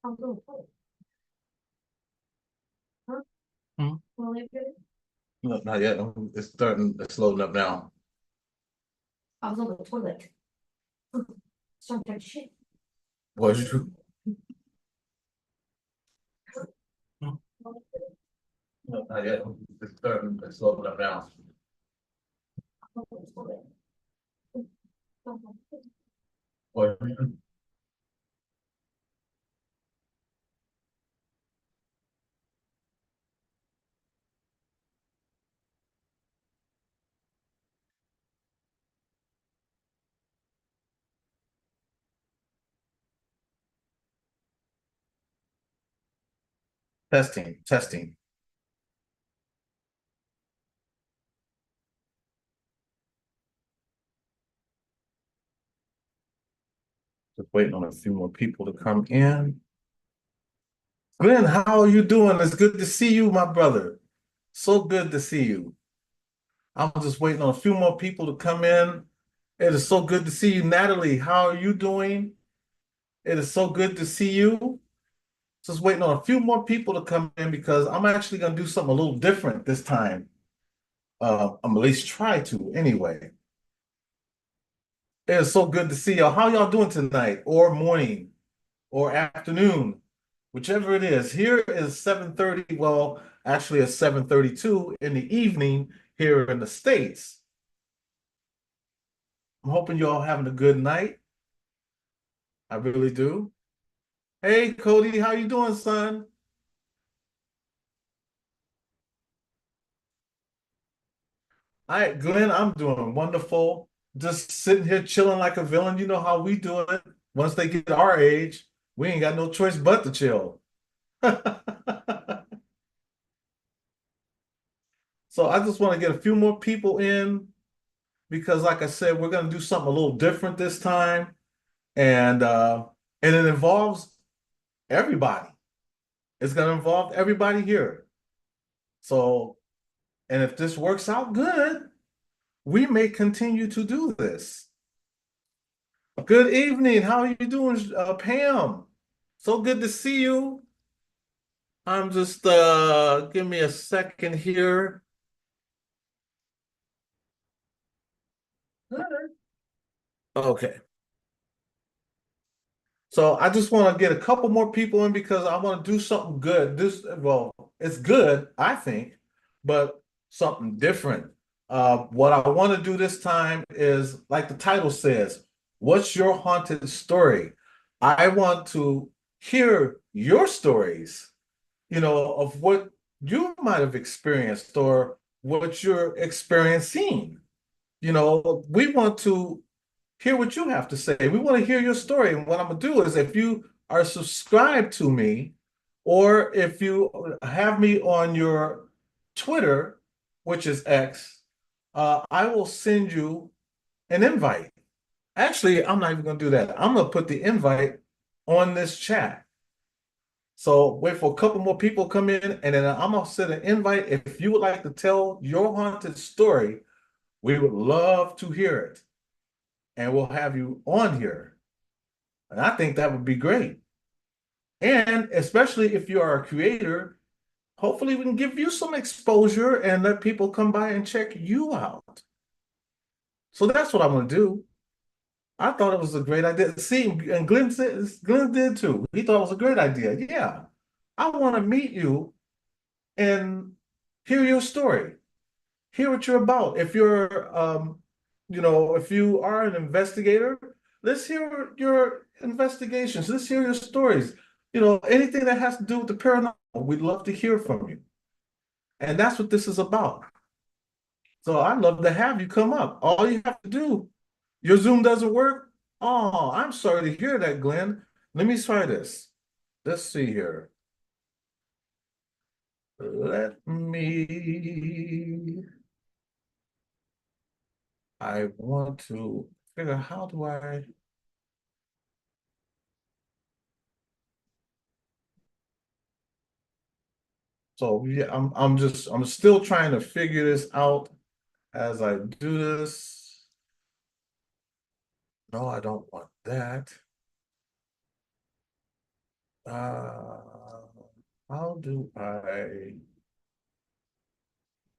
Hmm? No, not yet. It's starting. It's loading up now. Was you? No, not yet. It's starting. It's loading up now. Was you? Testing. Testing. Just waiting on a few more people to come in. Glenn, how are you doing? It's good to see you, my brother. So good to see you. I'm just waiting on a few more people to come in. It is so good to see you, Natalie. How are you doing? It is so good to see you. Just waiting on a few more people to come in because I'm actually going to do something a little different this time. I'm at least try to anyway. It is so good to see y'all. How y'all doing tonight, or morning, or afternoon, whichever it is. Here is 7:30. Well, actually, it's 7:32 in the evening here in the States. I'm hoping y'all having a good night. I really do. Hey, Cody, how you doing, son? Hi, Glenn, I'm doing wonderful. Just sitting here chilling like a villain. You know how we do it. Once they get our age, we ain't got no choice but to chill. So I just want to get a few more people in because, like I said, we're going to do something a little different this time, and and it involves everybody. It's going to involve everybody here. So, and if this works out good, we may continue to do this. Good evening. How are you doing, Pam? So good to see you. I'm just give me a second here. Okay. So I just want to get a couple more people in because I want to do something good. This, well, it's good, I think, but something different. What I want to do this time is, like the title says, what's your haunted story? I want to hear your stories, of what you might have experienced or what you're experiencing. We want to hear what you have to say. We want to hear your story. And what I'm going to do is, if you are subscribed to me, or if you have me on your Twitter, which is X, I will send you an invite. Actually, I'm not even going to do that. I'm going to put the invite on this chat. So wait for a couple more people to come in, and then I'm going to send an invite. If you would like to tell your haunted story, we would love to hear it. And we'll have you on here. And I think that would be great. And especially if you are a creator, hopefully we can give you some exposure and let people come by and check you out. So that's what I'm going to do. I thought it was a great idea. See, and Glenn did too. He thought it was a great idea. Yeah. I want to meet you and hear your story. Hear what you're about. If you are an investigator, let's hear your investigations. Let's hear your stories. Anything that has to do with the paranormal, we'd love to hear from you. And that's what this is about. So I'd love to have you come up. All you have to do, your Zoom doesn't work? Oh, I'm sorry to hear that, Glenn. Let me try this. Let's see here. Let me, I want to figure out how do I, so yeah, I'm still trying to figure this out as I do this. No, I don't want that. Uh, how do I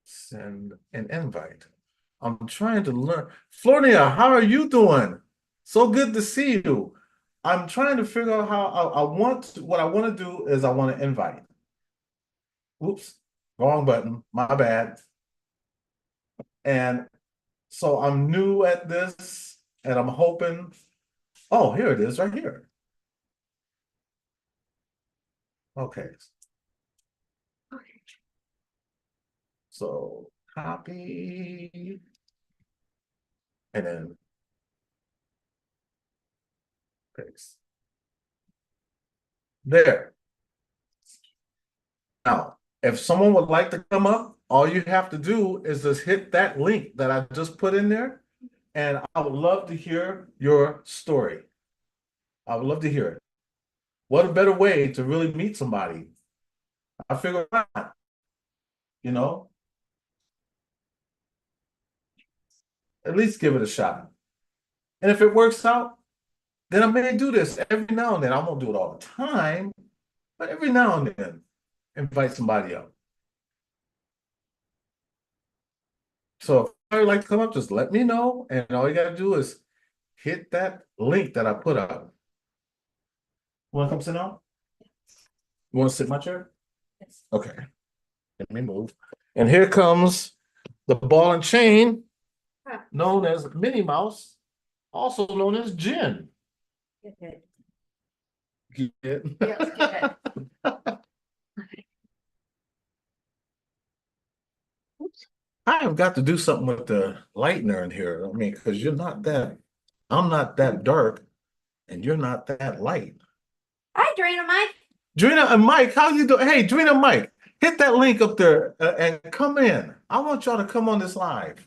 send an invite? I'm trying to learn. Floria, how are you doing? So good to see you. I'm trying to figure out how what I want to do is I want to invite. Oops, wrong button. My bad. And so I'm new at this and I'm hoping, oh, here it is right here. Okay. So copy and then paste. There. Now, if someone would like to come up, all you have to do is just hit that link that I just put in there, and I would love to hear your story. I would love to hear it. What a better way to really meet somebody. I figure out, you know, at least give it a shot. And if it works out, then I may do this every now and then. I won't do it all the time, but every now and then, invite somebody up. So if you'd like to come up, just let me know. And all you got to do is hit that link that I put up. Want to come sit down? You want to sit in my chair? Yes. Okay. Let me move. And here comes the ball and chain, known as Minnie Mouse, also known as Jenn. Good. Get it? Yes, get I have got to do something with the lightener in here. I mean, because I'm not that dark, and you're not that light. Hi, Drina Mike. Drina and Mike, how you doing? Hey, Drina and Mike, hit that link up there and come in. I want y'all to come on this live.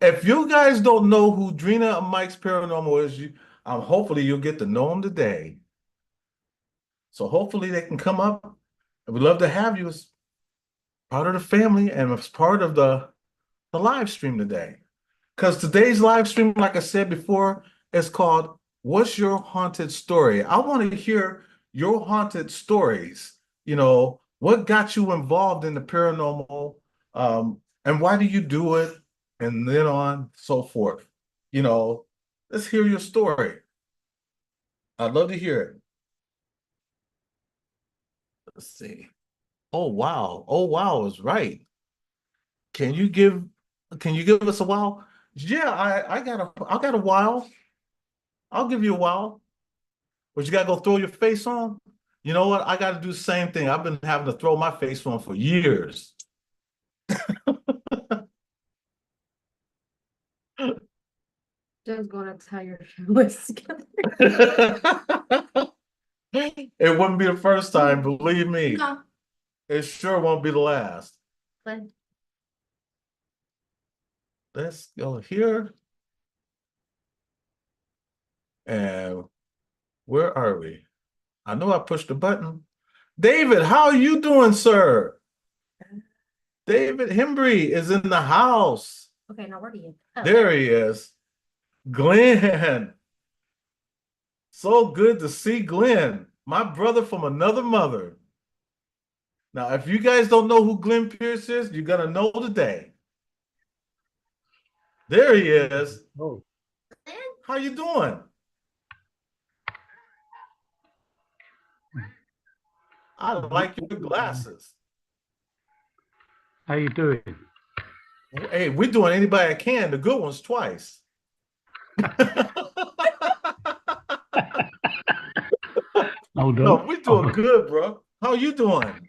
If you guys don't know who Drina and Mike's Paranormal is, hopefully you'll get to know them today. So hopefully they can come up. We'd love to have you as part of the family and as part of the live stream today. Because today's live stream, like I said before, is called What's Your Haunted Story? I want to hear your haunted stories. You know, what got you involved in the paranormal? And why do you do it? And then on so forth. You know, let's hear your story. I'd love to hear it. Let's see. Oh wow. Oh wow is right. Can you give us a wow? Yeah, I got a wow. I'll give you a wow. But you gotta go throw your face on. You know what? I gotta do the same thing. I've been having to throw my face on for years. Jen's gonna tie your shoelace together. It wouldn't be the first time, believe me. No. It sure won't be the last. But Let's go here. And where are we? I know I pushed the button. David, how are you doing, sir? David Hembry is in the house. okay, now where do you? Oh, There he is. Glenn. So good to see Glenn, my brother from another mother. Now, if you guys don't know who Glenn Pierce is, you're gonna know today. There he is. Oh, Glenn? How you doing? I like your glasses. how you doing? Hey, we're doing anybody I can, the good ones twice. Hold on. No, we're doing good, bro. How you doing?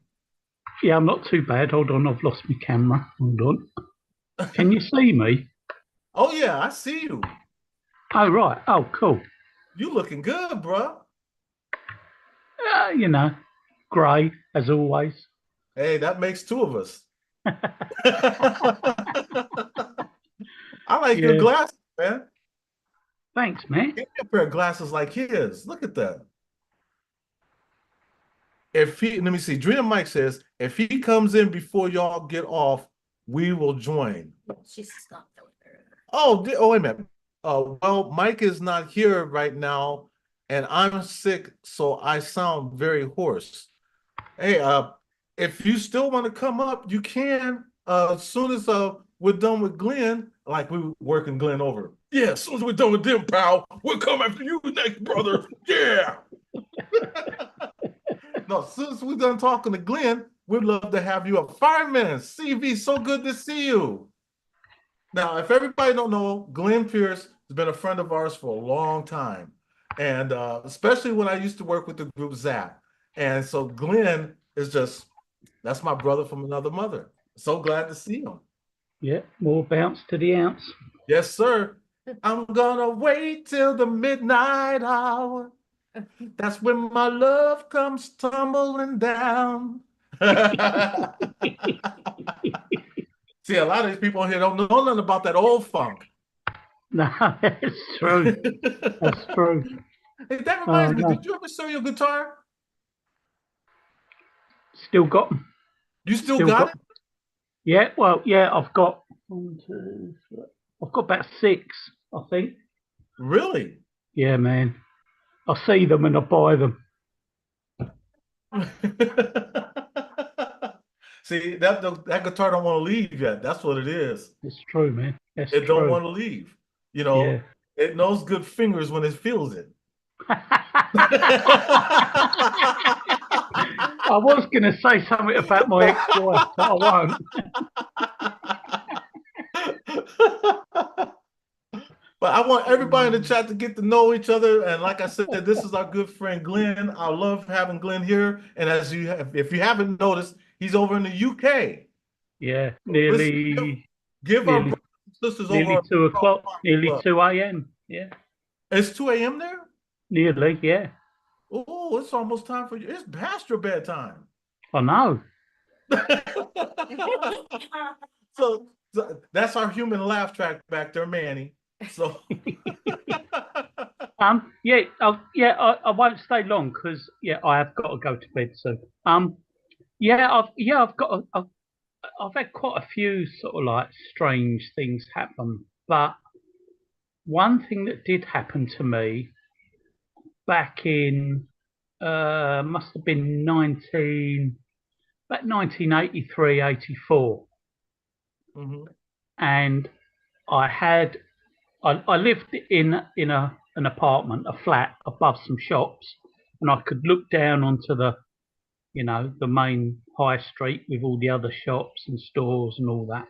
Yeah, I'm not too bad. Hold on, I've lost my camera. Hold on. Can you see me? Oh yeah, I see you. Oh, right. Oh, cool. You looking good, bro. You know, grey as always. Hey, that makes two of us. I like your Yeah. glasses, man. Thanks, man. Get me a pair of glasses like his. Look at that. If he, let me see, Drina Mike says, if he comes in before y'all get off, we will join. She's stuck with her. Oh, wait a minute. Well, Mike is not here right now. and I'm sick, so I sound very hoarse. Hey, if you still want to come up, you can. As soon as we're done with Glenn, like we were working Glenn over. Yeah, as soon as we're done with them, pal, we'll come after you next, brother. Yeah. No, as soon as we're done talking to Glenn, we'd love to have you up. Fireman, CV, so good to see you. Now, if everybody don't know, Glenn Pierce has been a friend of ours for a long time, and especially when I used to work with the group Zap. And so Glenn is that's my brother from another mother. So glad to see him. Yeah, more bounce to the ounce. Yes, sir. I'm gonna wait till the midnight hour. That's when my love comes tumbling down. See, a lot of these people here don't know nothing about that old funk. No, that's true. That's true. Hey, that Oh reminds me, no, did you ever sell your guitar? still got 'em. You still Still got got it? 'em. Yeah, well, yeah, I've got one, two, three. I've got about six, I think. Really? Yeah, man. I see them and I buy them. See, that guitar don't want to leave yet. That's what it is. It's true, man. That's It don't true. want to leave. Yeah. It knows good fingers when it feels it. I was going to say something about my ex-wife, but I won't. But I want everybody in the chat to get to know each other. And like I said, this is our good friend Glenn. I love having Glenn here. And if you haven't noticed, he's over in the UK. Yeah, Listen, give our nearly, brothers and sisters over nearly a 2 o'clock, nearly love. 2 a.m. Yeah, It's 2 a.m. there? nearly. Yeah, Oh, it's almost time for you. It's past your bedtime. I know. So that's our human laugh track back there, Manny. So I won't stay long because I have got to go to bed soon. I've had quite a few sort of like strange things happen, but one thing that did happen to me back in must have been 1983, 84, mhm. and I had I lived in an apartment, a flat above some shops, and I could look down onto the main high street with all the other shops and stores and all that.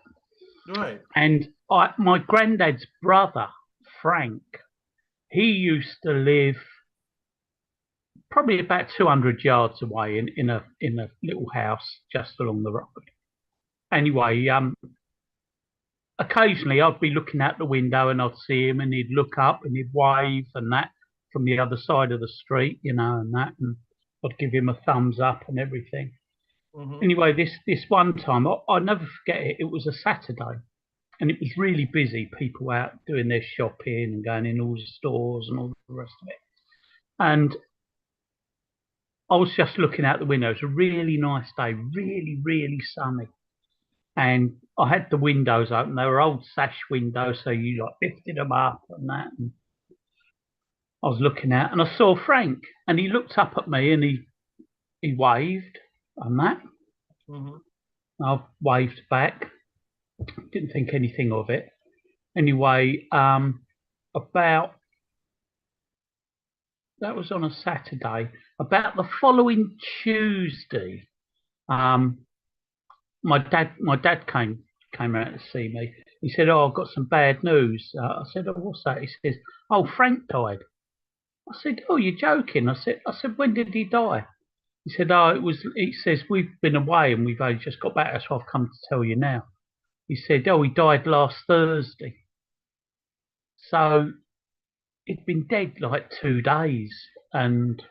Right. And my granddad's brother, Frank, he used to live probably about 200 yards away in a little house just along the road. Anyway, occasionally I'd be looking out the window and I'd see him and he'd look up and he'd wave and that from the other side of the street, and that, and I'd give him a thumbs up and everything. Mhm. Anyway, this one time, I'll never forget it. It was a Saturday and it was really busy, people out doing their shopping and going in all the stores and all the rest of it. And I was just looking out the window. It was a really nice day, really, really sunny. And I had the windows open. They were old sash windows, so you like lifted them up and that. And I was looking out, and I saw Frank, and he looked up at me, and he waved and that. Mhm. I waved back. Didn't think anything of it. Anyway, about that was on a Saturday. About the following Tuesday, um, my dad came out to see me. He said, "Oh, I've got some bad news." I said, "Oh, what's that?" He says, "Oh, Frank died." I said, "Oh, you're joking?" I said, "When did he die?" He said, "Oh, it was." He says, "We've been away and we've only just got back. That's why I've come to tell you now." He said, "Oh, he died last Thursday." So he'd been dead like 2 days, and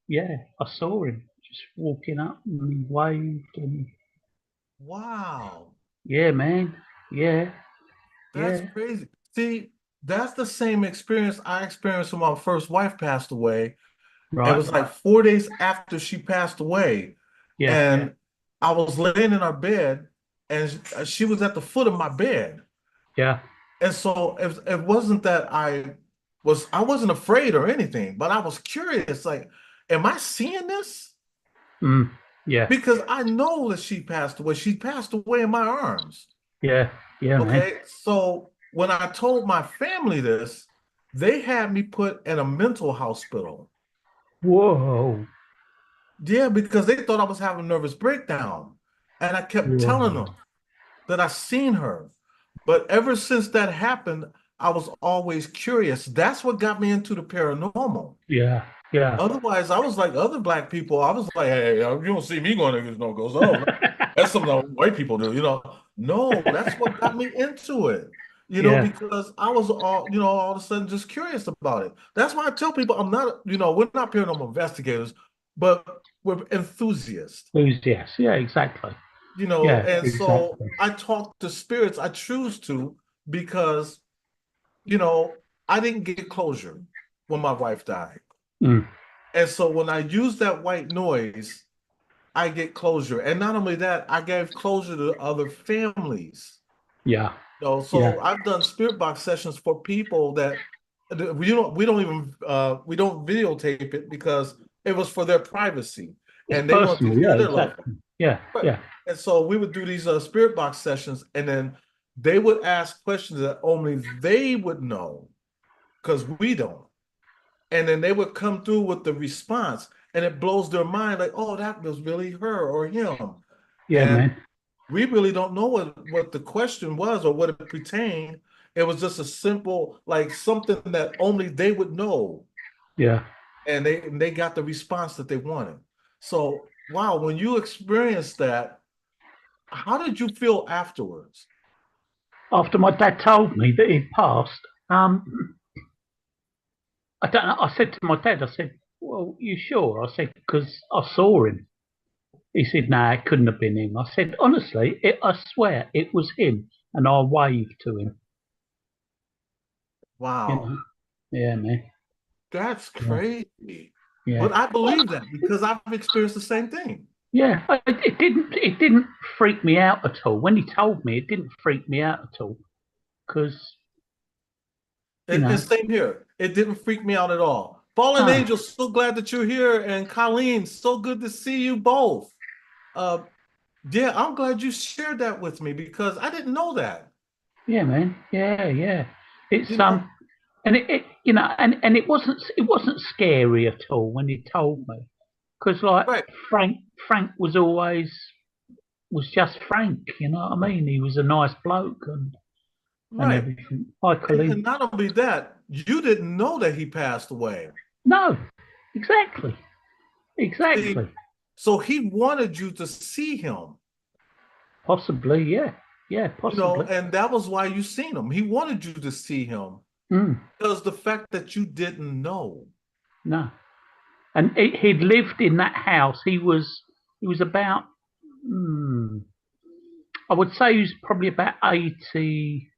yeah, I saw him just walking up and he waved and Wow. yeah, man, yeah, That's yeah, crazy. See, that's the same experience I experienced when my first wife passed away. It right, was like 4 days after she passed away. yeah, And I was laying in our bed and she was at the foot of my bed. yeah, And so it wasn't that I was I wasn't afraid or anything, but I was curious, like, am I seeing this? Mm. Yeah. Because I know that she passed away. She passed away in my arms. Yeah. Yeah, man. Okay. So when I told my family this, they had me put in a mental hospital. Whoa. Yeah, because they thought I was having a nervous breakdown. And I kept telling Whoa. them that I seen her. But ever since that happened, I was always curious. That's what got me into the paranormal. Yeah. Yeah. Otherwise, I was like other black people. I was like, hey, you don't see me going to no goes. Oh, that's something that white people do. No, that's what got me into it. Yeah. Because I was all of a sudden just curious about it. That's why I tell people I'm not, we're not paranormal investigators, but we're enthusiasts. Who's yes? Yeah, exactly. Yeah, And so exactly. I talk to spirits. I choose to because, you know, I didn't get closure when my wife died. Mm. And so when I use that white noise, I get closure. And not only that, I gave closure to other families. Yeah. So Yeah. I've done spirit box sessions for people that we don't videotape it because it was for their privacy It's and they want to personal. hear Yeah, their loved one. exactly. Yeah. Right. Yeah. And so we would do these spirit box sessions, and then they would ask questions that only they would know because we don't. And then they would come through with the response, and it blows their mind like, oh, that was really her or him. Yeah, And man. we really don't know what the question was or what it pertained. It was just a simple, like something that only they would know. Yeah. And they got the response that they wanted. So, wow, when you experienced that, how did you feel afterwards? After my dad told me that he'd passed, I don't know. I said to my dad, I said, "Well, you sure?" I said, "Because I saw him." He said, "No, it couldn't have been him." I said, "Honestly, I swear it was him," and I waved to him. You Wow, know? Yeah, man. that's Yeah. crazy. Yeah. But I Well, believe that because I've experienced the same thing. yeah. It didn't freak me out at all. When he told me, it didn't freak me out at all because you And know. same here. It didn't freak me out at all. Fallen No. Angel, so glad that you're here. And Colleen, so good to see you both. Uh, yeah, I'm glad you shared that with me because I didn't know that. Yeah, man. Yeah, yeah. You It's know, and and it wasn't scary at all when he told me because like right, Frank was just Frank. You know what I mean? He was a nice bloke and right. everything. Hi, And Colleen. not only that, you didn't know that he passed away. No, exactly, See, exactly. so he wanted you to see him, Possibly, yeah, yeah, possibly. and that was why you seen him. He wanted you to see him Mm, because the fact that you didn't know. no, and he'd lived in that house. He was about. Mm, I would say he was probably about 80,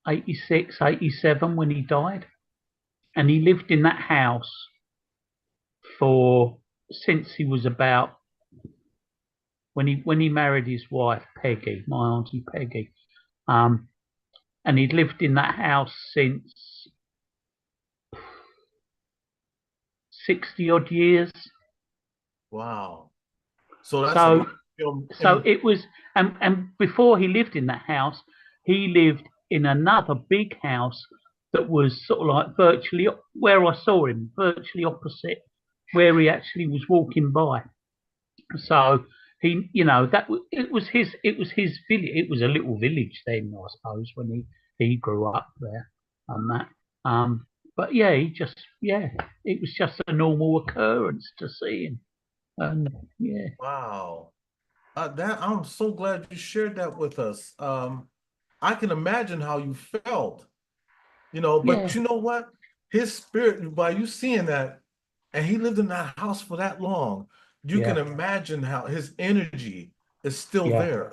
86, 87 when he died. And he lived in that house for since he was about when he married his wife Peggy, my auntie Peggy. Um, and he'd lived in that house since 60 odd years. Wow. So that's a So lot. You so it was and before he lived in that house, he lived in another big house that was sort of like virtually where I saw him, virtually opposite where he actually was walking by. So he, that it was his village. It was a little village then, I suppose, when he grew up there and that. Um, but yeah, it was just a normal occurrence to see him, and yeah, wow. That I'm so glad you shared that with us. I can imagine how you felt, but yeah, you know what? His spirit, by you seeing that, and he lived in that house for that long, you can yeah, imagine how his energy is still yeah, there.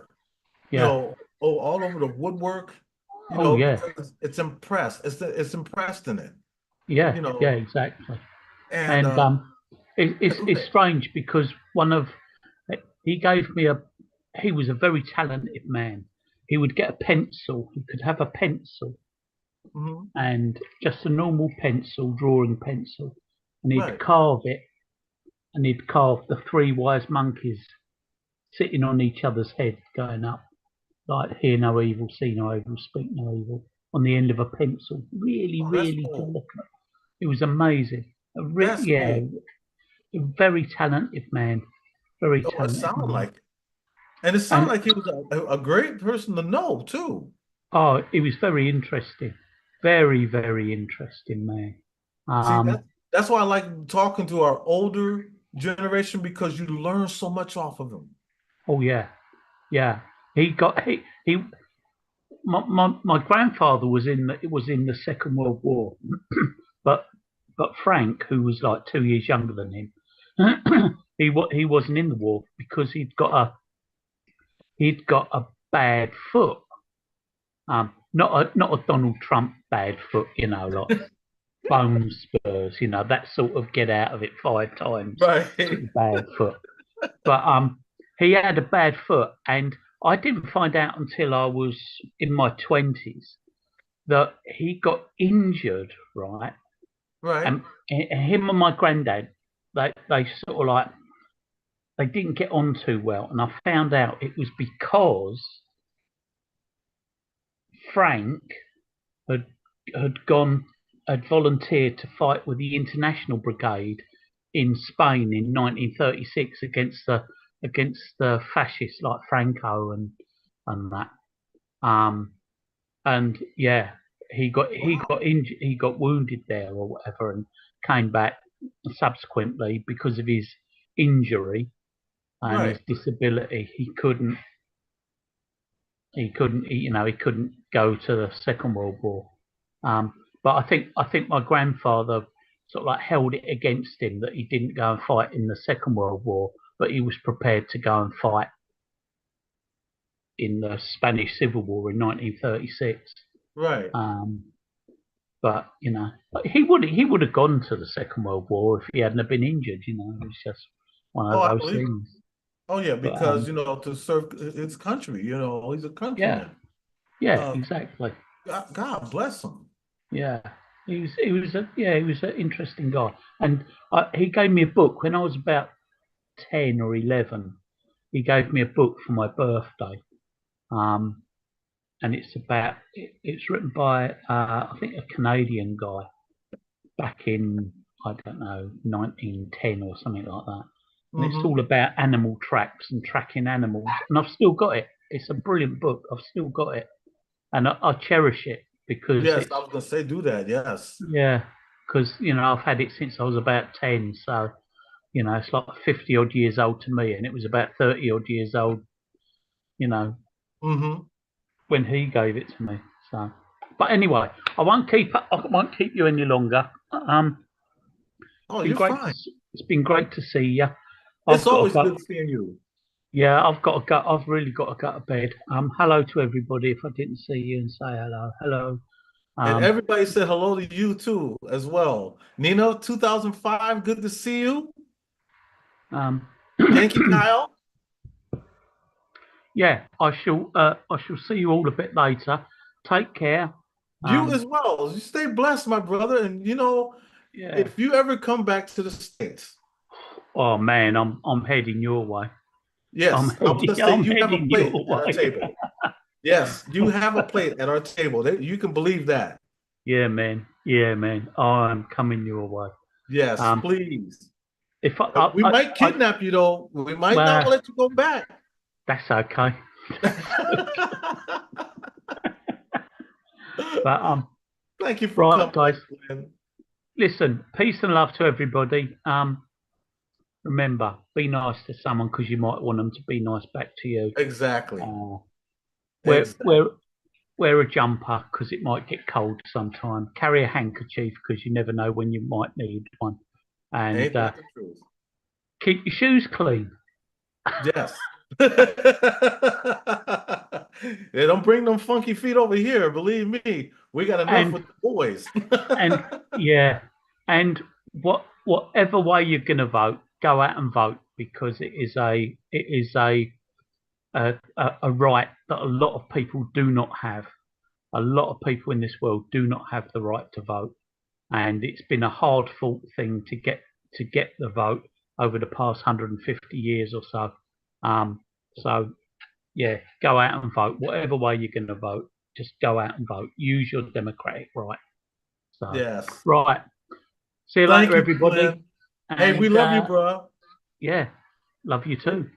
yeah. All over the woodwork, Oh yeah, because it's impressed. It's impressed in it, yeah, you yeah, know, exactly. and And it's strange because he gave me a he was a very talented man. He would get a pencil. He could have a pencil Mhm. and just a normal pencil, drawing pencil, and he'd Right. carve it, and he'd carve the three wise monkeys sitting on each other's head, going up like "Hear no evil, see no evil, speak no evil" on the end of a pencil. Really, Oh, that's really good cool. look. It was amazing. That's Yeah, cool. a very talented man. Very Oh, it talented sounded man. like it. And it sounded And like he was a great person to know too. oh, it was very interesting. Very, very interesting man. See, Um, that's why I like talking to our older generation because you learn so much off of them. oh yeah, yeah. He my grandfather was in the Second World War, but Frank, who was like 2 years younger than him, he wasn't in the war because he'd got a bad foot. Not a Donald Trump bad foot, like bone spurs, that sort of get out of it 5 times sort Right. of bad foot. But he had a bad foot, and I didn't find out until I was in my 20s that he got injured, right? Right. And him and my granddad, they sort of like they didn't get on too well, and I found out it was because Frank had gone had volunteered to fight with the International Brigade in Spain in 1936 against the fascists like Franco and that. Um, and yeah, Wow. he got wounded there or whatever, and came back subsequently because of his injury and his Right. disability. He couldn't go to the Second World War. Um, but I think my grandfather sort of like held it against him that he didn't go and fight in the Second World War, but he was prepared to go and fight in the Spanish Civil War in 1936. Right. Um, but he would have gone to the Second World War if he hadn't have been injured. It's just one Oh, of I those believe it. things. Oh, yeah, But because to serve his country, he's a yeah, countryman. yeah, Uh, exactly. God bless him. Yeah, he was an interesting guy, and he gave me a book when I was about 10 or 11. He gave me a book for my birthday, um, and it's written by I think a Canadian guy back in I don't know 1910 or something like that, and it's Hmm. all about animal tracks and tracking animals, and I've still got it. It's a brilliant book. I've still got it, and I cherish it because Yes, it's I was gonna say do that. Yes. yeah, because I've had it since I was about 10, so it's like 50 odd years old to me, and it was about 30 odd years old, you know, Hmm. when he gave it to me. So, but anyway, I won't keep you any longer. Oh, you're fine. It's been great to see you. It's I've got to always go. good seeing you. Yeah, I've got to go. I've really got to go to bed. Hello to everybody. If I didn't see you and say hello, hello. And Um, everybody said hello to you too, as well. Nino, 2005, good to see you. um, Yankee Kyle, yeah, I shall see you all a bit later. Take care. you Um, as well. You stay blessed, my brother. And yeah. if you ever come back to the States, Oh man, I'm heading your way. yes, I was gonna say I'm you have a heading your plate at our way. table. Yes, you have a plate at our table. You can believe that. Yeah, man. Yeah, man. I'm coming your way. Yes, Um, please. if We might kidnap you though. We might not well, let you go back. that's okay. But Thank you for right, coming guys. in, Glenn. Listen, peace and love to everybody. Remember, be nice to someone because you might want them to be nice back to you. Exactly. Uh, wear Exactly. wear wear a jumper because it might get cold sometime. Carry a handkerchief because you never know when you might need one. And Ain't that the truth? keep your shoes clean. Yes. They don't bring them funky feet over here. Believe me, we got enough And with the boys. and yeah, and whatever way you're going to vote, go out and vote because it is a right that a lot of people do not have. a lot of people in this world do not have the right to vote, and it's been a hard fought thing to get the vote over the past 150 years or so. So yeah, go out and vote. Whatever way you're going to vote, just go out and vote. Use your democratic right. So Yes. right. See you Thank later, you, everybody. Glenn. Hey, we And love you, bro. yeah, love you too.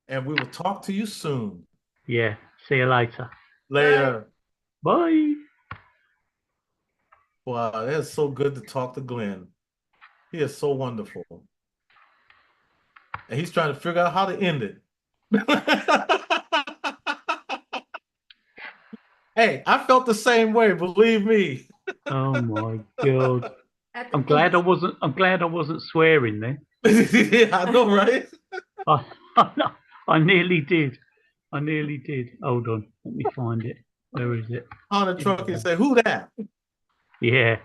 And we will talk to you soon. Yeah, see you later. Later. Bye. Wow, it is so good to talk to Glenn. He is so wonderful. And he's trying to figure out how to end it. Hey, I felt the same way, believe me. Oh my god. At the I'm glad I end. wasn't. I'm glad I wasn't swearing then. Yeah, I know, right? I, I nearly did. I nearly did. Hold on, let me find it. Where is it? On the truck and say, "Who that?" Yeah.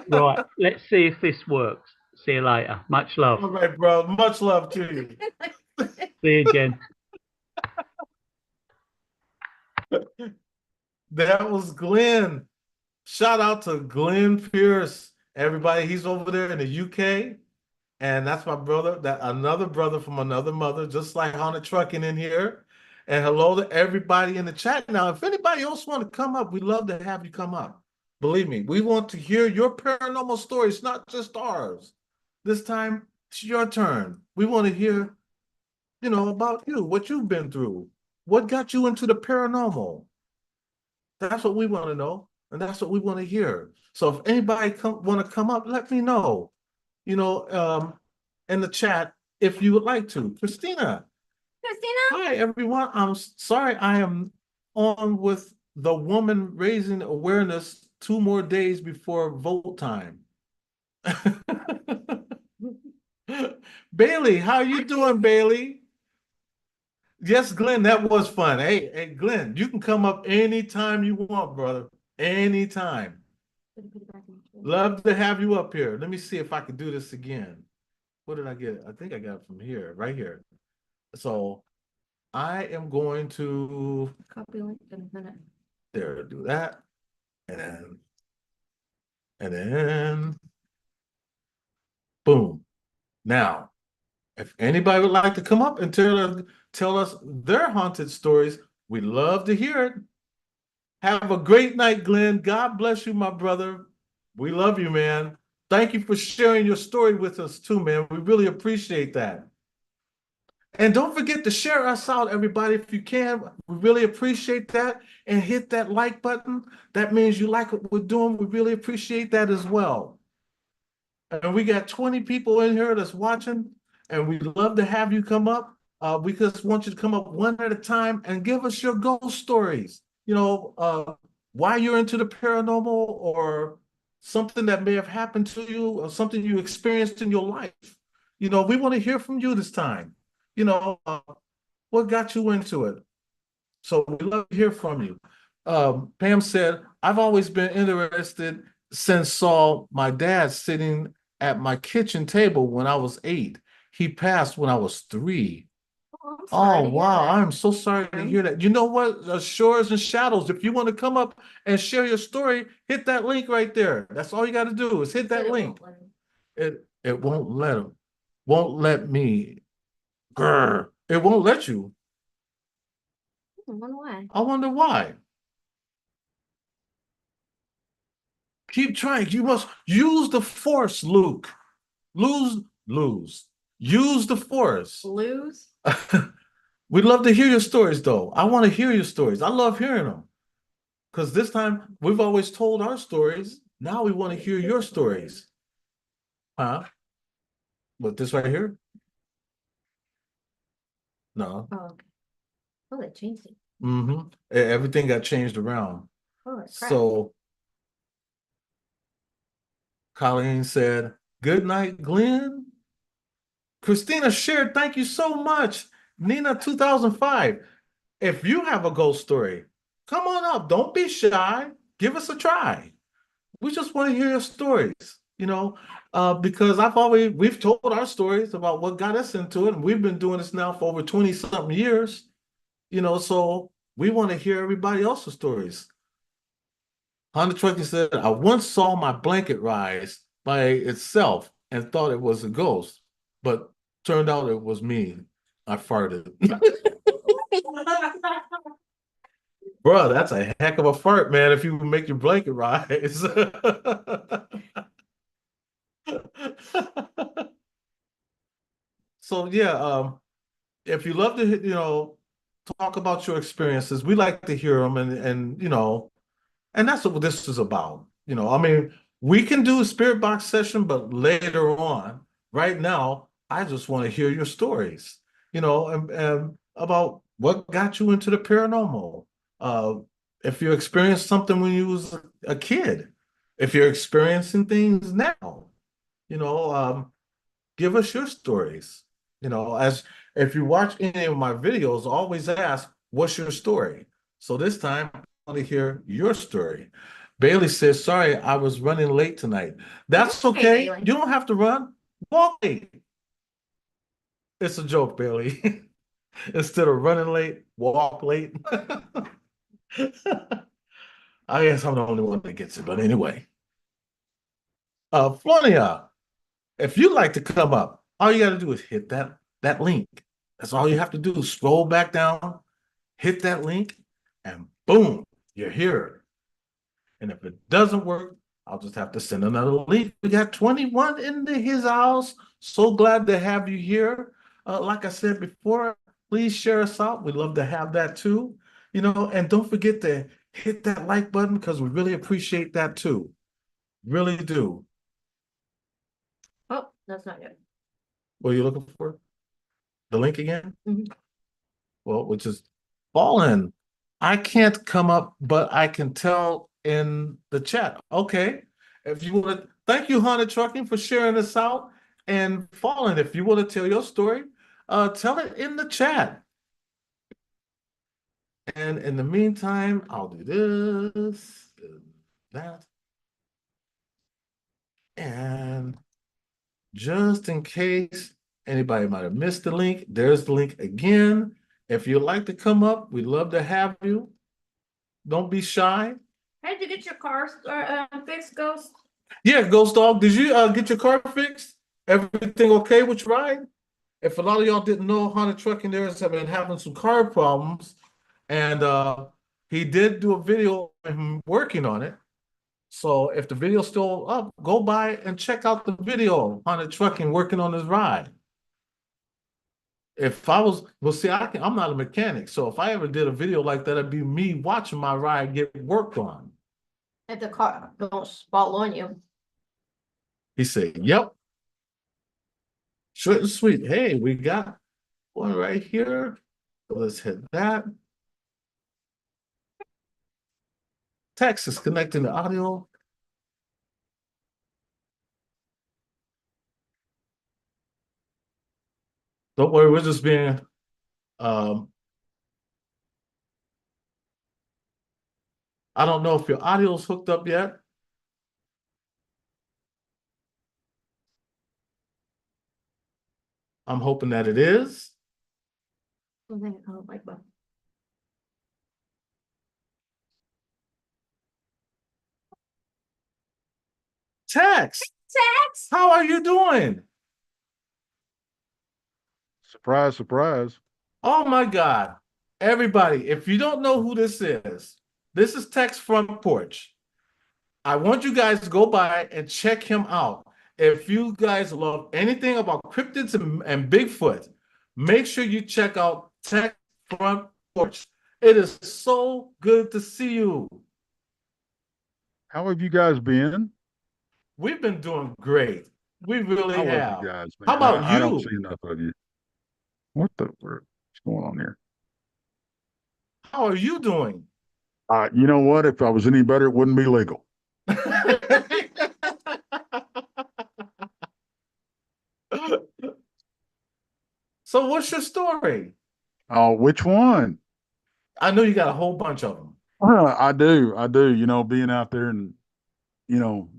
Right. Let's see if this works. See you later. Much love. All right, bro. Much love to you. See you, Jen. That was Glenn. Shout out to Glenn Pierce. Everybody, he's over there in the UK. And that's my brother, that another brother from another mother, just like Haunted Trucking in here. And hello to everybody in the chat. Now, if anybody else want to come up, we'd love to have you come up. Believe me, we want to hear your paranormal stories, not just ours. This time, it's your turn. We want to hear, about you, what you've been through, what got you into the paranormal. That's what we want to know, and that's what we want to hear. So if anybody want to come up, let me know. In the chat if you would like to. Christina. Hi, everyone. I'm sorry I am on with the woman raising awareness 2 more days before vote time. Bailey, how you doing, Bailey? Yes, Glenn, that was fun. Hey, Glenn, you can come up anytime you want, brother. Anytime. Love to have you up here. Let me see if I can do this again. What did I get? I think I got it from here, right here. So I am going to Copy link in a minute. there, do that. And then boom. Now, if anybody would like to come up and tell us their haunted stories, we'd love to hear it. Have a great night, Glenn. God bless you, my brother. We love you, man. Thank you for sharing your story with us too, man. We really appreciate that. And don't forget to share us out, everybody, if you can. We really appreciate that. And hit that like button. That means you like what we're doing. We really appreciate that as well. And we got 20 people in here that's watching, and we'd love to have you come up. We just want you to come up one at a time and give us your ghost stories. Why you're into the paranormal, or something that may have happened to you, or something you experienced in your life. We want to hear from you this time. What got you into it? So we love to hear from you. Pam said, I've always been interested since saw my dad sitting at my kitchen table when I was 8. He passed when I was 3. Oh, wow. I'm so sorry to hear that. You know what? Shores and Shadows. If you want to come up and share your story, hit that link right there. That's all you got to do is hit that link. It won't let him. Won't let me. Grr. It won't let you. I wonder why. I wonder why. Keep trying. You must use the force, Luke. Lose. Use the force. Lose? We'd love to hear your stories, though. I want to hear your stories. I love hearing them. Because this time, we've always told our stories. Now we want to hear your stories. Huh? What, this right here? No. Oh, okay. Oh, they changed it. Mm-hmm. Everything got changed around. Oh, crap. So Colleen said, good night, Glenn. Christina shared, thank you so much. Nina 2005. If you have a ghost story, come on up. Don't be shy. Give us a try. We just want to hear your stories, because we've told our stories about what got us into it. And we've been doing this now for over 20 something years, so We want to hear everybody else's stories. Honda Trucking said, I once saw my blanket rise by itself and thought it was a ghost, but turned out it was me. I farted. Bro, that's a heck of a fart, man, if you make your blanket rise. So yeah, if you love to, talk about your experiences, we like to hear them, and that's what this is about. I mean, we can do a spirit box session, but later on. Right now, I just want to hear your stories, and about what got you into the paranormal. Uh, if you experienced something when you was a kid, if you're experiencing things now, you know, um, give us your stories. As if you watch any of my videos, always ask, what's your story? So this time, I want to hear your story. Bailey says, sorry, I was running late tonight. That's okay. Bailey. You don't have to run. Walk late. It's a joke, Bailey. Instead of running late, walk late. I guess I'm the only one that gets it. But anyway, Flonia, if you'd like to come up, all you got to do is hit that link. That's all you have to do. Scroll back down, hit that link, and boom, you're here. And if it doesn't work, I'll just have to send another link. We got 21 into his house. So glad to have you here. Like I said before, please share us out. We'd love to have that too. And don't forget to hit that like button because we really appreciate that too. Really do. Oh, that's not good. What are you looking for? The link again? Mhm. Well, which is fallen. I can't come up, but I can tell in the chat. Okay. If you want to, thank you, Haunted Trucking, for sharing this out. And Fallen, if you want to tell your story, tell it in the chat. And in the meantime, I'll do this, that. And just in case anybody might have missed the link, there's the link again. If you'd like to come up, we'd love to have you. Don't be shy. How did you get your car fixed, Ghost? Yeah, Ghost Dog, did you get your car fixed? Everything okay with your ride? If a lot of y'all didn't know, Honda Trucking there have been having some car problems, and he did do a video of him working on it. So if the video's still up, go by and check out the video, Honda Trucking working on his ride. If I was, well, see, I'm not a mechanic, so if I ever did a video like that, it'd be me watching my ride get worked on. If the car don't fall on you. He said, yep. Short and sweet. Hey, we got one right here. Let's hit that. Text is connecting the audio. Don't worry, we're just being I don't know if your audio's hooked up yet. I'm hoping that it is. Oh my God. Text, Text. how are you doing? Surprise, surprise. Oh my God. Everybody, if you don't know who this is Text Front Porch. I want you guys to go by and check him out. If you guys love anything about cryptids and Bigfoot, make sure you check out Text Front Porch. It is so good to see you. How have you guys been? We've been doing great. We really I love have. you guys, man. How about I don't you? see enough of you. What's going on here? How are you doing? You know what? If I was any better, it wouldn't be legal. So what's your story? Oh, which one? I know you got a whole bunch of them. I do. I do. Being out there and,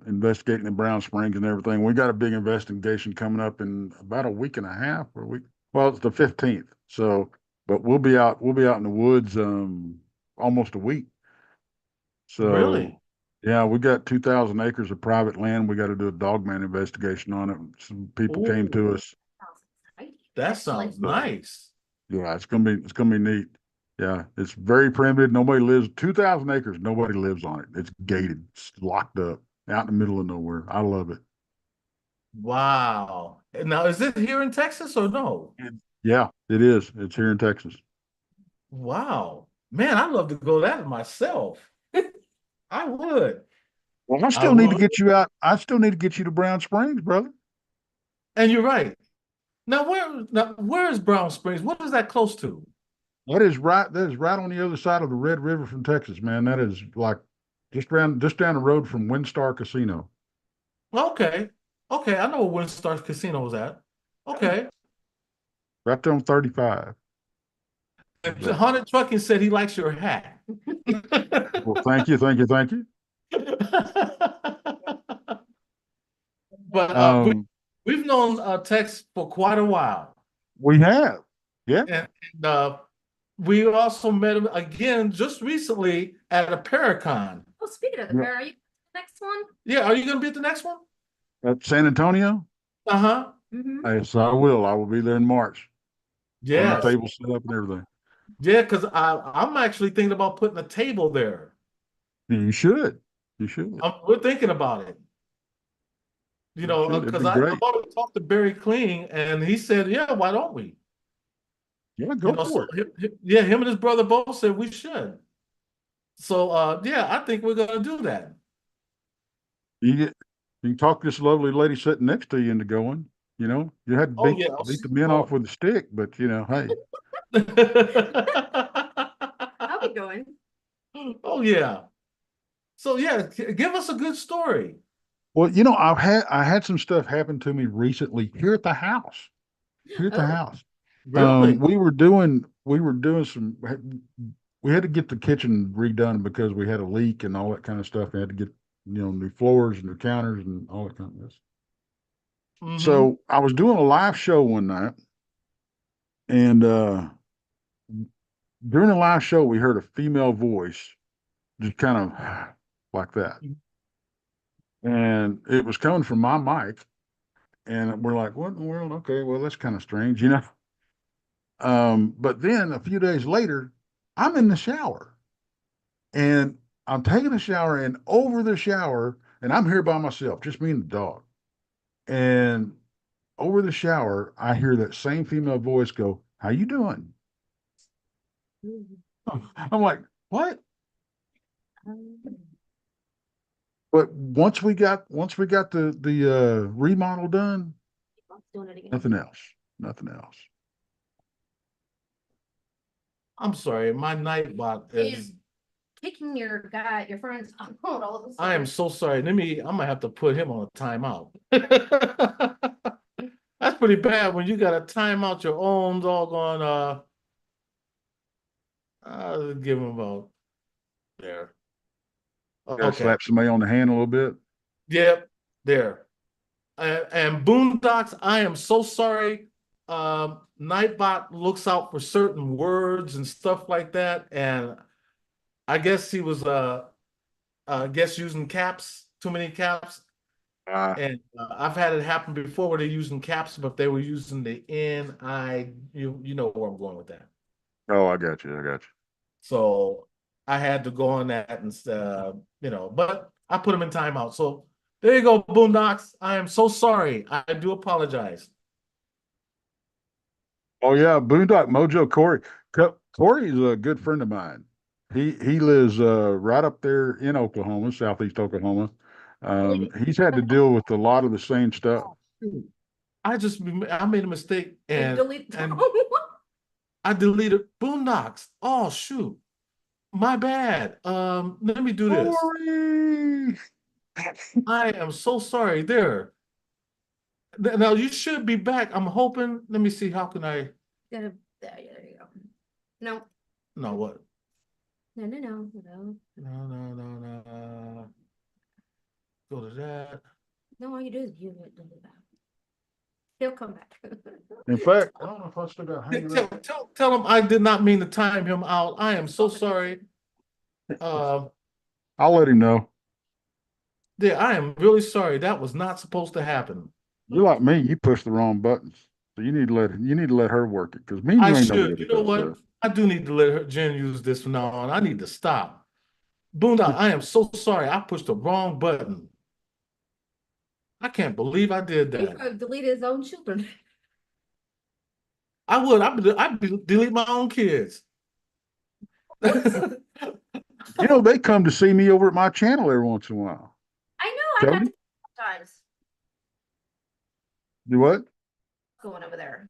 investigating in Brown Springs and everything. We got a big investigation coming up in about a week and a half or a week. Well, it's the 15th. So, but we'll be out in the woods, almost a week. So Really? yeah, we got 2,000 acres of private land. We got to do a dogman investigation on it. Some people came Ooh, to us. that sounds Yeah, nice. yeah, it's gonna be neat. Yeah, it's very primitive. Nobody lives 2,000 acres. Nobody lives on it. It's gated. It's locked up out in the middle of nowhere. I love it. Wow. Now, is it here in Texas or no? Yeah, it is. It's here in Texas. Wow. Man, I'd love to go that myself. I would. Well, I I still need to would. get you out. I still need to get you to Brown Springs, brother. And you're right. Where is Brown Springs? What is that close to? That is right on the other side of the Red River from Texas, man. That is like just down the road from WinStar Casino. Okay. Okay, I know where Windstar Casino was at. Okay. Right there on 35. And So, Haunted Trucking said he likes your hat. well, thank you, thank you, thank you. But Um, we've known Tex for quite a while. we have. Yeah. And we also met him again just recently at a Paracon. Oh, speaking of the Yeah. fair, are you the next one? Yeah, are you going to be at the next one? At San Antonio? Uh-huh. Mm-hmm. Yes, I will. I will be there in March. Got my Yes. table set up and everything. Yeah, because I'm actually thinking about putting a table there. You should. You should. We're thinking about it. You You know, should. It'd because be I've great. already talked to Barry Clean, and he said, "Yeah, why don't we?" Yeah, You go know, for so it. yeah, him and his brother both said we should. So, yeah, I think we're gonna do that. You get you can talk this lovely lady sitting next to you into going. You know, you had to Oh yeah. beat the men off with a stick, but hey. I'll be going. Oh yeah. So yeah, give us a good story. Well, I had some stuff happen to me recently here at the house. Here at the Oh, house. Really? We were doing some we had to get the kitchen redone because we had a leak and all that kind of stuff. We had to get, new floors, new counters and all that kind of stuff. Mm-hmm. So I was doing a live show one night, and during the live show we heard a female voice just kind of like that. And it was coming from my mic. And we're like, what in the world? Okay, well, that's kind of strange. But then a few days later, I'm in the shower and I'm taking a shower, and over the shower, and I'm here by myself, just me and the dog. And over the shower, I hear that same female voice go, "How you doing?" I'm like, what? But once we got the remodel done, doing it again. nothing else. Nothing else. I'm sorry, my nightbot is. Is kicking your friend's out all of a I am sudden. so sorry. I'm gonna have to put him on a timeout. That's pretty bad when you gotta time out your own doggone I'll give him about there. Gotta Okay. slap somebody on the hand a little bit. Yep, there. And Boondocks, I am so sorry. Nightbot looks out for certain words and stuff like that, and I guess he was I guess using caps, too many caps. Uh, And I've had it happen before where they're using caps, but they were using the you know where I'm going with that. oh, I got you. I got you. So I had to go on that and but I put them in timeout. So there you go, Boondocks. I am so sorry. I do apologize. Oh yeah, Boondock Mojo Corey. Corey is a good friend of mine. He lives right up there in Oklahoma, southeast Oklahoma. He's had to deal with a lot of the same stuff. Shoot. I made a mistake And delete and them. I deleted Boondocks. Oh shoot. My bad. Let me do this. Corey! I am so sorry. There. Now you should be back. I'm hoping. Let me see. How can I? There you go. No, No, what? no. No. Go to that. No, all you do is view it, delete that. He'll come back. In fact, I don't know if I still got hanging up. Tell him I did not mean to time him out. I am so sorry. Uh, I'll let him know. yeah, I am really sorry. That was not supposed to happen. You're like me. You push the wrong buttons, so you need to let her work it because me and I you ain't no should. good You at know that what? stuff. I do need to let Jen use this from now on. I need to stop. Boondock, I am so sorry. I pushed the wrong button. I can't believe I did He that. could delete his own children. I would. I'd delete my own kids. You know, they come to see me over at my channel every once in a while. I know, I got Cody, to sometimes do what? going over there.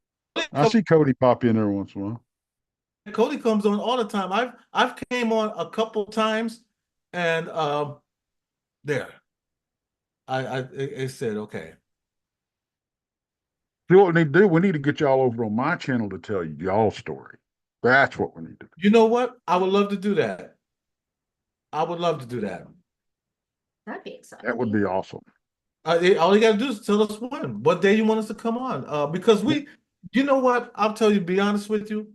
I see Cody pop in every once in a while. Cody comes on all the time. I've came on a couple times, and there, it said okay. See what we need to do? We need to get y'all over on my channel to tell you y'all story. That's what we need to do. You know what? I would love to do that. I would love to do that. That'd be exciting. That would be awesome. All you got to do is tell us when, what day you want us to come on. Because you know what? I'll tell you, be honest with you.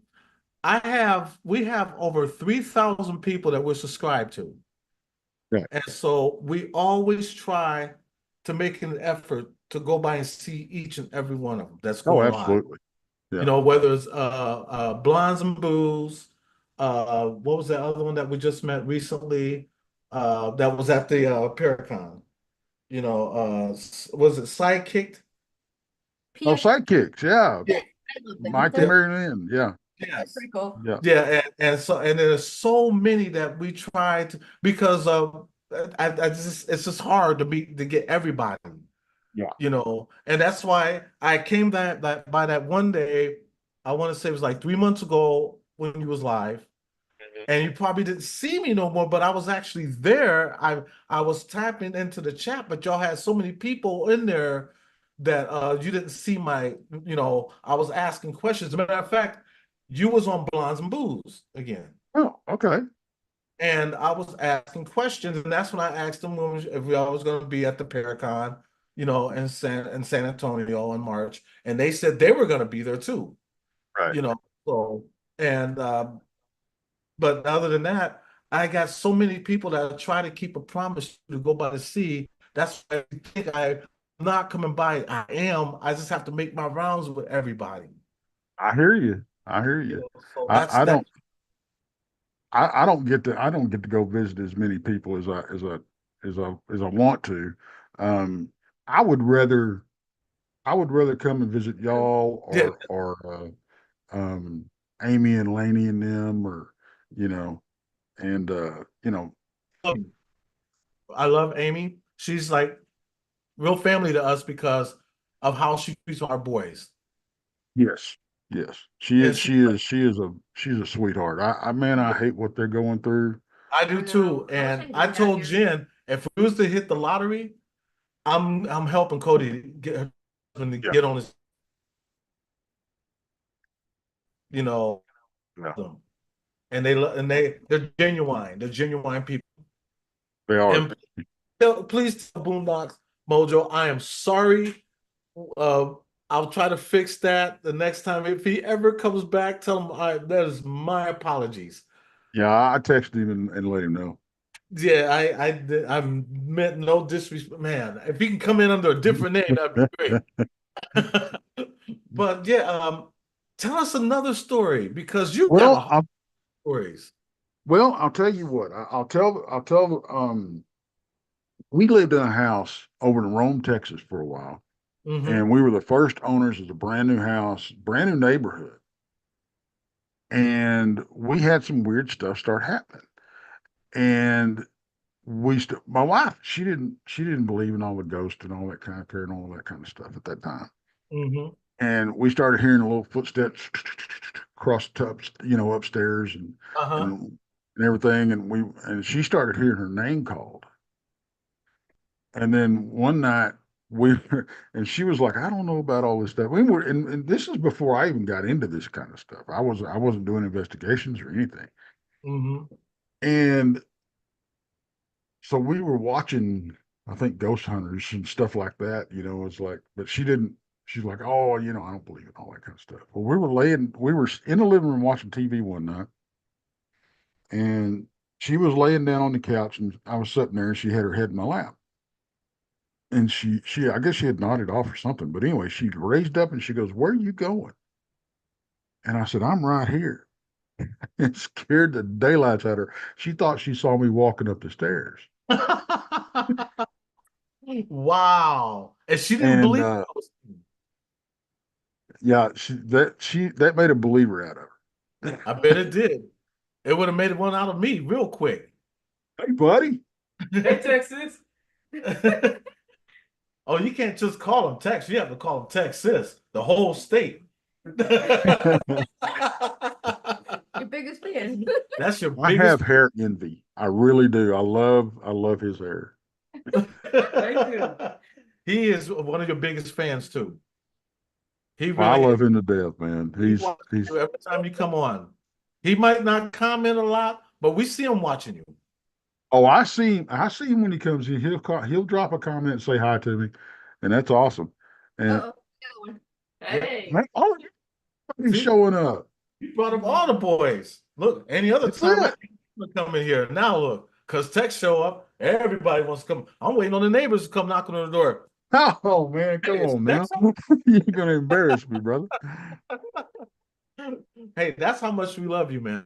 We have over 3,000 people that we're subscribed to. Yeah. And so we always try to make an effort to go by and see each and every one of them that's Oh, going live. absolutely. Yeah. You know, whether it's Blondes and Booze, what was that other one that we just met recently? That was at the Paracon. You know, was it Sidekicked? Oh, PS, sidekicks. Yeah. Yeah. I love that. Mike and Mary Lynn. Yeah. Yes. Pretty cool. Yeah. Yeah, and there's so many that we try to because I just it's just hard to get everybody, Yeah. you know, and that's why I came that by that one day, I want to say it was like 3 months ago when you was live, and you probably didn't see me no more, but I was actually there. I was tapping into the chat, but y'all had so many people in there that you didn't see my, you know, I was asking questions. As a matter of fact, you was on Blondes and Booze again. Oh, okay. And I was asking questions, and that's when I asked them if we all was going to be at the Paracon, you know, in San Antonio in March, and they said they were going to be there too, Right. you know. So and but other than that, I got so many people that try to keep a promise to go by the sea. That's why I think I'm not coming by. I am. I just have to make my rounds with everybody. I hear you. I hear You you. know, so I that. don't I don't get to go visit as many people as I want to. Um, I would rather come and visit y'all Yeah, or Amy and Laney and them or you know and you know I love Amy. She's like real family to us because of how she treats our boys. yes, yes, And she, she's a sweetheart. I man, I hate what they're going through. I I do know. too. I wish I And could I be down told here. Jen if we was to hit the lottery, I'm helping Cody to get her husband to Yeah, get on his, you know, yeah, them. And they're genuine. They're genuine people. they are. And please tell Boondocks Mojo, I am sorry. Uh, I'll try to fix that the next time. If he ever comes back, tell him that is my apologies. Yeah, I texted him and let him know. Yeah, I meant no disrespect, man. If he can come in under a different name, that'd be great. But yeah, tell us another story because you've got a Well, lot of stories. I'll tell you what. I'll tell. We lived in a house over in Rome, Texas, for a while, Mm-hmm. and we were the first owners of the brand new house, brand new neighborhood, and we had some weird stuff start happening. And my wife, she didn't believe in all the ghosts and all that kind of paranormal, all that kind of stuff at that time. Mm-hmm. And we started hearing a little footsteps across the tubs, upstairs Uh-huh. and everything. And she started hearing her name called. And then one night and she was like, I don't know about all this stuff. And this is before I even got into this kind of stuff. I wasn't doing investigations or anything. Mm-hmm. And so we were watching, I think, Ghost Hunters and stuff like that. It's like, but she didn't. She's like, oh, I don't believe in all that kind of stuff. Well, we were in the living room watching TV one night, and she was laying down on the couch and I was sitting there and she had her head in my lap. And I guess she had nodded off or something. But anyway, she raised up and she goes, "Where are you going?" And I said, "I'm right here." It scared the daylights out of her. She thought she saw me walking up the stairs. Wow. And she didn't And believe yeah, that made a believer out of her. I bet it did. It would have made one out of me real quick. Hey, buddy. Hey, Texas. Oh, you can't just call them Tex. You have to call them Texas, the whole state. Your biggest fan. That's your I biggest. have hair envy. I really do. I love his hair. Thank you. He is one of your biggest fans too. He Well, I really love is. him to death, man. He He's watches you every time you come on. He might not comment a lot, but we see him watching you. oh, I see him when he comes in. He'll drop a comment and say hi to me, and that's awesome. And Uh-oh. Hey. man, oh, he's See, showing up. you brought up all the boys. Look, any other That's time I it. come in here. Now look, because Tex show up, everybody wants to come. I'm waiting on the neighbors to come knocking on the door. Oh man, come Hey, is on now. Tex You're gonna embarrass me, brother. on? Hey, that's how much we love you, man.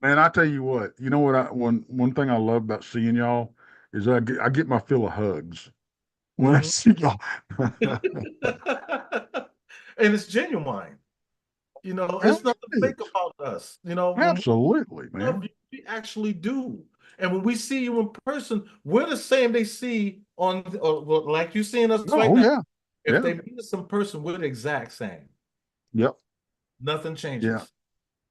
Man, I tell you what, you know what one thing I love about seeing y'all is I get my fill of hugs when I Mhm. see y'all. And it's genuine. You know, Hell, it's nothing it fake is. about us. You know, when we Absolutely, love man. you, we actually do. And when we see you in person, we're the same they see on, well, like you seeing us right Oh now. yeah. If Yeah. they meet us in person, we're the exact same. Yep. Nothing Yeah. changes.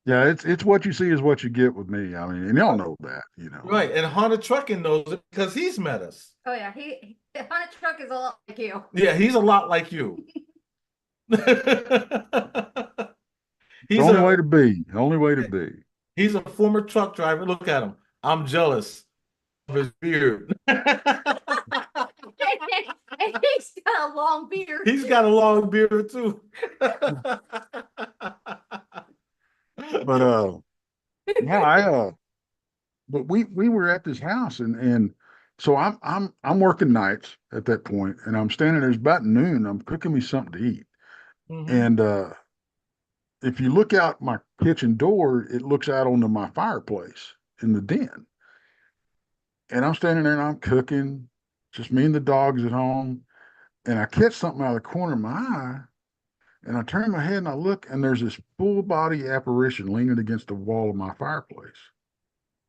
Yeah. It's what you see is what you get with me. I mean, and y'all know that. Right. And Honda Trucking knows it because he's met us. Oh yeah, he Honda truck is a lot like you. Yeah, he's a lot like you. The He's only way a to be. The only way to be. he's a former truck driver. Look at him. I'm jealous of his beard. And he's got a long beard. He's got a long beard too. But yeah, but we were at this house and so I'm working nights at that point and I'm standing there, it's about noon, I'm cooking me something to eat. Mhm. And if you look out my kitchen door, it looks out onto my fireplace in the den. And I'm standing there and I'm cooking, just me and the dogs at home, and I catch something out of the corner of my eye, and I turn my head and I look, and there's this full body apparition leaning against the wall of my fireplace.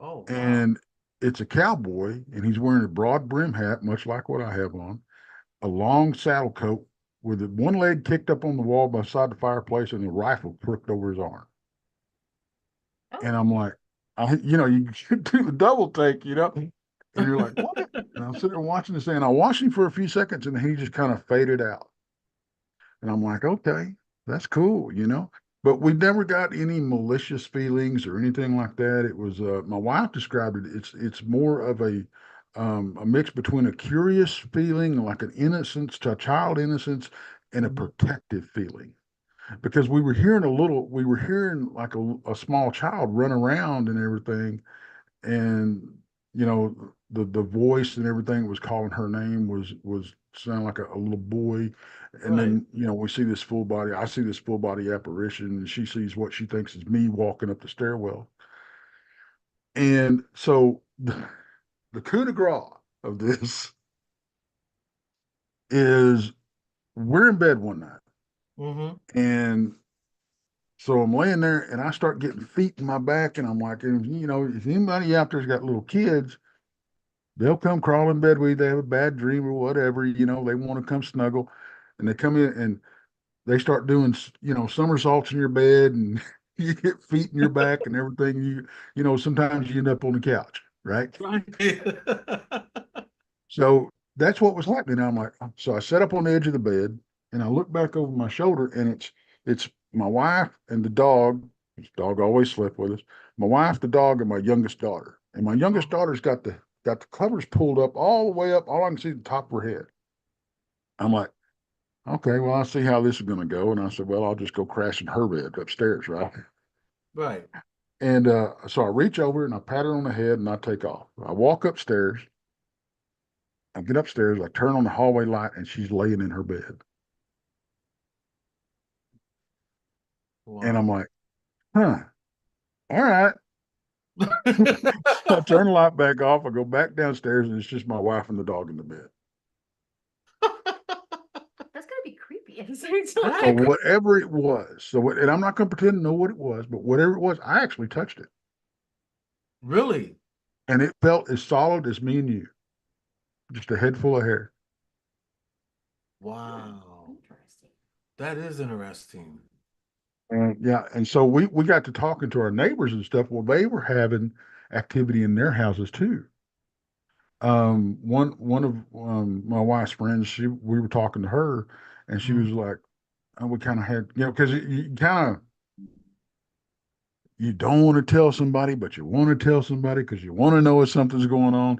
Oh wow. And it's a cowboy, and he's wearing a broad brim hat, much like what I have on, a long saddle coat with one leg kicked up on the wall beside the fireplace and a rifle crooked over his arm. And Oh. I'm like, you do the double take, and you're like, what? And I'm sitting there watching this thing, and I watched him for a few seconds, and he just kind of faded out. And I'm like, okay, that's cool. But we never got any malicious feelings or anything like that. It was my wife described it. It's more of a mix between a curious feeling, like an innocence, to a child innocence, and a Mhm. protective feeling. Because we were hearing like a small child run around and everything, and the voice and everything was calling her name was sound like a little boy. And Right. then I see this full body apparition, and she sees what she thinks is me walking up the stairwell. And so the coup de grace of this is we're in bed one night, Mm-hmm. and so I'm laying there and I start getting feet in my back, and I'm like, if anybody out there's got little kids, they'll come crawl in bed with you. They have a bad dream or whatever, they want to come snuggle, and they come in and they start doing, somersaults in your bed, and you get feet in your back and everything. Sometimes you end up on the couch, right? So that's what was happening. I'm like, so I sat up on the edge of the bed and I look back over my shoulder, and it's my wife and the dog. This dog always slept with us. My wife, the dog, and my youngest daughter. And my youngest daughter's got the covers pulled up all the way up. All I can see is the top of her head. I'm like, okay, well, I'll see how this is going to go. And I said, well, I'll just go crash in her bed upstairs, right? Right. And so I reach over and I pat her on the head and I take off. I walk upstairs. I get upstairs. I turn on the hallway light and she's laying in her bed. And I'm Wow. like, huh, all right. I turn the light back off. I go back downstairs and it's just my wife and the dog in the bed. That's gonna be creepy at the same So time. whatever it was, and I'm not going to pretend to know what it was, but whatever it was, I actually touched it. Really? And it felt as solid as me and you, just a head full of hair. Wow. Interesting. That is interesting. And yeah, and so we got to talking to our neighbors and stuff. Well, they were having activity in their houses too. One of my wife's friends, we were talking to her, and she was like, we kind of had, because you kind of you don't want to tell somebody, but you want to tell somebody because you want to know if something's going on,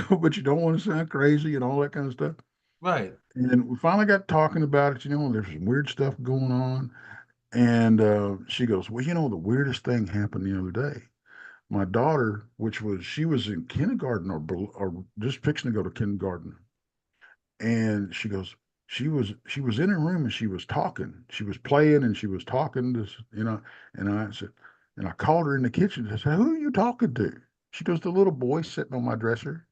but you don't want to sound crazy and all that kind of stuff. Right. And we finally got talking about it. There's some weird stuff going on. And she goes, well, the weirdest thing happened the other day. My daughter, she was in kindergarten or just fixing to go to kindergarten. And she goes, she was in her room and she was talking. She was playing and she was talking to, and I said, and I called her in the kitchen and I said, who are you talking to? She goes, the little boy sitting on my dresser.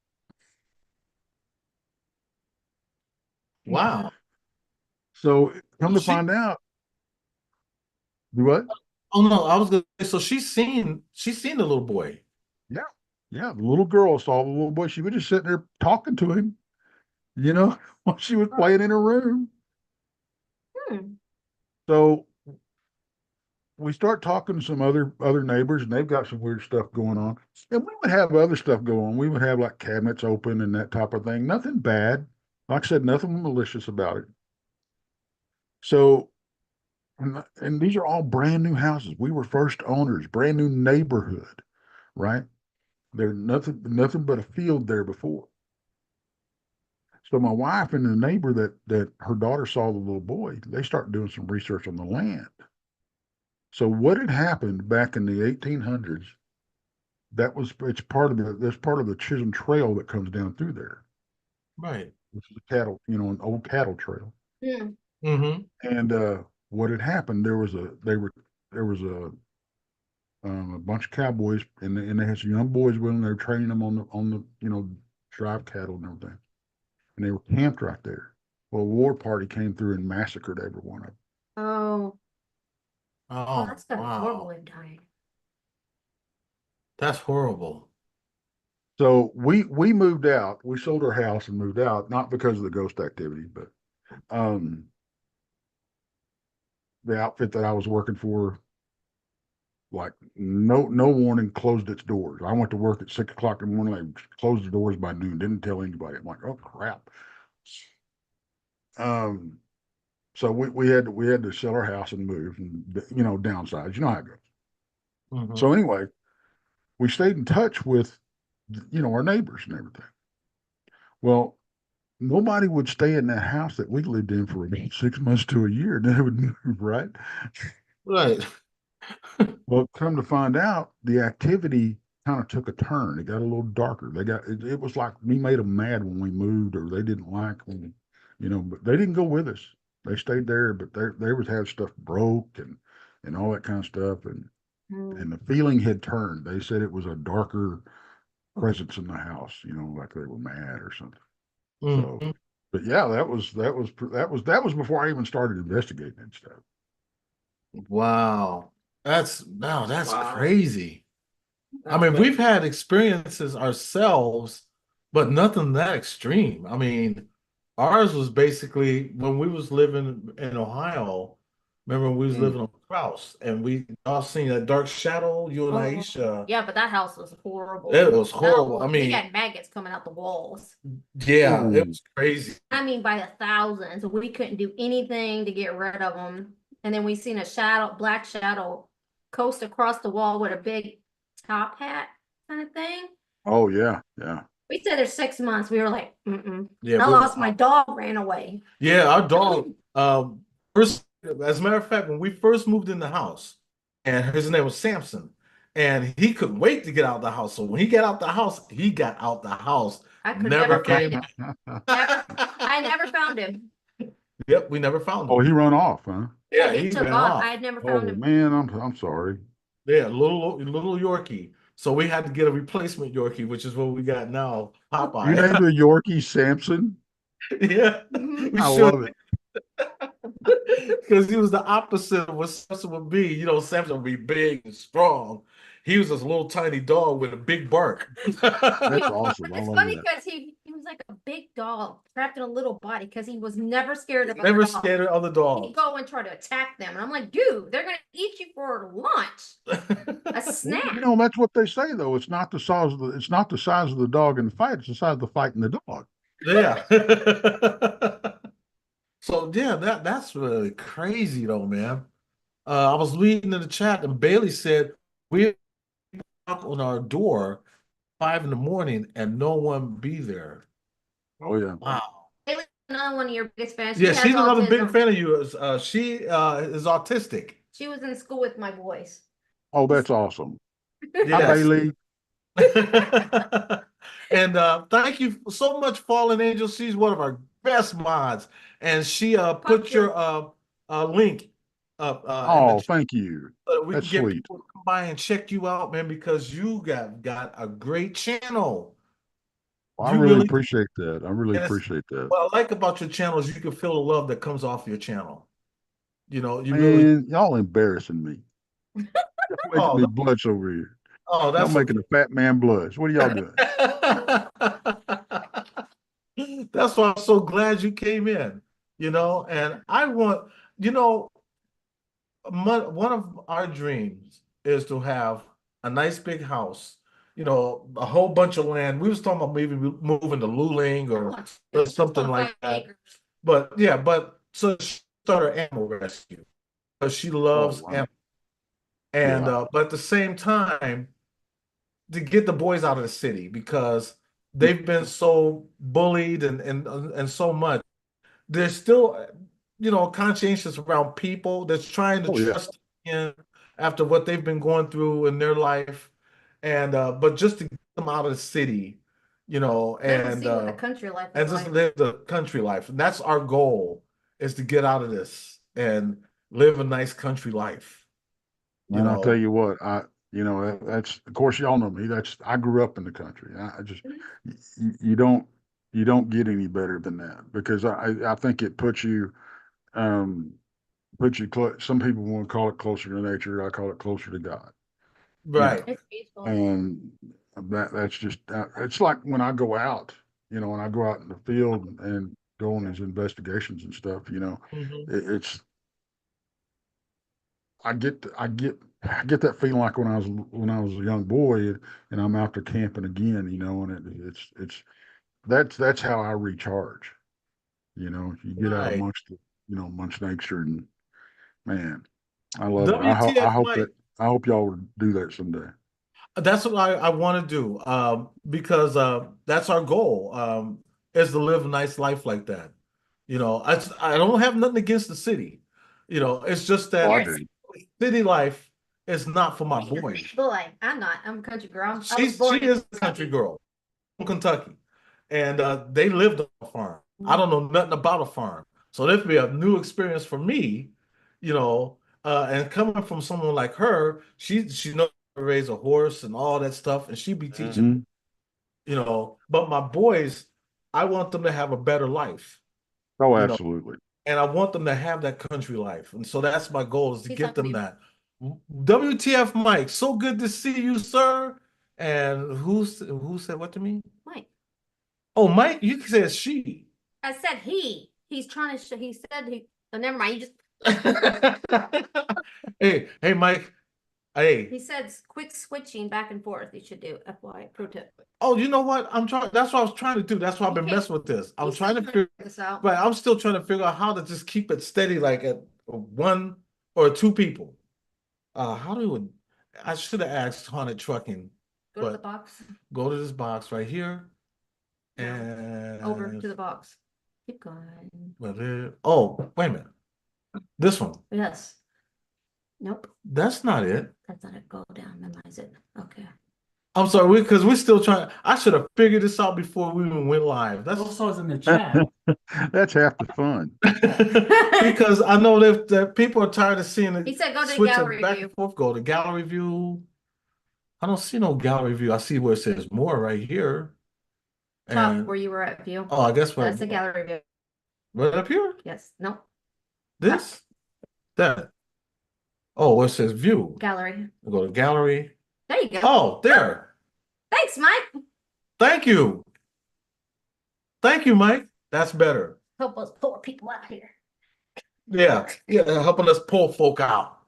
Wow. So come to She, find out, do what? oh no, I was gonna say, so she's seen the little boy. Yeah. Yeah. The little girl saw the little boy. She was just sitting there talking to him, while she was playing in her room. Hmm. So we start talking to some other neighbors, and they've got some weird stuff going on. And we would have other stuff go on. We would have like cabinets open and that type of thing. Nothing bad. Like I said, nothing malicious about it. So, and these are all brand new houses. We were first owners, brand new neighborhood, right? There's nothing but a field there before. So my wife and the neighbor that her daughter saw the little boy, they start doing some research on the land. So what had happened back in the 1800s, it's that's part of the Chisholm Trail that comes down through there, Right. which is a cattle, an old cattle trail. Yeah. Mm-hmm. And what had happened, there was a bunch of cowboys and they had some young boys with them. They were training them on the drive cattle and everything. And they were camped right there. Well, a war party came through and massacred every one of them. Oh, Oh, that's gotta be wow. horrible and dying. That's horrible. So we moved out. We sold our house and moved out, not because of the ghost activity, but the outfit that I was working for, like no warning, closed its doors. I went to work at 6 o'clock in the morning. They closed the doors by noon. Didn't tell anybody. I'm like, oh crap. Um, so we had to sell our house and move and downsize. You know how it goes. Mm-hmm. So anyway, we stayed in touch with our neighbors and everything. Well, nobody would stay in that house that we lived in for about 6 months to a year, and then they would move, right? Right. Well, come to find out, the activity kind of took a turn. It got a little darker. It was like we made them mad when we moved, or they didn't like but they didn't go with us. They stayed there, but they was had stuff broke and all that kind of stuff, and the feeling had turned. They said it was a darker presence in the house, like they were mad or something. So, Mm-hmm. but yeah, that was before I even started investigating and stuff. Wow. That's Wow. crazy. I That's mean, crazy. we've had experiences ourselves, but nothing that extreme. I mean, ours was basically when we was living in Ohio. Remember when we was Mm. living on Kraus and we all seen that dark shadow, you and Oh, Aisha. yeah, but that house was horrible. It was That horrible. was- I we mean, had maggots coming out the walls. yeah, it Ooh. was crazy. I mean, by the thousands. We couldn't do anything to get rid of them. And then we seen a black shadow, coast across the wall with a big top hat kind of thing. Oh yeah, yeah. We said there's 6 months. We were like, mm-mm. Yeah, I we lost were- my dog, ran away. Yeah, our dog. First, as a matter of fact, when we first moved in the house, and his name was Samson, and he couldn't wait to get out of the house. So when he got out the house, he got out the house. I could Never never find came. him. I never found him. Yep, we never found Oh, him. he run off, huh? Yeah, He he took ran off. I off. had never Oh found him. man, I'm sorry. Yeah, little Yorkie. So we had to get a replacement Yorkie, which is what we got now, You Popeye. named the Yorkie Samson. Yeah, Mhm. we I should, love it. because he was the opposite of what Samson would be. You know, Samson would be big and strong. He was this little tiny dog with a big bark. That's awesome. I It's love funny that. because he was like a big dog trapped in a little body because he was never scared of other Never dogs. scared of other He'd dogs. go and try to attack them, and I'm like, dude, they're gonna eat you for lunch. A snack. You know, that's what they say though. It's not the size of the dog in the fight, it's the size of the fight in the dog. Yeah. So yeah, that's really crazy though, man. I was reading in the chat and Bailey said we knock on our door 5 in the morning and no one be there. Oh yeah. Wow. Haley's another one of your biggest fans. She Yeah, has she's another big autism. fan of yours. She is autistic. She was in school with my boys. Oh, that's awesome. Hi, Yes. Bailey. And thank you so much, Fallen Angel. She's one of our best mods, and she put your link up in the Oh, chat thank you. so we That's can get sweet. people to come by and check you out, man, because you got a great channel. Well, I You really really, appreciate that. I really and it's appreciate that. what I like about your channel is you can feel the love that comes off your channel. You know, you really. Man, y'all embarrassing me. Y'all making Oh, me blush over here. oh, Y'all that's making okay. a fat man blush. What are y'all doing? That's why I'm so glad you came in, and I want, you know, one of our dreams is to have a nice big house, a whole bunch of land. We was talking about maybe moving to Luling or something like that. Acres. But yeah, so she started animal rescue because she Oh loves wow. animals. And Yeah. but at the same time, to get the boys out of the city because they've been so bullied and so much. They're still, conscientious around people that's trying to Oh yeah. trust in after what they've been going through in their life. And but just to get them out of the city, Let them see what the country life and is just like. live the country life. And that's our goal is to get out of this and live a nice country life, you Man, I tell know. you what, that's of course y'all know me. I grew up in the country. I just you don't get any better than that because I think it um some people want to call it closer to nature. I call it closer to God. You Right. know, It's peaceful. and that's just it's like when I go out, when I go out in the field and go on these investigations and stuff. Mhm. It's I get that feeling like when I was a young boy and I'm out there camping again, and that's how I recharge. You get out Right. amongst nature and man, I love it. WTF I hope y'all would do that someday. That's what I want to do, because that's our goal, is to live a nice life like that. I don't have nothing against the city. It's just Oh, I that You're do. city life is not for my a boys. boy. I'm not. I'm a country girl. I was She born in is a country Kentucky. girl from Kentucky, and they lived on a farm. I don't know nothing about a farm, so this would be a new experience for me. And coming from someone like her, she knows how to raise a horse and all that stuff, and she be teaching. Mhm. But my boys, I want them to have a better life, Oh, you know, absolutely. and I want them to have that country life. And so that's my goal is to He's get talking them to me. that. WTF Mike, so good to see you, sir. And who said what to me? Mike. Oh, Mike, you said she. I said he. He's trying to. He said he. So never mind. You just. Hey, Mike. Hey. He said quit switching back and forth. You should do FY pro tip. Oh, you know what? I'm trying. That's what I was trying to do. That's why I've been Okay. messing with this. I'm He's trying to still figure, this out. but I'm still trying to figure out how to just keep it steady, like at one or two people. How do we? I should have asked Haunted Trucking, Go to the but box. go to this box right here, No. and Over to the box. Keep going. oh, wait a minute, this one. Yes. Nope, That's not it. that's not it. Go down, memorize it. Okay. I'm sorry, because we're still trying. I should have figured this out before we even went live. That's Also, it's in the chat. That's half the fun. because I know that people are tired of seeing He it said go to switching gallery back view. and forth. Go to gallery view. I don't see no gallery view. I see where it says more right here. Top And where you were at view. oh, I guess That's the gallery view. right up here. Yes. Nope. This, that. Oh, where it says view. Gallery. Go to gallery. There you go. Oh, there. Thanks, Mike. Thank you. Thank you, Mike. That's better. Help us pull people out here. Yeah, helping us pull folk out.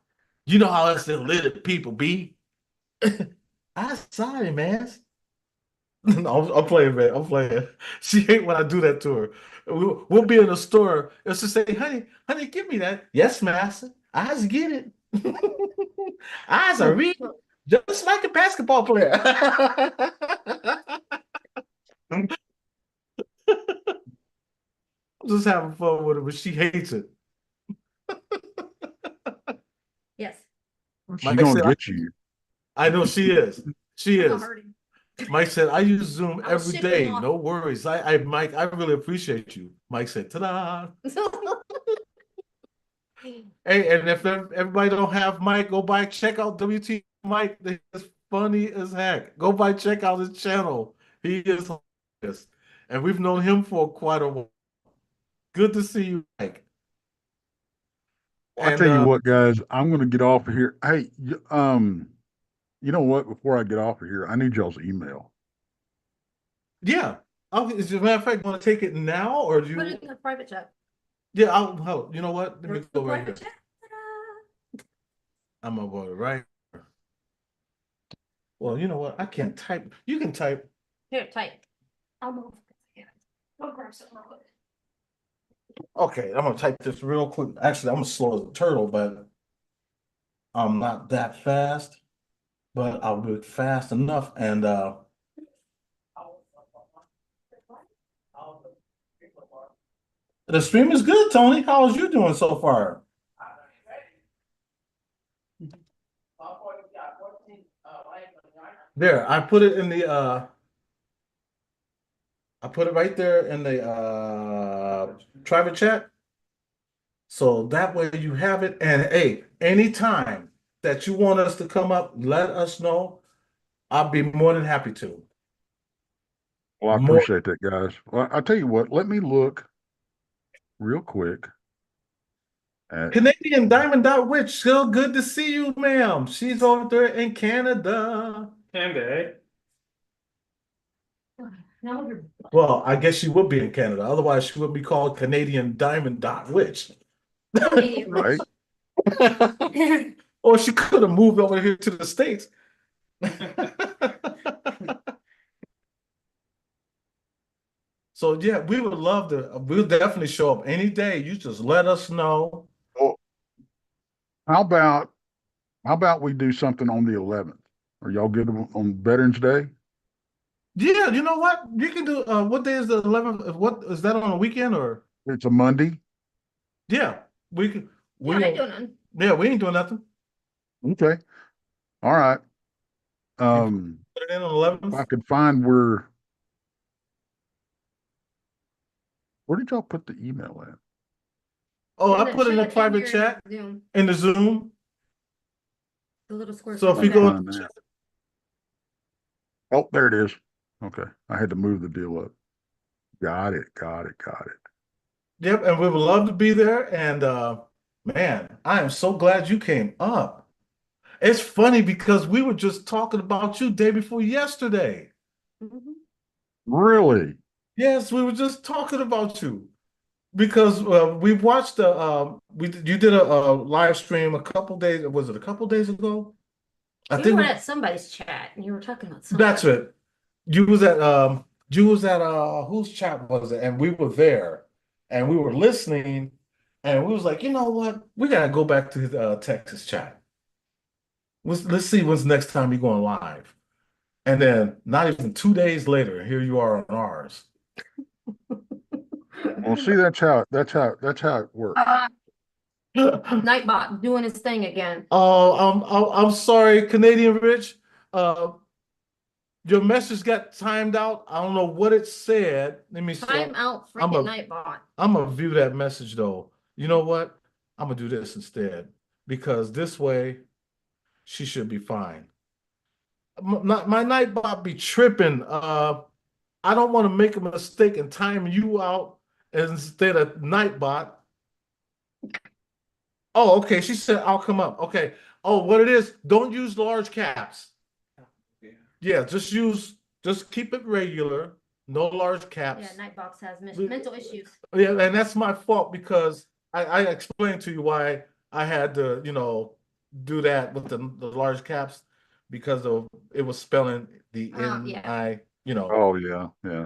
You know how us little people be. I'm sorry, man. No, I'm playing, man. I'm playing. She hate when I do that to her. We'll be in a store. And she'll say, honey, give me that. Yes, master. I just get it. I just read just like a basketball player. I'm just having fun with her, but she hates it. Yes. She's Mike gonna said, get you. I know she is. She I'll is. hurt him. Mike said, I use Zoom I'll every ship day. him off. No worries. Mike, I really appreciate you. Mike said, ta-da. Hey, and if everybody don't have Mike, go by check out WT Mike. He's funny as heck. Go by check out his channel. He is hilarious. And we've known him for quite a while. Good to see you, Mike. I And tell you what, guys, I'm gonna get off of here. Hey, you know what? Before I get off of here, I need y'all's email. yeah. As a matter of fact, want to take it now or do Put you? it in the private chat. Yeah, you know what? Let me There's the go right here. private chat. Ta-da. I'm gonna go right. Well, you know what? I can't type. You can type. Here, type. I'll move. Go grab something real quick. Okay, I'm gonna type this real quick. Actually, I'm as slow as a turtle, but I'm not that fast. But I'll be fast enough. And the stream is good, Tony. How is you doing so far? There, I put it in the I put it right there in the private chat. So that way you have it. And hey, anytime that you want us to come up, let us know. I'll be more than happy to. Well, I More appreciate that, guys. Well, I'll tell you what, let me look real quick at Canadian Diamond Dot Witch. Still good to see you, ma'am. She's over there in Canada. Candy. Now you're Well, I guess she would be in Canada. Otherwise, she would be called Canadian Diamond Dot Witch. right. Or she could have moved over here to the States. So yeah, we would love to. We'll definitely show up any day. You just let us know. Well, how about we do something on the 11th? Are y'all good on Veterans Day? Yeah, you know what? You can do. What day is the 11th? What is that on a weekend or? It's a Monday. Yeah, we can. Yeah, I ain't doing nothing. Yeah, we ain't doing nothing. Okay. All right. Put it in on If I 11th. could find where did y'all put the email at? Oh, And I it put it in should a have private been here chat in Zoom, in the Zoom. the little square. So if Let you me go, find that. Oh, there it is. Okay. I had to move the deal up. Got it. yep, and we would love to be there. And man, I am so glad you came up. It's funny because we were just talking about you day before yesterday. Mhm. Really? Yes, we were just talking about you because we watched you did a live stream a couple days. Was it a couple days ago? I You think were at somebody's chat and you were talking about something. that's it. You was at whose chat was it? And we were there and we were listening and we was like, you know what? We gotta go back to the Texas chat. Let's see when's the next time you're going live. And then not even 2 days later, here you are on ours. Well, see, that's how it works. Nightbot doing his thing again. Oh, I'm sorry, Canadian Rich. Uh, your message got timed out. I don't know what it said. Let me see. Time out I'm freaking a Nightbot. I'm gonna view that message though. You know what? I'm gonna do this instead because this way she should be fine. My Nightbot be tripping. I don't want to make a mistake and time you out instead of Nightbot. Oh, okay. She said I'll come up. Okay. Oh, what it is, don't use large caps. Yeah, just keep it regular, no large caps. Yeah, Nightbox has mental issues. Yeah, and that's my fault because I explained to you why I had to, do that with the large caps because of it was spelling the Yeah. N-I. Oh yeah, yeah.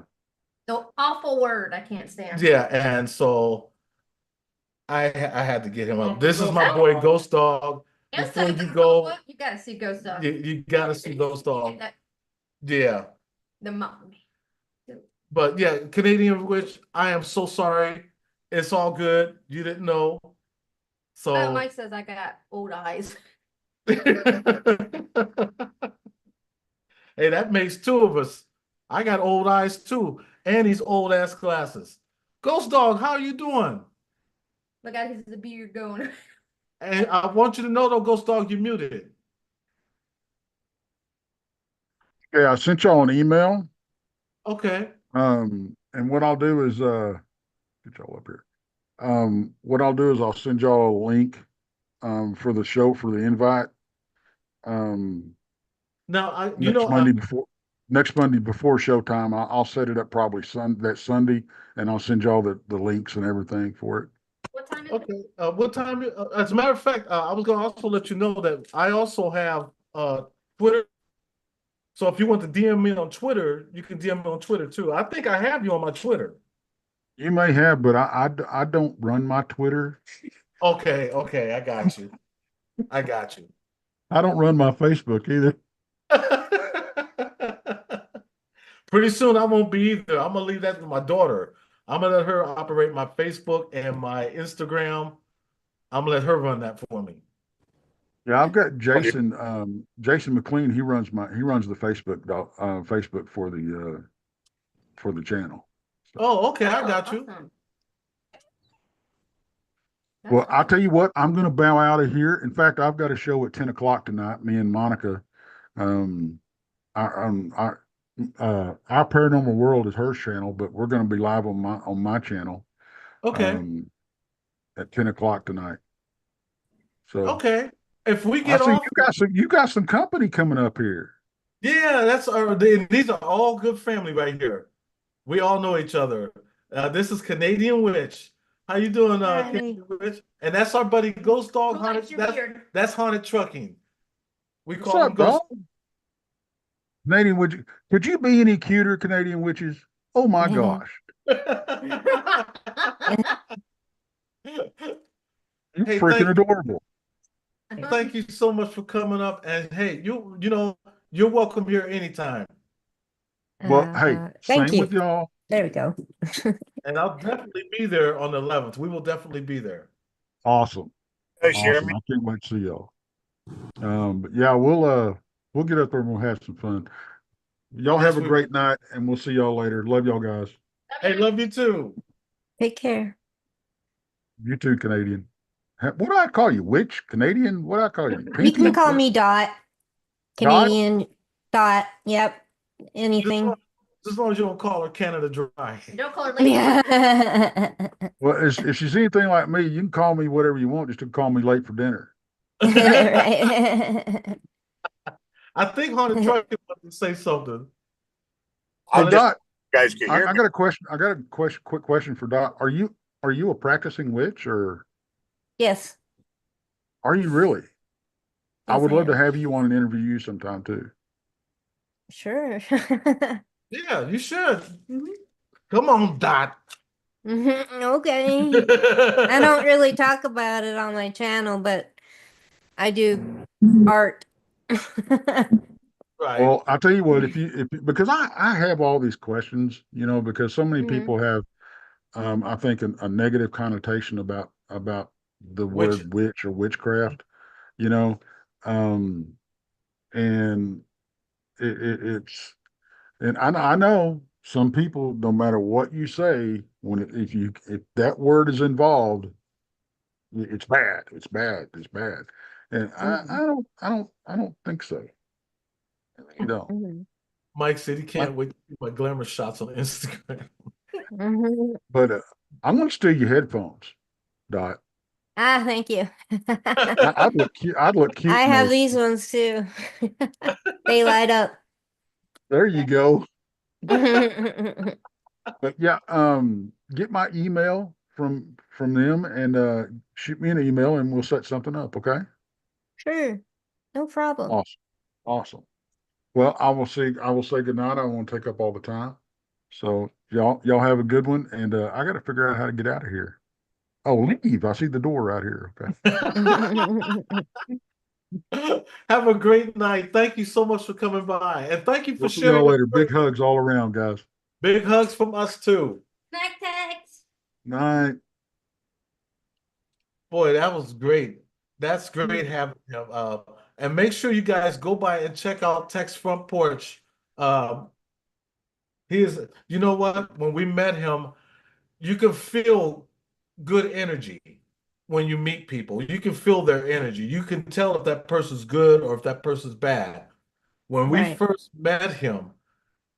The awful word I can't stand. Yeah, and so I had to get him up. This is my Oh. boy Ghost Dog. And Before so you go, you gotta see Ghost Dog. you gotta see Ghost Dog. That- Yeah. The mom. But yeah, Canadian Witch, I am so sorry. It's all good. You didn't know. So Mike says I got old eyes. hey, that makes two of us. I got old eyes too, and these old ass glasses. Ghost Dog, how you doing? Look at his beard going. And I want you to know though, Ghost Dog, you muted. Yeah, I sent y'all an email. Okay. And what I'll do is get y'all up here. What I'll do is I'll send y'all a link for the show for the invite. Now Next Monday before showtime, I'll set it up probably that Sunday, and I'll send y'all the links and everything for it. What time is okay. it? What time? As a matter of fact, I was gonna also let you know that I also have Twitter. So if you want to DM me on Twitter, you can DM me on Twitter too. I think I have you on my Twitter. You may have, but I don't run my Twitter. Okay, I got you. I got you. I don't run my Facebook either. Pretty soon I won't be either. I'm gonna leave that to my daughter. I'm gonna let her operate my Facebook and my Instagram. I'm gonna let her run that for me. Yeah, I've got Jason McLean. He runs the Facebook for the channel. So, Oh, okay, I got you. Awesome. well, I'll tell you what, I'm going to bow out of here. In fact, I've got a show at 10 o'clock tonight. Me and Monica, our Paranormal World is her channel, but we're going to be live on my channel. Okay. At 10 o'clock tonight. So okay. If we I get see off, you got some company coming up here. yeah, these are all good family right here. We all know each other. This is Canadian Witch. How you doing, Canadian Witch? And that's our buddy Ghost Dog Haunted. That's Haunted Trucking. We What's call him up, Ghost. dog? Canadian Witch. Could you be any cuter, Canadian Witches? Oh my gosh. You're Hey, freaking adorable. Thank you so much for coming up. And hey, you're welcome here anytime. Well, hey, Thank same you. with y'all. There we go. And I'll definitely be there on the 11th. We will definitely be there. Awesome. Awesome. I can't wait to see y'all. But yeah, we'll get up there and we'll have some fun. Y'all have a great night, and we'll see y'all later. Love y'all guys. Hey, love you too. Take care. You too, Canadian. What do I call you? Witch? Canadian? What do I call you? You Pinky? can call me Dot. Canadian Dot. Yep. Anything. Just as long as you don't call her Canada Dry. Don't call her Lady. Yeah. Well, if she's anything like me, you can call me whatever you want, just to call me late for dinner. Right. I think Haunted Trucking wanted to say something. Hey, Dot, guys can hear I me. got a question. Quick question for Dot. Are you a practicing witch, or Yes. are you really? I Yes, would I love to am. have you on and interview you sometime too. Sure. Yeah, you should. Come on, Dot. Okay. I don't really talk about it on my channel, but I do art. Right. Well, I'll tell you what, because I have all these questions, because so many Mhm. people have, I think a negative connotation about the Which word witch or witchcraft, you know. Um, and it's and I know some people, no matter what you say, if that word is involved, it's bad, it's bad, it's bad. And I don't think so. You know, Mhm. Mike said he I, can't wait to see my glamour shots on Instagram. Mhm. but I'm gonna steal your headphones, Dot. Ah, thank you. I'd look cute. I'd look cute I in have those. these ones too. They light up. There you go. Sure. But yeah, get my email from them and shoot me an email and we'll set something up. Okay. No problem. Awesome. Awesome. Well, I will say good night. I won't take up all the time. So y'all have a good one. And I got to figure out how to get out of here. Oh, leave. I see the door right here. Okay. Have a great night. Thank you so much for coming by. And thank you for We'll see y'all sharing your later. story. Big hugs all around, guys. Big hugs from us too. Snack tags. Night. Boy, that was great. That's great having him. And make sure you guys go by and check out Tech's Front Porch. Um, he is, you know what? When we met him, you can feel good energy when you meet people. You can feel their energy. You can tell if that person's good or if that person's bad. When we Right. first met him,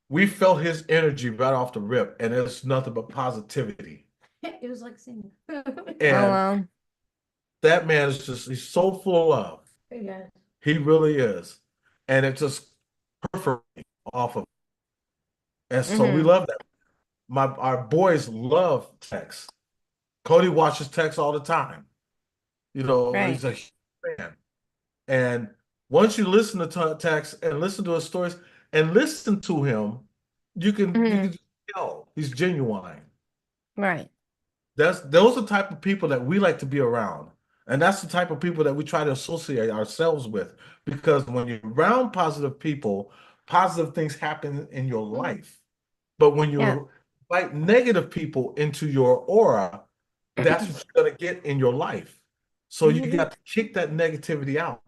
we felt his energy right off the rip, and it's nothing but positivity. It was like singing. Oh And well. that man is he's so full of love. Hey guys. He really is. And it just perfectly off of. And so we Hmm. love that. Our boys love Tex. Cody watches Tex all the time. You know, Right. he's a huge fan. And once you listen to Tex and listen to his stories and listen to him, you can Hmm. just tell he's genuine. Right. Those are the type of people that we like to be around. And that's the type of people that we try to associate ourselves with. Because when you're around positive people, positive things happen in your life. But when Yeah. you invite negative people into your aura, that's what you're going to get in your life. So you Mhm. got to kick that negativity out,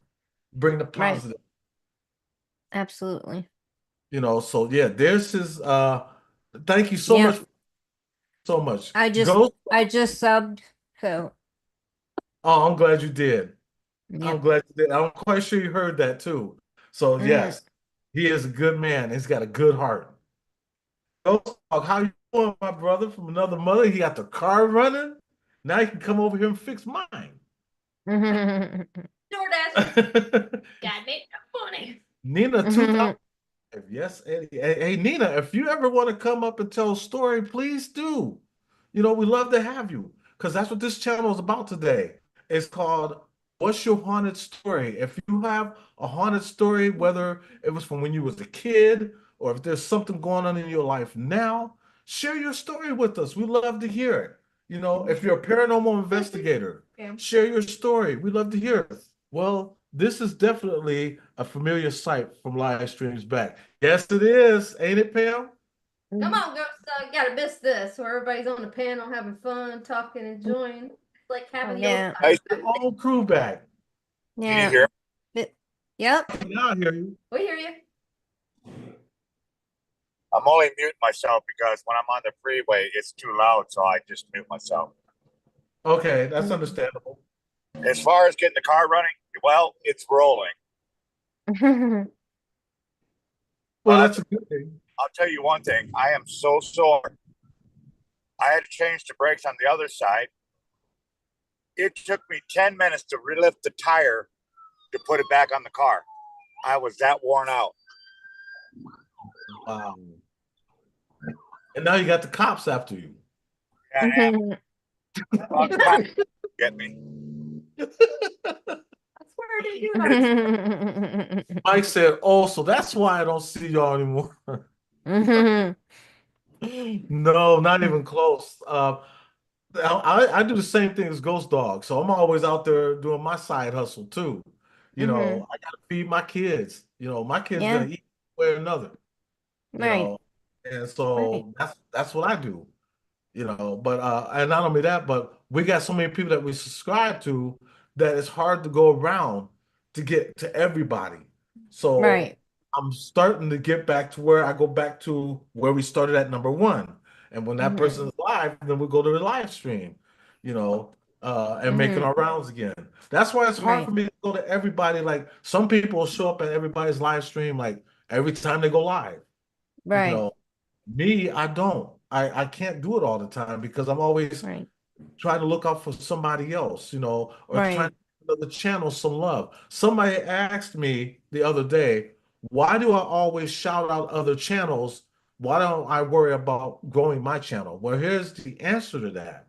bring the Right. positive, Absolutely. So yeah, there's his thank you Yep. so much. I just Go. I just subbed. So Oh, I'm glad you did. I'm yep. glad you did. I'm quite sure you heard that too. So Hmm. yes, he is a good man. He's got a good heart. Ghost Dog, how you doing, my brother? From another mother. He got the car running. Now you can come over here and fix mine. DoorDash. Got me funny. Nina 2000. Yes, Eddie. Hey, Nina, if you ever want to come up and tell a story, please do. We love to have you because that's what this channel is about today. It's called What's Your Haunted Story? If you have a haunted story, whether it was from when you was a kid or if there's something going on in your life now, share your story with us. We love to hear it. If you're a paranormal investigator, Yeah. share your story. We love to hear it. Well, this is definitely a familiar sight from live streams back. Yes, it is. Ain't it, Pam? Come on, Ghost Dog. You gotta miss this where everybody's on the panel having fun, talking, enjoying. It's like Oh having yeah. The whole crew back. Can you Yeah. hear? Yep. Now I hear you. We hear you. I'm only muting myself because when I'm on the freeway, it's too loud, so I just mute myself. Okay, that's understandable. As far as getting the car running, well, it's rolling. Well, But that's a good thing. I'll tell you one thing: I am so sore. I had to change the brakes on the other side. It took me 10 minutes to relift the tire to put it back on the car. I was that worn out. Wow. And now you got the cops after you. And get me. That's where did you guys? Mike said, "Oh, so that's why I don't see y'all anymore." No, not even close. I do the same thing as Ghost Dog, so I'm always out there doing my side hustle too. I gotta feed my kids. My kids Yeah. gonna eat one way or another. You Right. know, and Right. so that's what I do. But and not only that, but we got so many people that we subscribe to that it's hard to go around to get to everybody. So Right. I'm starting to get back to where I go back to where we started at number one. And when that person is live, then we go to the live stream, and making our rounds again. That's why it's hard Right. for me to go to everybody. Like some people show up at everybody's live stream like every time they go live. You Right. know, me, I don't. I can't do it all the time because I'm always Right. trying to look out for somebody else, or trying Right. to give the channel some love. Somebody asked me the other day, why do I always shout out other channels? Why don't I worry about growing my channel? Well, here's the answer to that.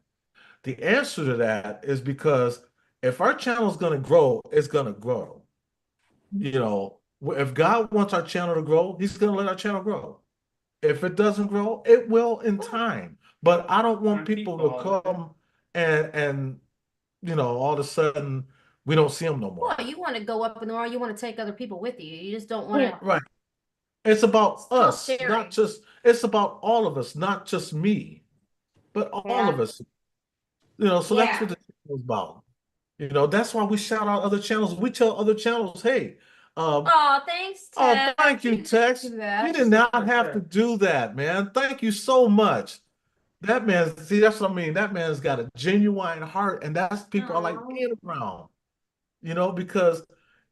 The answer to that is because if our channel is going to grow, it's going to grow. If God wants our channel to grow, He's going to let our channel grow. If it doesn't grow, it will in time. But I don't want people to come and all of a sudden we don't see them no more. Well, you want to go up in the world, you want to take other people with you. You just don't want to. Right. It's about us, sharing. it's about all of us, not just me, but all of us. So that's what the channel is about. That's why we shout out other channels. We tell other channels, hey, Oh, thanks, oh, Ted. thank you, Tex. Do that. You did not have to do that, man. Thank you so much. That man, see, that's what I mean. That man's got a genuine heart, and that's people I like being around, because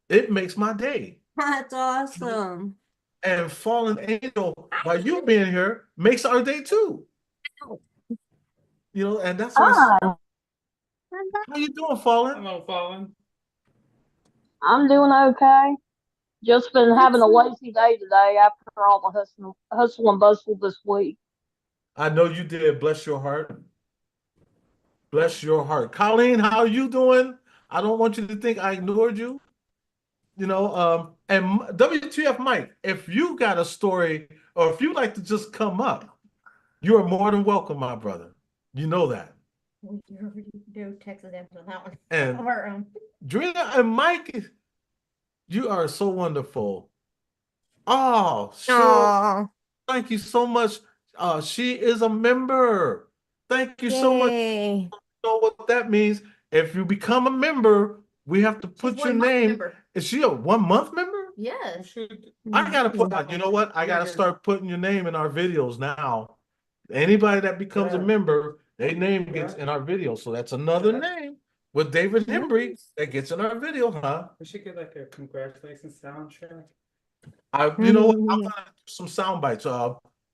it makes my day. That's awesome. And Fallen Angel, by you being here, makes our day too. And that's why. How you doing, Fallen? Hello, Fallen. I'm doing okay. Just been having a lazy day today after all the hustle and bustle this week. I know you did. Bless your heart. Bless your heart. Colleen, how are you doing? I don't want you to think I ignored you. And WTF Mike, if you got a story or if you like to just come up, you are more than welcome, my brother. You know that. We already do Texas answer that one. And Drina and Mike, you are so wonderful. Oh, sure. Oh, Thank you so much. She is a member. Thank you so much. yay. You know what that means? If you become a member, we have to put your name. Member. Is she a 1 month member? Yes. I gotta put, you know what? I gotta start putting your name in our videos now. Anybody that becomes a member, their name gets in our video. So that's another name with David Hembry that gets in our video, huh? We should get like a congratulations soundtrack. You know what? I'm gonna do some sound bites.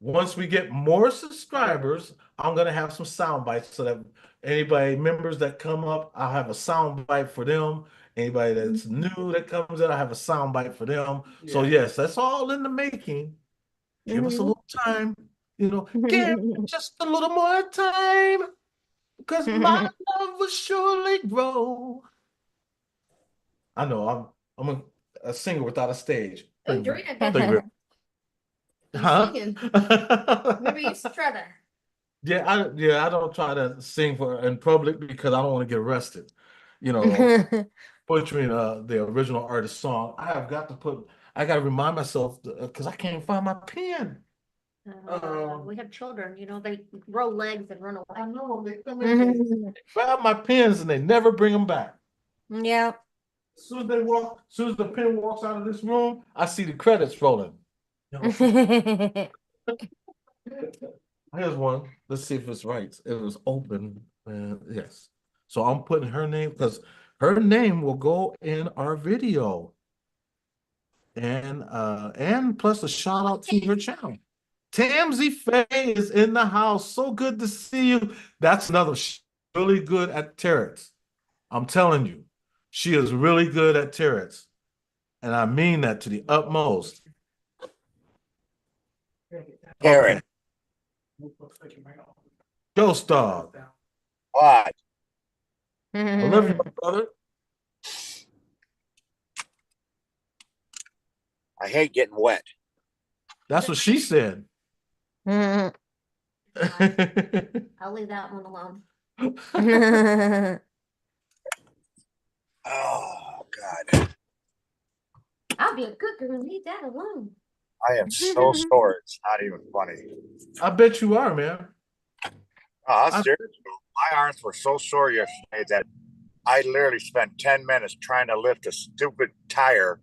Once we get more subscribers, I'm gonna have some sound bites so that anybody members that come up, I'll have a sound bite for them. Anybody that's new that comes in, I have a sound bite for them. So yes, that's all in the making. Give us a little time, give just a little more time, because my love will surely grow. I know I'm a singer without a stage. Oh, Drina got Thank you. Huh? Maybe you strutter. Yeah, I don't try to sing in public because I don't want to get arrested. Butchering the original artist song. I got to remind myself because I can't find my pen. We have children, they grow legs and run away. I know they come in, they grab my pens and they never bring them back. Yep. As soon as the pen walks out of this room, I see the credits rolling. Here's one. Let's see if it's right. It was open. Yes. So I'm putting her name because her name will go in our video. And plus a shout out to her channel. Tamsy Faye is in the house. So good to see you. That's another. She's really good at tarots. I'm telling you, she is really good at tarots. And I mean that to the utmost. Karen, Ghost Dog. what? I love you, my brother. I hate getting wet. That's what she said. I'll leave that one alone. Oh, God. I'll be a good girl and leave that alone. I am so sore. It's not even funny. I bet you are, man. I, Seriously, my arms were so sore yesterday that I literally spent 10 minutes trying to lift a stupid tire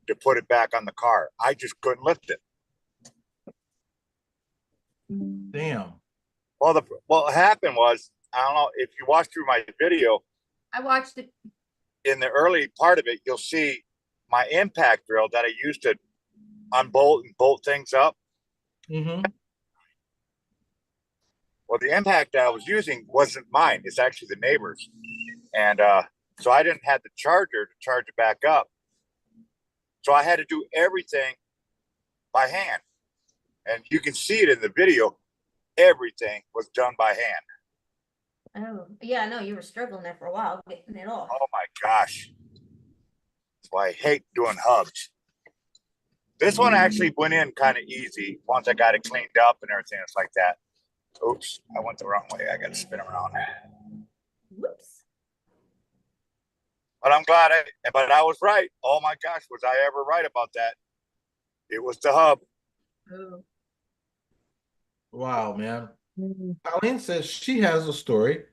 to put it back on the car. I just couldn't lift it. damn. Well, what happened was, I don't know if you watch through my video, I watched it. in the early part of it, you'll see my impact drill that I used to unbolt and bolt things up. Mm-hmm. Well, the impact that I was using wasn't mine. It's actually the neighbor's. And so I didn't have the charger to charge it back up. So I had to do everything by hand. And you can see it in the video. Everything was done by hand. Oh, yeah, I know you were struggling there for a while getting it off. Oh my gosh. That's why I hate doing hubs. This one actually went in kind of easy once I got it cleaned up and everything else like that. Oops, I went the wrong way. I got to spin around. Whoops. But I'm glad but I was right. Oh my gosh, was I ever right about that? It was the hub. Oh. Wow, man. Colleen says she has a story.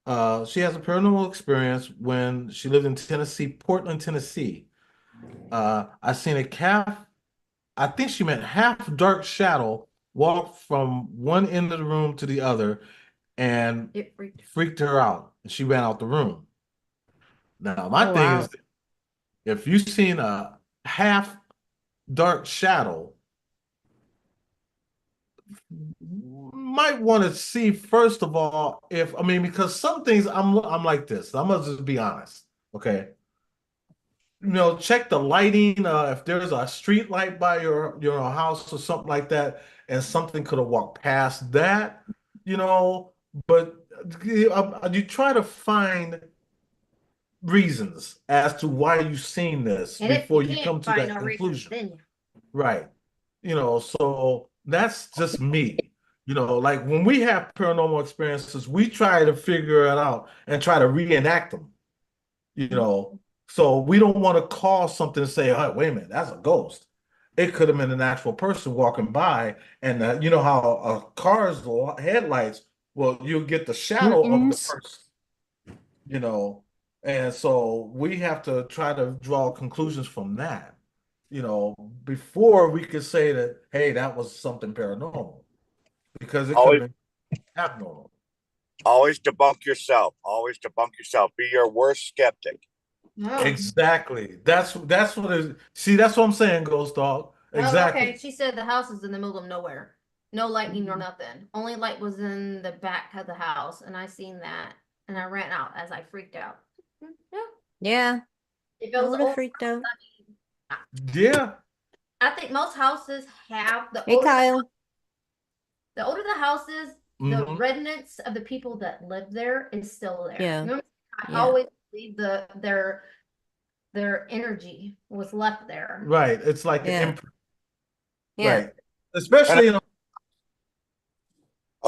She has a paranormal experience when she lived in Tennessee, Portland, Tennessee. I seen a calf, I think she meant half dark shadow walk from one end of the room to the other and It freaked. freaked her out. And she ran out the room. Now, my Oh, thing wow. is, if you've seen a half dark shadow, might want to see first of all if I mean because some things I'm like this. I'm gonna just be honest, okay? You know, check the lighting. If there's a street light by your house or something like that, and something could have walked past that, you know. But you try to find reasons as to why you've seen this And if before you you can't come to find that no reasons, conclusion. then you. Right. You know, so that's just me. You know, like when we have paranormal experiences, we try to figure it out and try to reenact them, you know. So we don't want to call something and say, oh, wait a minute, that's a ghost. It could have been an actual person walking by. And you know how cars, headlights, well, you'll get the shadow of the Mm-mm. person, you know. And so we have to try to draw conclusions from that, you know, before we could say that, hey, that was something paranormal, because it could have Always, been abnormal. always debunk yourself. Always debunk yourself. Be your worst skeptic. Oh. Exactly. That's what it. See, that's what I'm saying, Ghost Dog. Oh, okay. Exactly. She said the house is in the middle of nowhere. No lightning nor nothing. Only light was in the back of the house, and I seen that, and I ran out as I freaked out. Yeah. Yeah, If I it was would have old, freaked out. Yeah. I think most houses have Hey, Kyle. the older the houses, the Mhm. remnants of the people that live there is still there. Yeah. Remember, I Yeah. always believe their energy was left there. Right. It's like an Yeah. imprint. Yeah. Right. Especially, I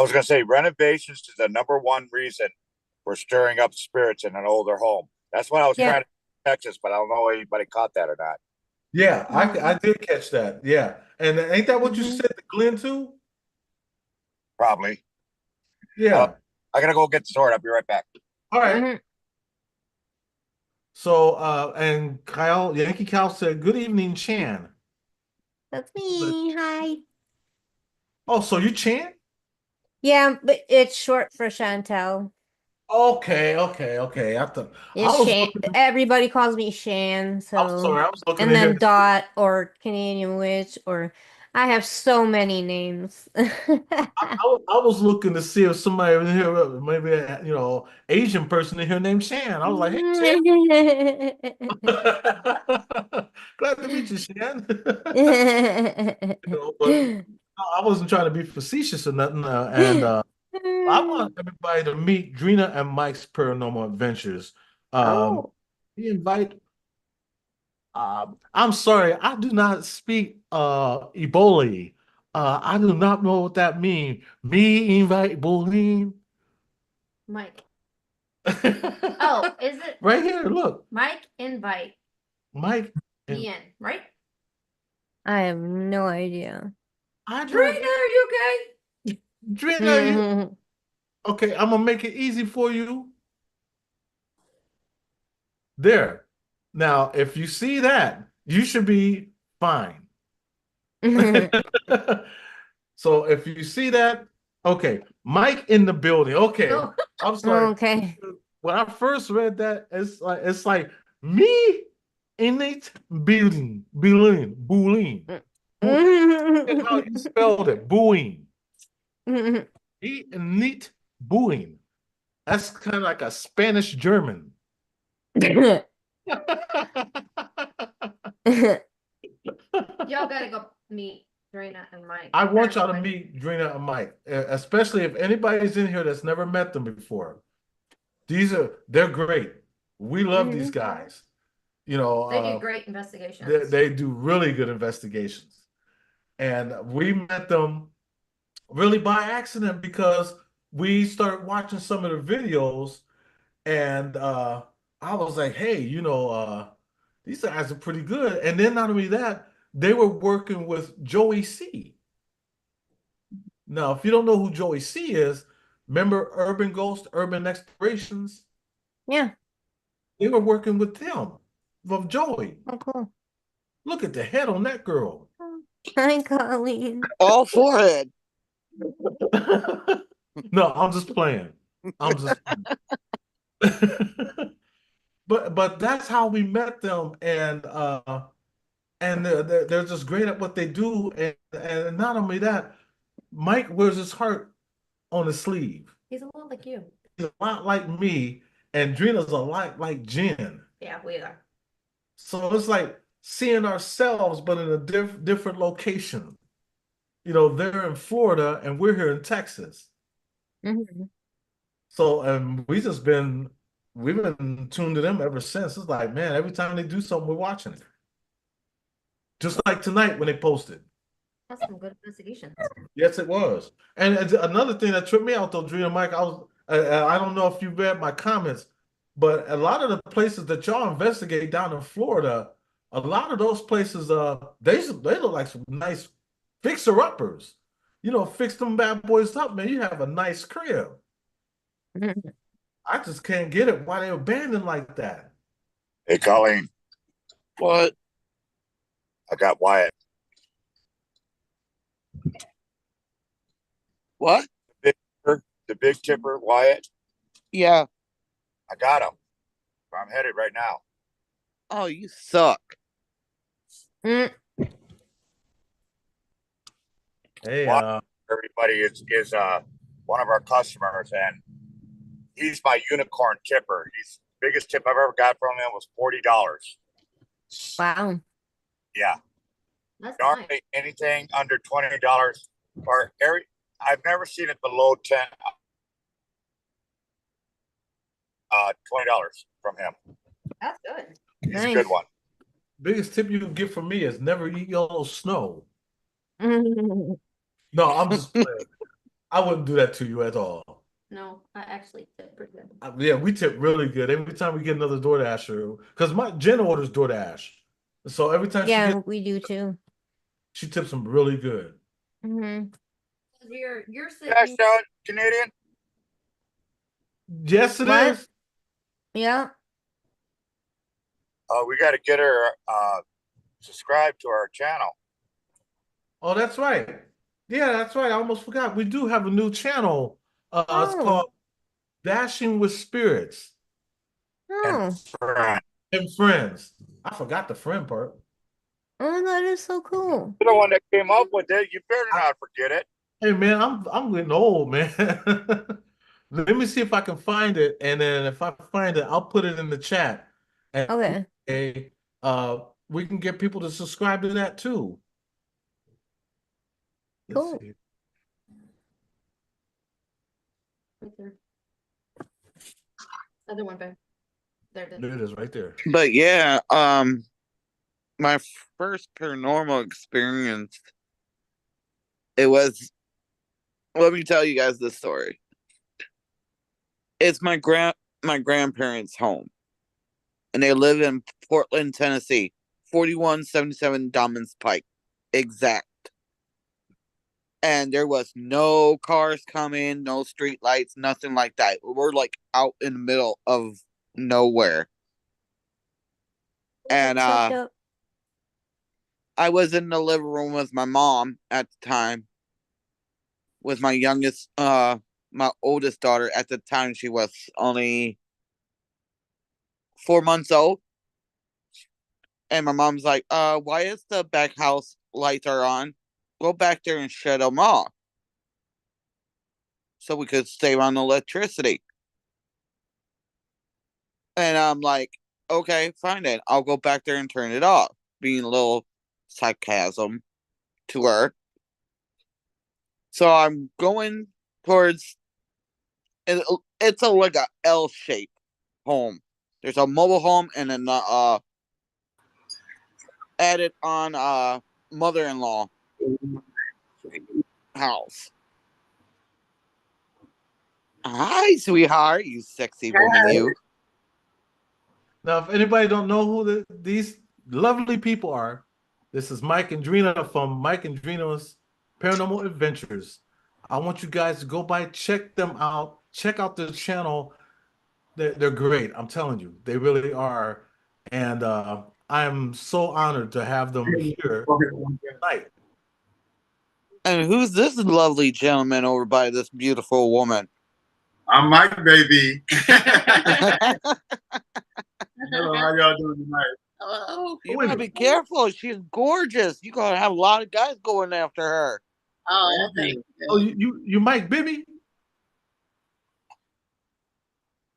was going to say renovations is the number one reason for stirring up spirits in an older home. That's what I was Yeah. trying to Texas, but I don't know if anybody caught that or not. yeah, I Mhm. did catch that. Yeah. And ain't that what you Mhm. said to Glenn too? Probably. Yeah. I gotta go get the sword. I'll be right back. All right. Mhm. So and Yankee Kyle said, good evening, Chan. That's me. Hi. Oh, so you Chan? Yeah, but it's short for Chantel. Okay. I It's was Shan. looking, Everybody calls me Shan, I'm so sorry, I was looking and to hear. then Dot or Canadian Witch or I have so many names. I was looking to see if somebody in here, maybe a, you know, Asian person in here named Shan. I was like, hey, Shan. Glad to meet you, Shan. You know, but I wasn't trying to be facetious or nothing. And I want everybody to meet Drina and Mike's Paranormal Adventures. Oh, We invite. I'm sorry, I do not speak Ebola. I do not know what that means. Me invite Bolin. Mike. Oh, is it Right here, look. Mike invite Mike and me in, right? I have no idea. I Trina, don't are you okay? Drina, you Okay, I'm gonna make it easy for you. There. Now, if you see that, you should be fine. So if you see that, okay, Mike in the building. Okay, Oh. I'm sorry. Okay. When I first read that, it's like me in it bullying. Look how you spelled it, booing. Me in it booing. That's kind of like a Spanish German. Y'all gotta go meet Drina and Mike. I want y'all to Everybody. meet Drina and Mike, especially if anybody's in here that's never met them before. They're great. We love these guys. You know, They do great investigations. they do really good investigations. And we met them really by accident because we started watching some of the videos and I was like, hey, these guys are pretty good. And then not only that, they were working with Joey C. Now, if you don't know who Joey C is, remember Urban Ghost, Urban Explorations? Yeah. They were working with them, of Joey. Oh, cool. Look at the head on that girl. Hi, Colleen. All forehead. No, I'm just playing. I'm just but that's how we met them, and they're just great at what they do, and not only that, Mike wears his heart on his sleeve. He's a lot like you. He's a lot like me, and Drina's a lot like Jenn. Yeah, we are. So it's like seeing ourselves, but in a different location. You know, they're in Florida and we're here in Texas. So, and we've been tuned to them ever since. It's like, man, every time they do something, we're watching it. Just like tonight when they posted. That's some good investigation. Yes, it was. And another thing that tripped me out though, Dream Mike, I don't know if you read my comments, but a lot of the places that y'all investigate down in Florida, a lot of those places, they look like some nice fixer-uppers. You know, fix them bad boys up, man. You have a nice crib. I just can't get it why they abandoned like that. Hey, Colleen, What? I got Wyatt. What? The big tipper, Wyatt. Yeah. I got him. I'm headed right now. Oh, you suck. Mm. Hey, Everybody is one of our customers, and he's my unicorn tipper. He's the biggest tip I've ever got from him was $40. Wow. Yeah. That's Normally nice. anything under $20 or I've never seen it below $20 from him. That's good. He's Nice. a good one. biggest tip you can get from me is never eat yellow snow. No, I'm just playing. I wouldn't do that to you at all. No, I actually did pretty good. Yeah, we tip really good every time we get another DoorDasher. Because my Jenn orders DoorDash. So every time Yeah, we do too. she tips them really good. You're sitting. Yeah, Sean, Canadian. Yes, it What? is. Yeah. We got to get her subscribed to our channel. Oh, that's right. Yeah, that's right. I almost forgot. We do have a new channel. It's Oh. called Dashing with Spirits Oh. and Friends. I forgot the friend part. Oh, that is so cool. You're the one that came up with it. You better not forget it. Hey man, I'm getting old, man. Let me see if I can find it, and then if I find it, I'll put it in the chat. And Okay. we can get people to subscribe to that too. Let's Cool. see. Right there. Other one back. There it There is. it is, right there. But yeah, my first paranormal experience, it was, let me tell you guys this story. It's my grandparents' home, and they live in Portland, Tennessee, 4177 Dommins Pike, exact. and there was no cars coming, no street lights, nothing like that. We're like out in the middle of nowhere. And That's fucked up. I was in the living room with my mom at the time, with my youngest, my oldest daughter. At the time, she was only 4 months old. And my mom's like, why is the back house lights are on? Go back there and shut them off, so we could save on electricity. And I'm like, okay, fine then. I'll go back there and turn it off. Being a little sarcasm to her. So I'm going towards, it's like a L-shaped home. There's a mobile home and then added on mother-in-law house. Hi, sweetheart, you sexy woman, you. Now, if anybody don't know who these lovely people are, this is Mike and Drina from Mike and Drina's Paranormal Adventures. I want you guys to go by, check them out, check out their channel. They're great. I'm telling you, they really are. And I'm so honored to have them here tonight. And who's this lovely gentleman over by this beautiful woman? I'm Mike, baby. Hello, how y'all doing tonight? Hello. You gotta be careful. She's gorgeous. You gotta have a lot of guys going after her. Oh, thank you. Oh, you Mike Bibby?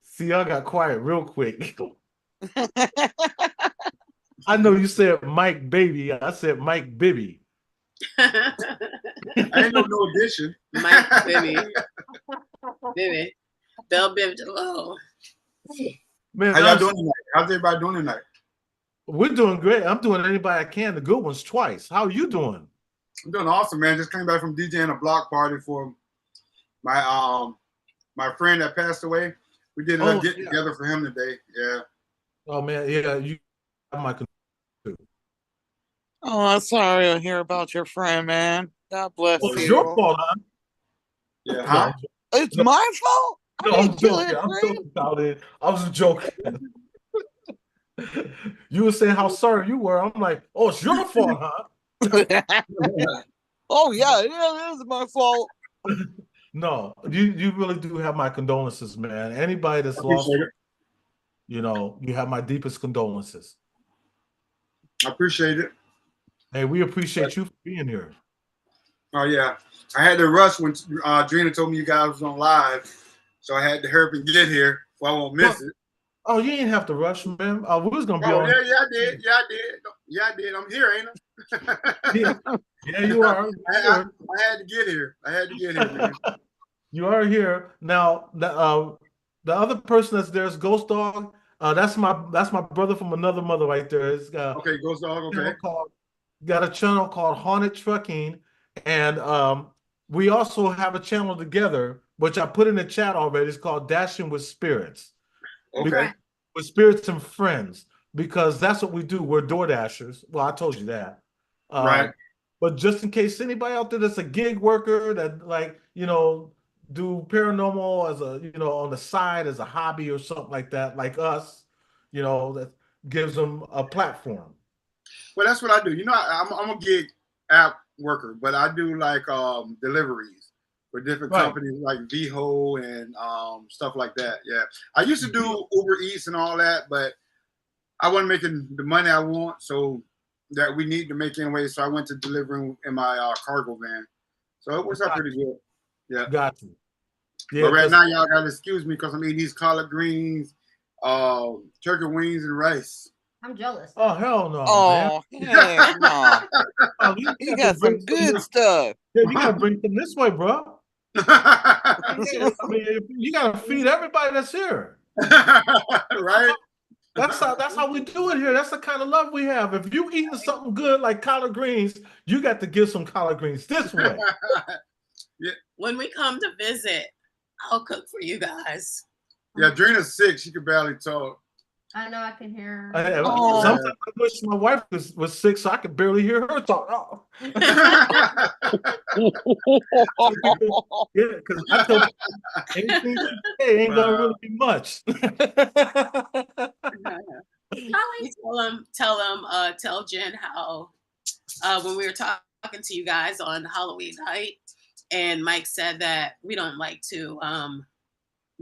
See, y'all got quiet real quick. I know you said Mike Baby. I said Mike Bibby. I ain't no addition. Mike Bibby. Bibby. Bell Bib Low. Man, how y'all doing tonight? How's everybody doing tonight? We're doing great. I'm doing anybody I can. The good ones twice. How are you doing? I'm doing awesome, man. Just came back from DJing a block party for my my friend that passed away. We did a little get together for him today. Yeah. Oh man, yeah. You have my. Oh, I'm sorry to hear about your friend, man. God bless you. It's your fault, huh? Yeah. Huh? It's my fault? No, I'm joking. I'm joking about it. I was joking. You were saying how sorry you were. I'm like, oh, it's your fault, huh? Oh yeah, it is my fault. No, you really do have my condolences, man. Anybody that's lost, you know, you have my deepest condolences. I appreciate it. Hey, we appreciate you for being here. Oh yeah, I had to rush when Drina told me you guys was on live, so I had to hurry up and get here so I won't miss it. Oh, you ain't have to rush, man. We was gonna be on. Yeah, I did. Yeah, I did. I'm here, ain't I? Yeah, you are. I had to get here. Man. You are here now. The other person that's there is Ghost Dog. That's my brother from another mother right there. It's okay, Ghost Dog. Okay. Got a channel called Haunted Trucking, and we also have a channel together, which I put in the chat already. It's called Dashing with Spirits. Okay. With spirits and friends, because that's what we do. We're door dashers. Well, I told you that. Right. But just in case anybody out there that's a gig worker that, like, you know, do paranormal as a, you know, on the side as a hobby or something like that, like us, you know, that gives them a platform. Well, that's what I do. You know, I'm a gig app worker, but I do like deliveries for different companies like VHO and stuff like that. Yeah, I used to do Uber Eats and all that, but I wasn't making the money I want, so that we need to make anyway. So I went to delivering in my cargo van. So it works out pretty good. Yeah, got you. Yeah, but right now y'all gotta excuse me because I'm eating these collard greens, turkey wings, and rice. I'm jealous. Oh hell no! Oh heck no! Oh, you got some good stuff. Yeah, you gotta bring them this way, bro. I mean, you gotta feed everybody that's here, right? That's how we do it here. That's the kind of love we have. If you eating something good like collard greens, you got to give some collard greens this way. Yeah. When we come to visit, I'll cook for you guys. Yeah, Drina's sick. She can barely talk. I know I can hear. Oh. Sometimes I wish my wife was sick so I could barely hear her talk. Oh. Yeah, because I tell people, anything she say ain't gonna really be much. Tell Jen how when we were talking to you guys on Halloween night, and Mike said that we don't like to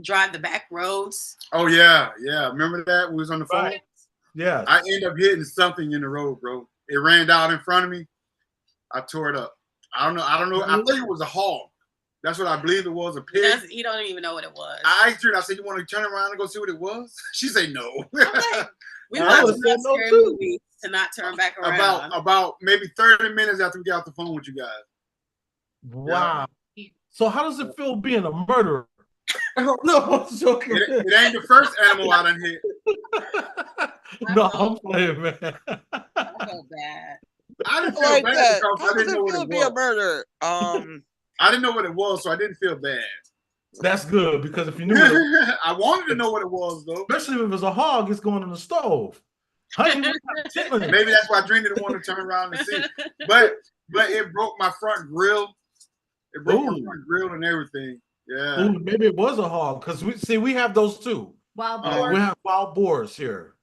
drive the back roads. Oh yeah. Remember that? We was on the phone. Right. Yeah. I ended up hitting something in the road, bro. It ran out in front of me. I tore it up. I don't know. I think it was a hog. That's what I believe it was, a pig. He don't even know what it was. I asked her, I said, "You want to turn around and go see what it was?" She said, "No." We watch enough scary movies to not turn back around. About maybe 30 minutes after we got off the phone with you guys. Wow. Yeah. So how does it feel being a murderer? No, I'm joking. It ain't the first animal I done hit. No, I'm playing, man. I felt bad. I didn't feel like bad that. because How I didn't know what does it feel it to be a was. murderer? I didn't know what it was, so I didn't feel bad. That's good because if you knew what it I wanted to know what it was, though. Especially if it was a hog, it's going in the stove. Maybe that's why Dream didn't want to turn around and see. But it broke my front grill. It broke my front grill and everything. Yeah. Ooh, maybe it was a hog because we have those too. Wild boars. We have wild boars here.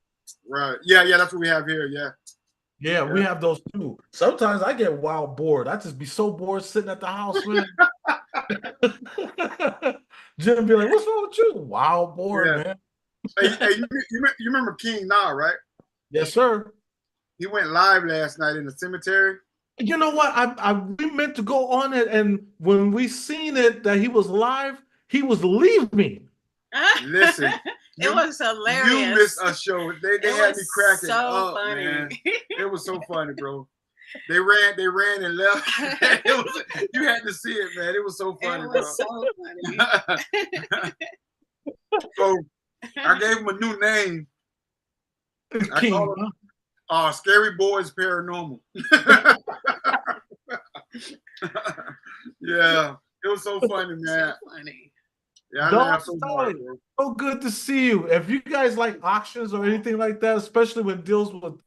Right. Yeah, that's what we have here. Yeah. Yeah, we have those too. Sometimes I get wild bored. I just be so bored sitting at the house, man. Jim be like, "What's wrong with you?" Wild bored, man. Hey, you remember King Na, right? Yes, sir. He went live last night in the cemetery. You know what? We meant to go on it, and when we seen it that he was live, he was leaving. Listen, it was hilarious. You missed a show. They had me cracking so up, funny. man. It was so funny, bro. They ran and left. You had to see it, man. It was so funny, it was bro. So funny. So I gave him a new name. I called him Scary Boys Paranormal. Yeah, it was so funny, man. So funny. Yeah, Dog, so good to see you. If you guys like auctions or anything like that, especially when it deals with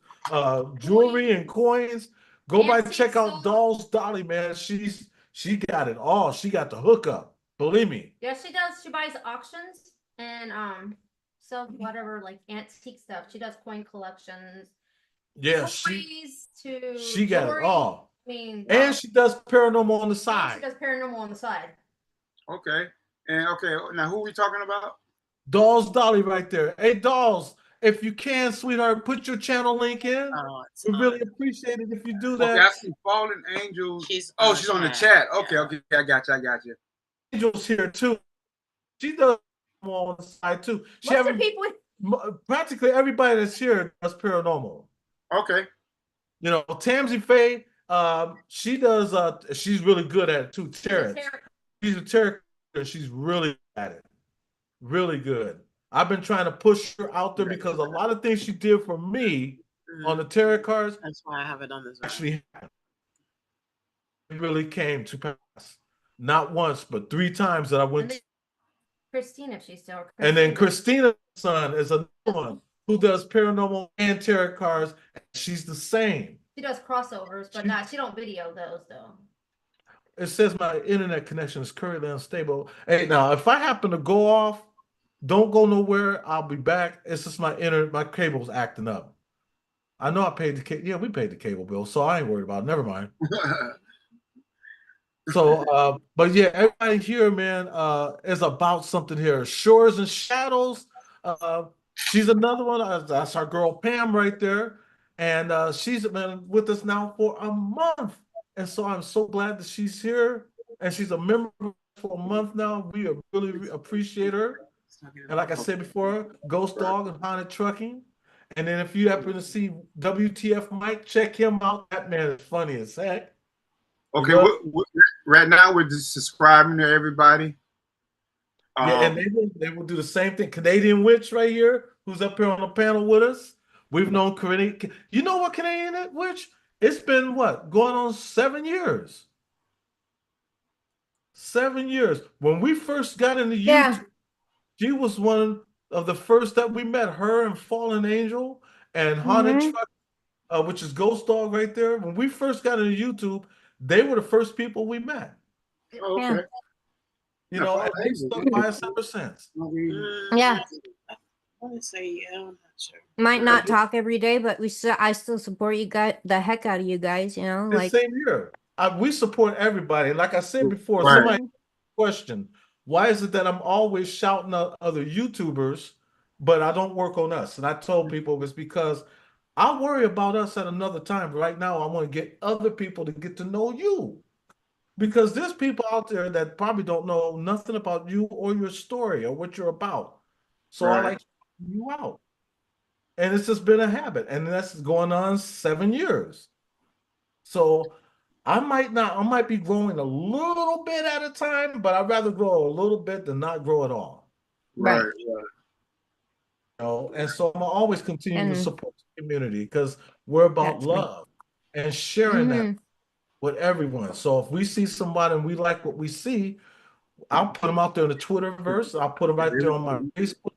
jewelry and coins, go by check out Doll's Dolly, man. She got it all. She got the hookup. Believe me. Yeah, she does. She buys auctions and sells whatever like antique stuff. She does coin collections. Yeah, she got it all. I mean, and she does paranormal on the side. She does paranormal on the side. Okay. And now who are we talking about? Dolls Dolly right there. Hey, Dolls, if you can, sweetheart, put your channel link in. We really appreciate it if you do that. Okay, I see Fallen Angels. She's on the chat. Okay, I got you. Angel's here too. She does on the side too. Practically everybody that's here does paranormal. Okay. You know, Tamsy Faye, she does. She's really good at it too. Tarot. She's a tarot. She's really good at it. Really good. I've been trying to push her out there because a lot of things she did for me on the tarot cards. That's why I have it on this. Actually, it really came to pass. Not once, but 3 times that I went. Christina, she's still. And then Christina's son is another one who does paranormal and tarot cards. She's the same. She does crossovers, but she don't video those though. It says my internet connection is currently unstable. Hey, now if I happen to go off, don't go nowhere. I'll be back. It's just my cable's acting up. I know I paid the cable. Yeah, we paid the cable bill, so I ain't worried about it. Never mind. So, but yeah, everybody here, man, is about something here. Shores and Shadows. She's another one. That's our girl Pam right there, and she's been with us now for a month. And so I'm so glad that she's here, and she's a member for a month now. We really appreciate her. And like I said before, Ghost Dog and Haunted Trucking. And then if you happen to see WTF Mike, check him out. That man is funny as heck. Okay, right now we're just subscribing to everybody. Yeah, and they will do the same thing. Canadian Witch right here, who's up here on the panel with us. We've known Canadian. You know what, Canadian Witch? It's been going on 7 years. 7 years. When we first got into YouTube, she was one of the first that we met, her and Fallen Angel and Haunted Mhm. Truck, which is Ghost Dog right there. When we first got into YouTube, they were the first people we met. Oh, Yeah. okay. You Yeah, know, Paul and they Angel. stuck by us ever since. Yeah. I want to say yeah. I'm not sure. Might not talk every day, but I still support you guys, the heck out of you guys, you know, The like. same year. We support everybody. Like I said before, Right. somebody question, why is it that I'm always shouting out other YouTubers, but I don't work on us? And I told people it's because I'll worry about us at another time. Right now, I want to get other people to get to know you. Because there's people out there that probably don't know nothing about you or your story or what you're about. So I Right. like you out. And it's just been a habit. And that's going on 7 years. So I might be growing a little bit at a time, but I'd rather grow a little bit than not grow at all. Right. Right. Right. You know, and so I'm gonna always continue to And support the community because we're about that's me. love and sharing that Mhm. with everyone. So if we see somebody and we like what we see, I'll put them out there in the Twitterverse. I'll put them right there on my Facebook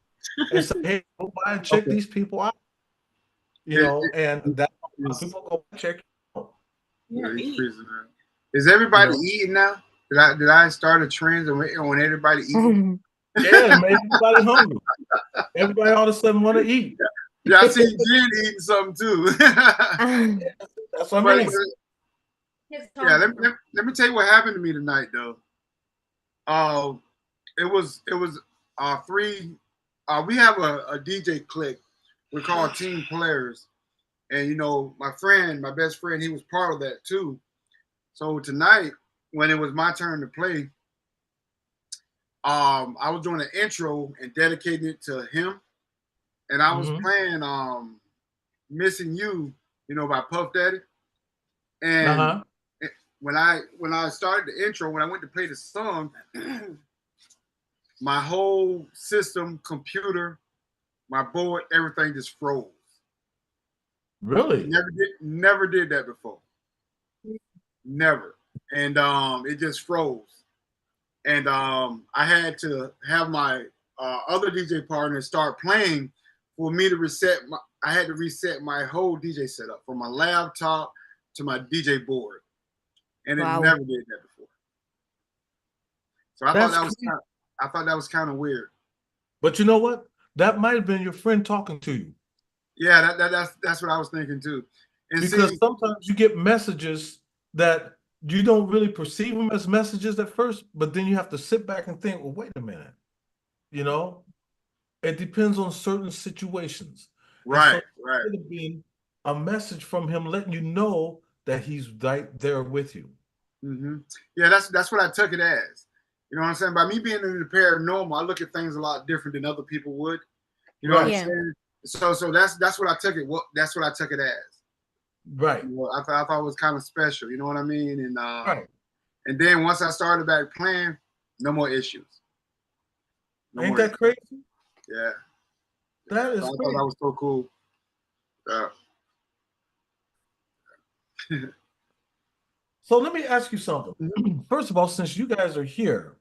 and say, hey, go by and check Okay. these people out. You Is, know, and that's how is, people go check it out. yeah, Yeah, he's eat. freezing out. Is everybody You know. eating now? Did I start a trend on everybody eating? Yeah, it made everybody hungry. Everybody all of a sudden want to eat. Yeah, I see Jen eating something too. That's what I but, mean. but yeah, let me tell you what happened to me tonight though. It was three. We have a DJ clique. We're called Team Players, and you know my best friend, he was part of that too. So tonight, when it was my turn to play, I was doing an intro and dedicating it to him, and I was playing "Missing You," you know, by Puff Daddy. And Uh-huh. when I started the intro, when I went to play the song, my whole system, computer, my board, everything just froze. Really? Never did that before. Never. And it just froze. And I had to have my other DJ partner start playing for me to I had to reset my whole DJ setup from my laptop to my DJ board. And it Wow. never did that before. So I That's thought that was crazy. I thought that was kind of weird. But you know what? That might have been your friend talking to you. Yeah, that's what I was thinking too. And Because see, sometimes you get messages that you don't really perceive them as messages at first, but then you have to sit back and think, well, wait a minute. You know, it depends on certain situations. And so right. it could have been a message from him letting you know that he's right there with you. Mm-hmm. Yeah, that's what I took it as. You know what I'm saying? By me being in the paranormal, I look at things a lot different than other people would. You know what I'm Right. Yeah. saying? So that's what I took it. That's what I took it as. Right. You know, I thought it was kind of special. You know what I mean? And Right. and then once I started back playing, no more issues. No Ain't more. that crazy? Yeah. That So is I thought crazy. that was so cool. So let me ask you something. First of all, since you guys are here,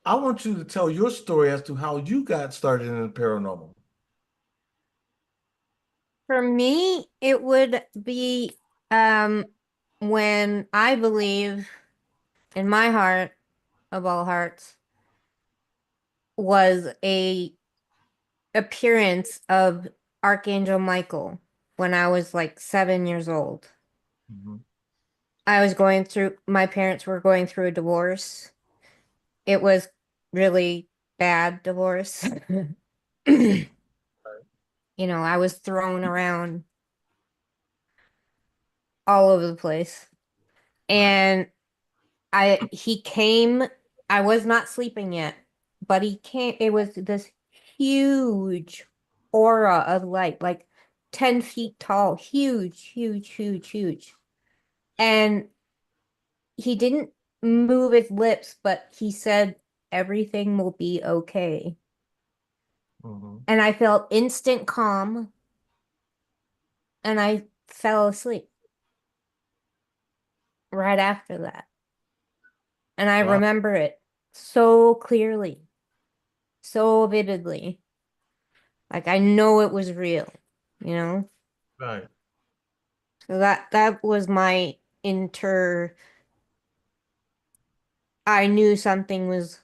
I want you to tell your story as to how you got started in the paranormal. For me, it would be when I believe in my heart of all hearts was a appearance of Archangel Michael when I was like 7 years old. My parents were going through a divorce. It was really bad divorce. You know, I was thrown around all over the place. And he came, I was not sleeping yet, but he came, it was this huge aura of light, like 10 feet tall, huge, huge, huge, huge. And he didn't move his lips, but he said, everything will be okay. And I felt instant calm and I fell asleep right after that. And I remember it so clearly, so vividly. Like I know it was real, you know? Right. So that was my inter I knew something was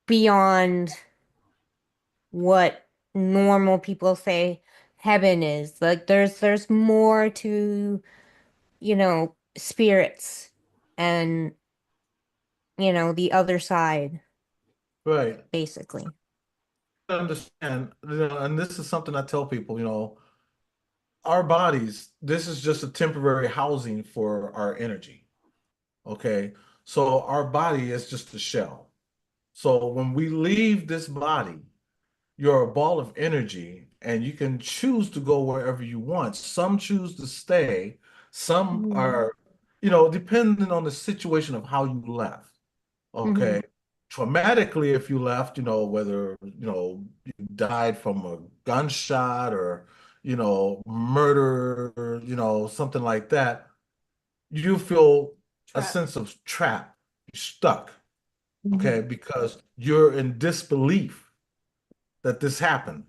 beyond what normal people say heaven is. Like there's more to, spirits and, the other side, Right. basically. Understand, and this is something I tell people, our bodies, this is just a temporary housing for our energy. Okay. So our body is just a shell. So when we leave this body, you're a ball of energy and you can choose to go wherever you want. Some choose to stay, some Mm-hmm. are, depending on the situation of how you left. Mm-hmm. Okay. Traumatically, if you left, whether, you died from a gunshot or, murder, or, something like that, you feel a Trap. sense of trap, you're stuck, Mm-hmm. okay, because you're in disbelief that this happened.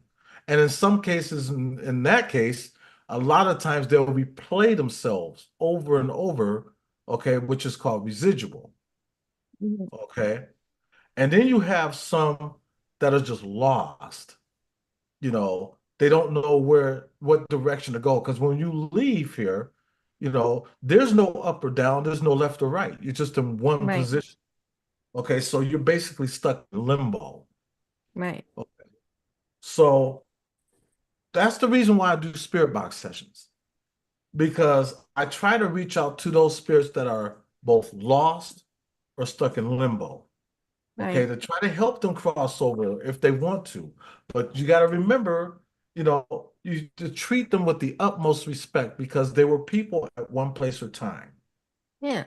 And in some cases, in that case, a lot of times they'll replay themselves over and over, okay, which is called residual, Mm-hmm. okay? And then you have some that are just lost. They don't know what direction to go. Because when you leave here, there's no up or down, there's no left or right. You're just in one Right, position. Okay, so you're basically stuck in limbo. right. Okay. So that's the reason why I do spirit box sessions, because I try to reach out to those spirits that are both lost or stuck in limbo. Okay, Right. to try to help them cross over if they want to. But you got to remember, you to treat them with the utmost respect because they were people at one place or time. Yeah.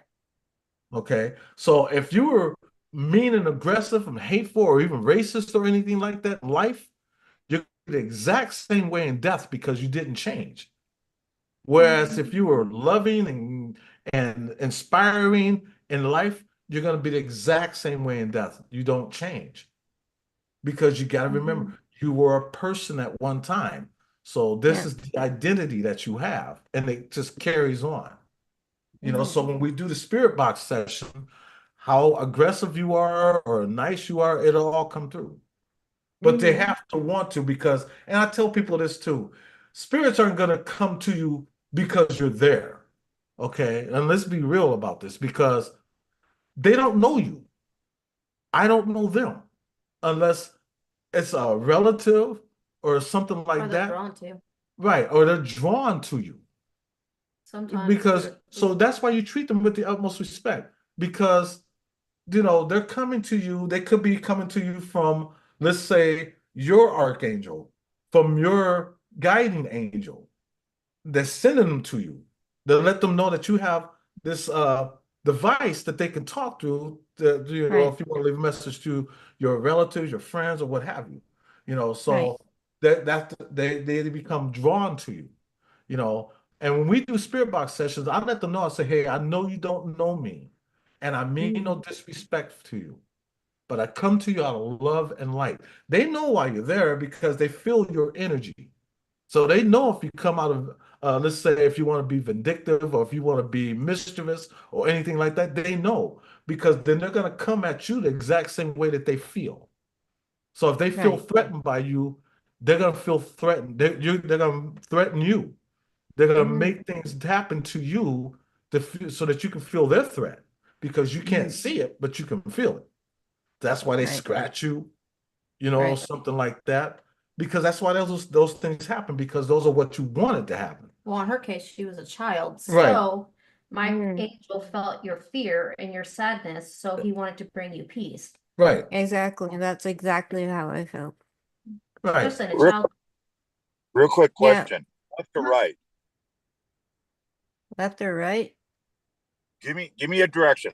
Okay, so if you were mean and aggressive and hateful or even racist or anything like that in life, you're the exact same way in death because you didn't change. Whereas if you were loving and inspiring in life, you're going to be the exact same way in death. You don't change because you got to Mm-hmm. remember you were a person at one time. So this Yeah. is the identity that you have, and it just carries on. So Mm-hmm. when we do the spirit box session, how aggressive you are or nice you are, it'll all come through. But they Mm-hmm. have to want to because, and I tell people this too, spirits aren't going to come to you because you're there. Okay. And let's be real about this because they don't know you. I don't know them unless it's a relative or something Or like they're that. drawn to. Right. Or they're drawn to you Sometimes because, so that's why you treat them with the utmost respect because, they're coming to you. They could be coming to you from, let's say, your archangel, from your guiding angel. They're sending them to you. They'll let them know that you have this device that they can talk to, Right. if you want to leave a message to your relatives, your friends, or what have you. Right. So that they become drawn to you, you know. And when we do spirit box sessions, I let them know, I say, hey, I know you don't know me, and I mean Mm-hmm. no disrespect to you, but I come to you out of love and light. They know why you're there because they feel your energy. So they know if you come out of, let's say, if you want to be vindictive or if you want to be mischievous or anything like that, they know because then they're going to come at you the exact same way that they feel. So if they feel Right. threatened by you, they're going to feel threatened. They're going to threaten you. They're going to Mm-hmm. make things happen to you so that you can feel their threat because you can't Mm-hmm. see it, but you can feel it. That's why they Right. scratch you, Right. something like that. Because that's why those things happen because those are what you wanted to happen. Well, in her case, she was a child. Right. So my Mm-hmm. angel felt your fear and your sadness, so he wanted to bring you peace. Right. Exactly. That's exactly how I felt. Right. Especially in a Real, child. real quick Yeah. question. Left or right? Left or right? Give me a direction.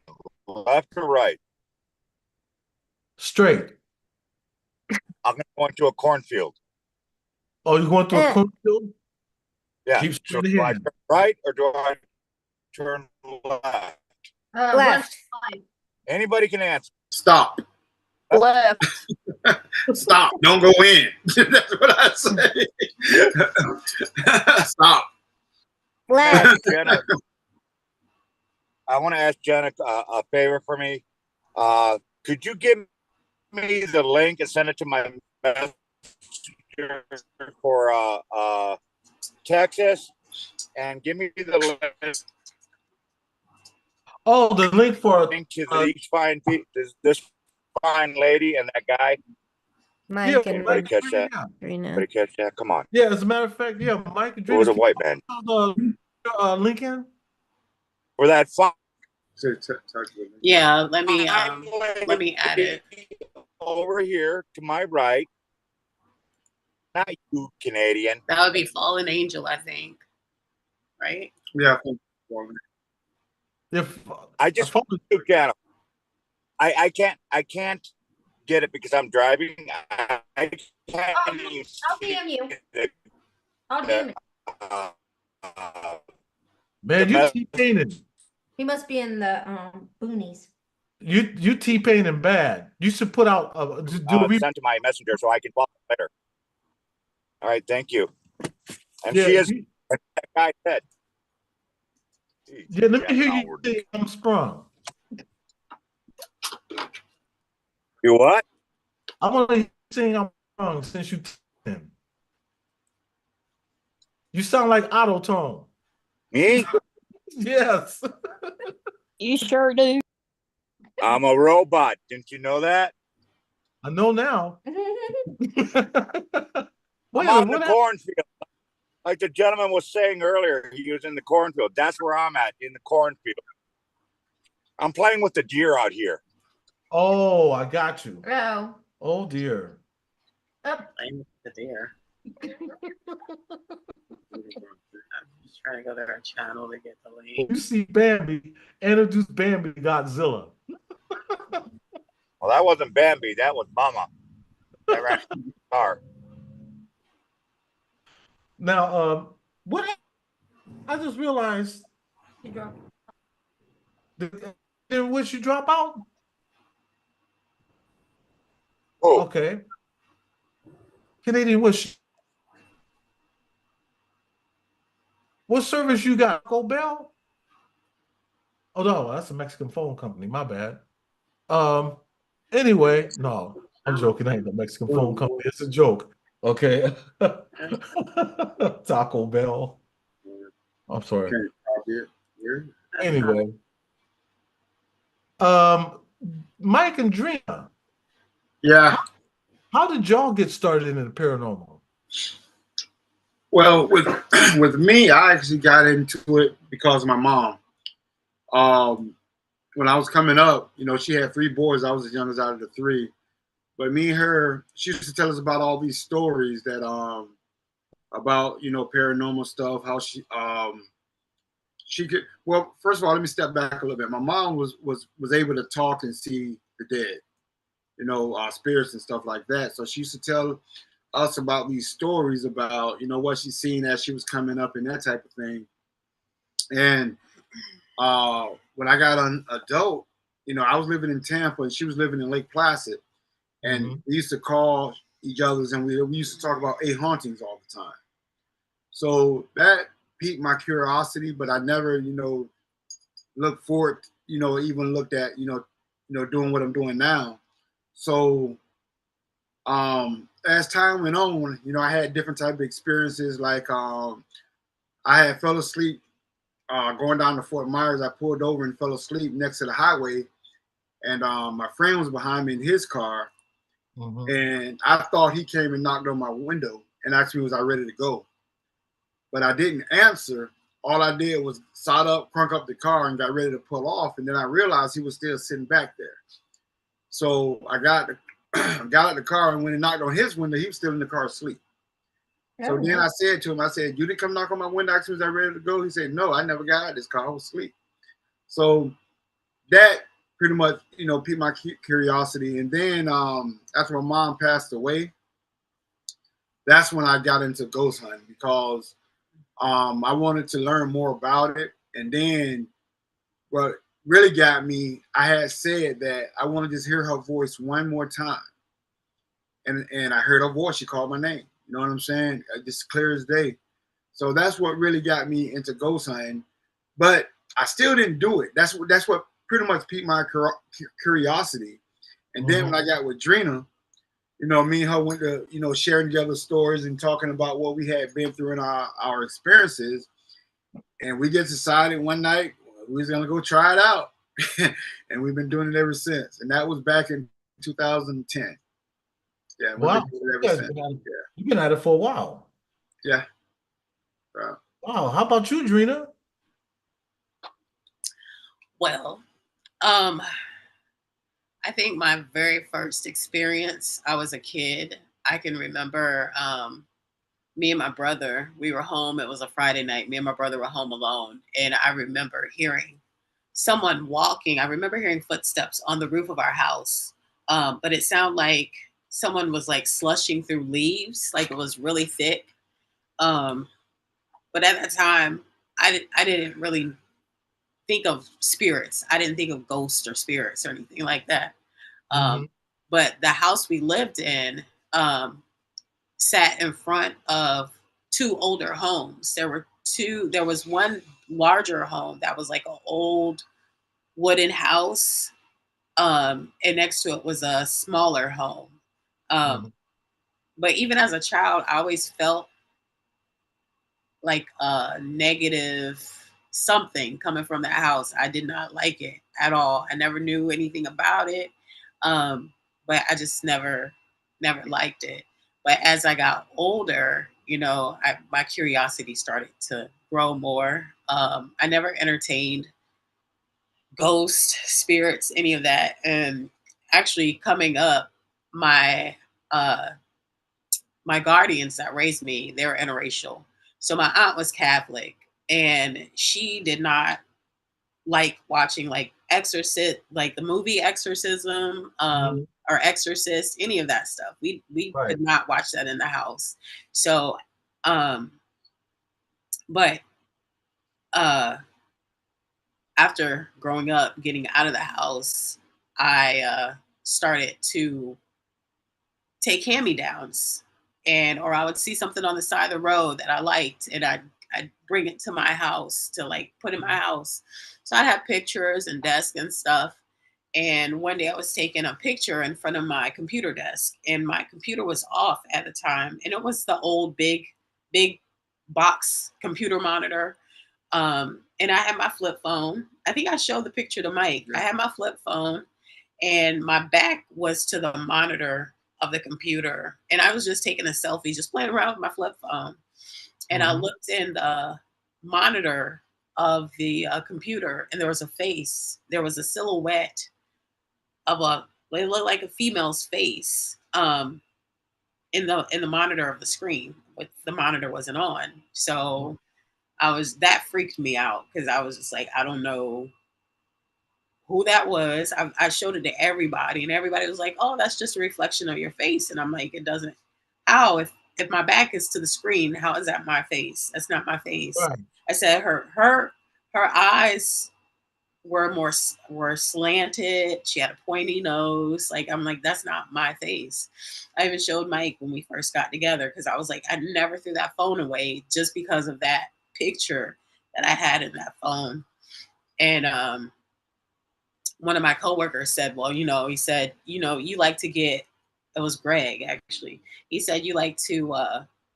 Left or right? Straight. I'm gonna go into a cornfield. Oh, you going through a Eh. cornfield? Yeah. Keep So straight do I ahead. turn right or do I turn left? Run Left. five. Anybody can answer. Stop. Left. Stop. Don't go in. That's what I say. Stop. Flex. Jenna, I want to ask Jenna a favor for me. Could you give me the link and send it to my messenger for Texas? And give me the link Oh, the link for to these fine this fine lady and that guy. Mike yeah, and Mike, catch that? yeah. Trina. Did catch that? Come on. Yeah, as a matter of fact, yeah, Mike and It was a Drina, white man. Lincoln. For that fine. Yeah, let me add it. Over here to my right. Not you, Canadian. That would be Fallen Angel, I think. Right? Yeah. If I just took down. I can't get it because I'm driving. I can't I'll DM you. I'll DM it. Man, you T-painting. He must be in the boonies. You T-painting bad. You should put out send to my messenger so I can follow later. All right, thank you. And yeah, she is that guy said. Yeah, let me hear you say I'm sprung. You what? I want to sing I'm sprung since you him. You sound like auto tone. Me? Yes. You sure do. I'm a robot. Didn't you know that? I know now. I'm out in the cornfield. Like the gentleman was saying earlier, he was in the cornfield. That's where I'm at, in the cornfield. I'm playing with the deer out here. Oh, I got you. Oh. Oh dear. Playing with the deer. I'm just trying to go to our channel to get the link. You see Bambi, introduce Bambi to Godzilla. Well, that wasn't Bambi. That was Mama. That ran in the car. Now, what I just realized. Did Wish you drop out? Oh. Okay. Canadian Wish. What service you got? Taco Bell? Oh no, that's a Mexican phone company. My bad. Anyway, no, I'm joking. I ain't the Mexican phone company. It's a joke. Okay. Taco Bell. I'm sorry. Anyway. Mike and Drina. Yeah. How did y'all get started in the paranormal? Well, with me, I actually got into it because of my mom. When I was coming up, you know, she had 3 boys. I was the youngest out of the 3. But me and her, she used to tell us about all these stories that about, you know, paranormal stuff, how she could, well, first of all, let me step back a little bit. My mom was able to talk and see the dead, you know, spirits and stuff like that. So she used to tell us about these stories about, you know, what she's seen as she was coming up and that type of thing. And when I got an adult, you know, I was living in Tampa and she was living in Lake Placid. And we used to call each other's and we used to talk about 8 hauntings all the time. So that piqued my curiosity, but I never, you know, looked forward, you know, even looked at, you know, doing what I'm doing now. So as time went on, you know, I had different type of experiences. Like I had fell asleep going down to Fort Myers. I pulled over and fell asleep next to the highway. And my friend was behind me in his car. And I thought he came and knocked on my window and asked me, was I ready to go? But I didn't answer. All I did was sat up, crunk up the car and got ready to pull off. And then I realized he was still sitting back there. So I got out the car, and when he knocked on his window, he was still in the car asleep. So then I said to him, I said, you didn't come knock on my window as soon as I ready to go? He said, no, I never got out of this car. I was asleep. So that pretty much, you know, piqued my curiosity. And then after my mom passed away, that's when I got into ghost hunting because I wanted to learn more about it. And then what really got me, I had said that I want to just hear her voice one more time. and I heard her voice. She called my name. You know what I'm saying? Just clear as day. So that's what really got me into ghost hunting. But I still didn't do it. That's what pretty much piqued my curiosity. And then when I got with Drina, you know, me and her went to, you know, sharing together stories and talking about what we had been through in our experiences. And we just decided one night we was gonna go try it out. And we've been doing it ever since. And that was back in 2010. Yeah, we've Wow. been doing it ever since. You've been at it for a while. Yeah. Wow. How about you, Drina? Well, I think my very first experience, I was a kid. I can remember me and my brother, we were home. It was a Friday night. Me and my brother were home alone. And I remember hearing someone walking. I remember hearing footsteps on the roof of our house. But it sounded like someone was like slushing through leaves, like it was really thick. But at that time, I didn't really think of spirits. I didn't think of ghosts or spirits or anything like that. But the house we lived in sat in front of two older homes. There was one larger home that was like an old wooden house. And next to it was a smaller home. But even as a child, I always felt like a negative something coming from that house. I did not like it at all. I never knew anything about it. But I just never liked it. But as I got older, you know, my curiosity started to grow more. I never entertained ghosts, spirits, any of that. And actually coming up, my guardians that raised me, they were interracial. So my aunt was Catholic and she did not like watching like Exorcist, like the movie Exorcism, or Exorcist, any of that stuff. We could not watch that in the house. So, but after growing up, getting out of the house, I started to take hand-me-downs, or I would see something on the side of the road that I liked, and I'd bring it to my house to like put in my house. So I'd have pictures and desks and stuff. And one day I was taking a picture in front of my computer desk, and my computer was off at the time, and it was the old big box computer monitor. And I had my flip phone. I think I showed the picture to Mike. I had my flip phone, and my back was to the monitor of the computer, and I was just taking a selfie, just playing around with my flip phone. And I looked in the monitor of the computer, and there was a face. There was a silhouette of it looked like a female's face in the monitor of the screen, but the monitor wasn't on. So that freaked me out because I was just like, I don't know who that was. I showed it to everybody, and everybody was like, "Oh, that's just a reflection of your face." And I'm like, "It doesn't. How if my back is to the screen? How is that my face? That's not my face." Right. I said, her eyes were slanted. She had a pointy nose. Like I'm like, that's not my face. I even showed Mike when we first got together because I was like, I never threw that phone away just because of that picture that I had in that phone. And one of my coworkers said, well, you know, he said, you know, you like to get, it was Greg actually. He said, you like to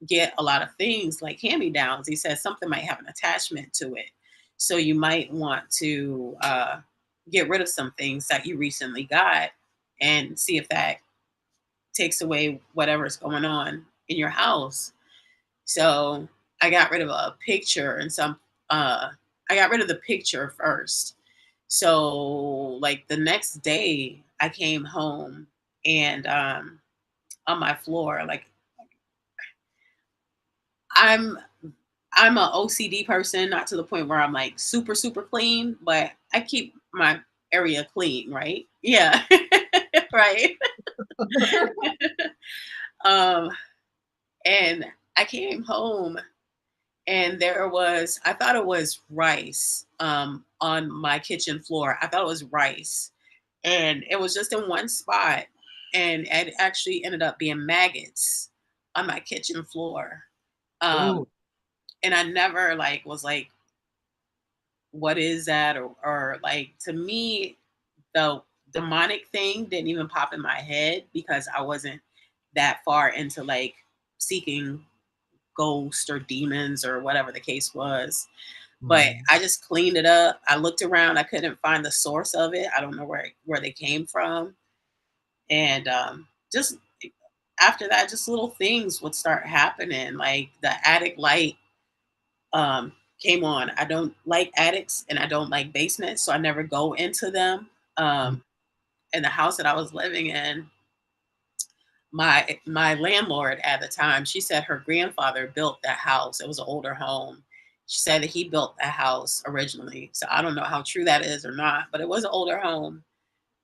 get a lot of things like hand-me-downs. He said something might have an attachment to it. So you might want to get rid of some things that you recently got and see if that takes away whatever's going on in your house. So I got rid of a picture and I got rid of the picture first. So like the next day I came home and on my floor, like I'm a OCD person, not to the point where I'm like super, super clean, but I keep my area clean, right? Yeah. Right. And I came home and I thought it was rice on my kitchen floor. I thought it was rice. And it was just in one spot. and it actually ended up being maggots on my kitchen floor. Ooh. And I never like was like, what is that? Or like, to me, the demonic thing didn't even pop in my head because I wasn't that far into like seeking ghosts or demons or whatever the case was. But I just cleaned it up. I looked around. I couldn't find the source of it. I don't know where they came from. And just after that, just little things would start happening. Like the attic light came on. I don't like attics and I don't like basements, so I never go into them. In the house that I was living in, my landlord at the time, she said her grandfather built that house. It was an older home. She said that he built that house originally. So I don't know how true that is or not, but it was an older home.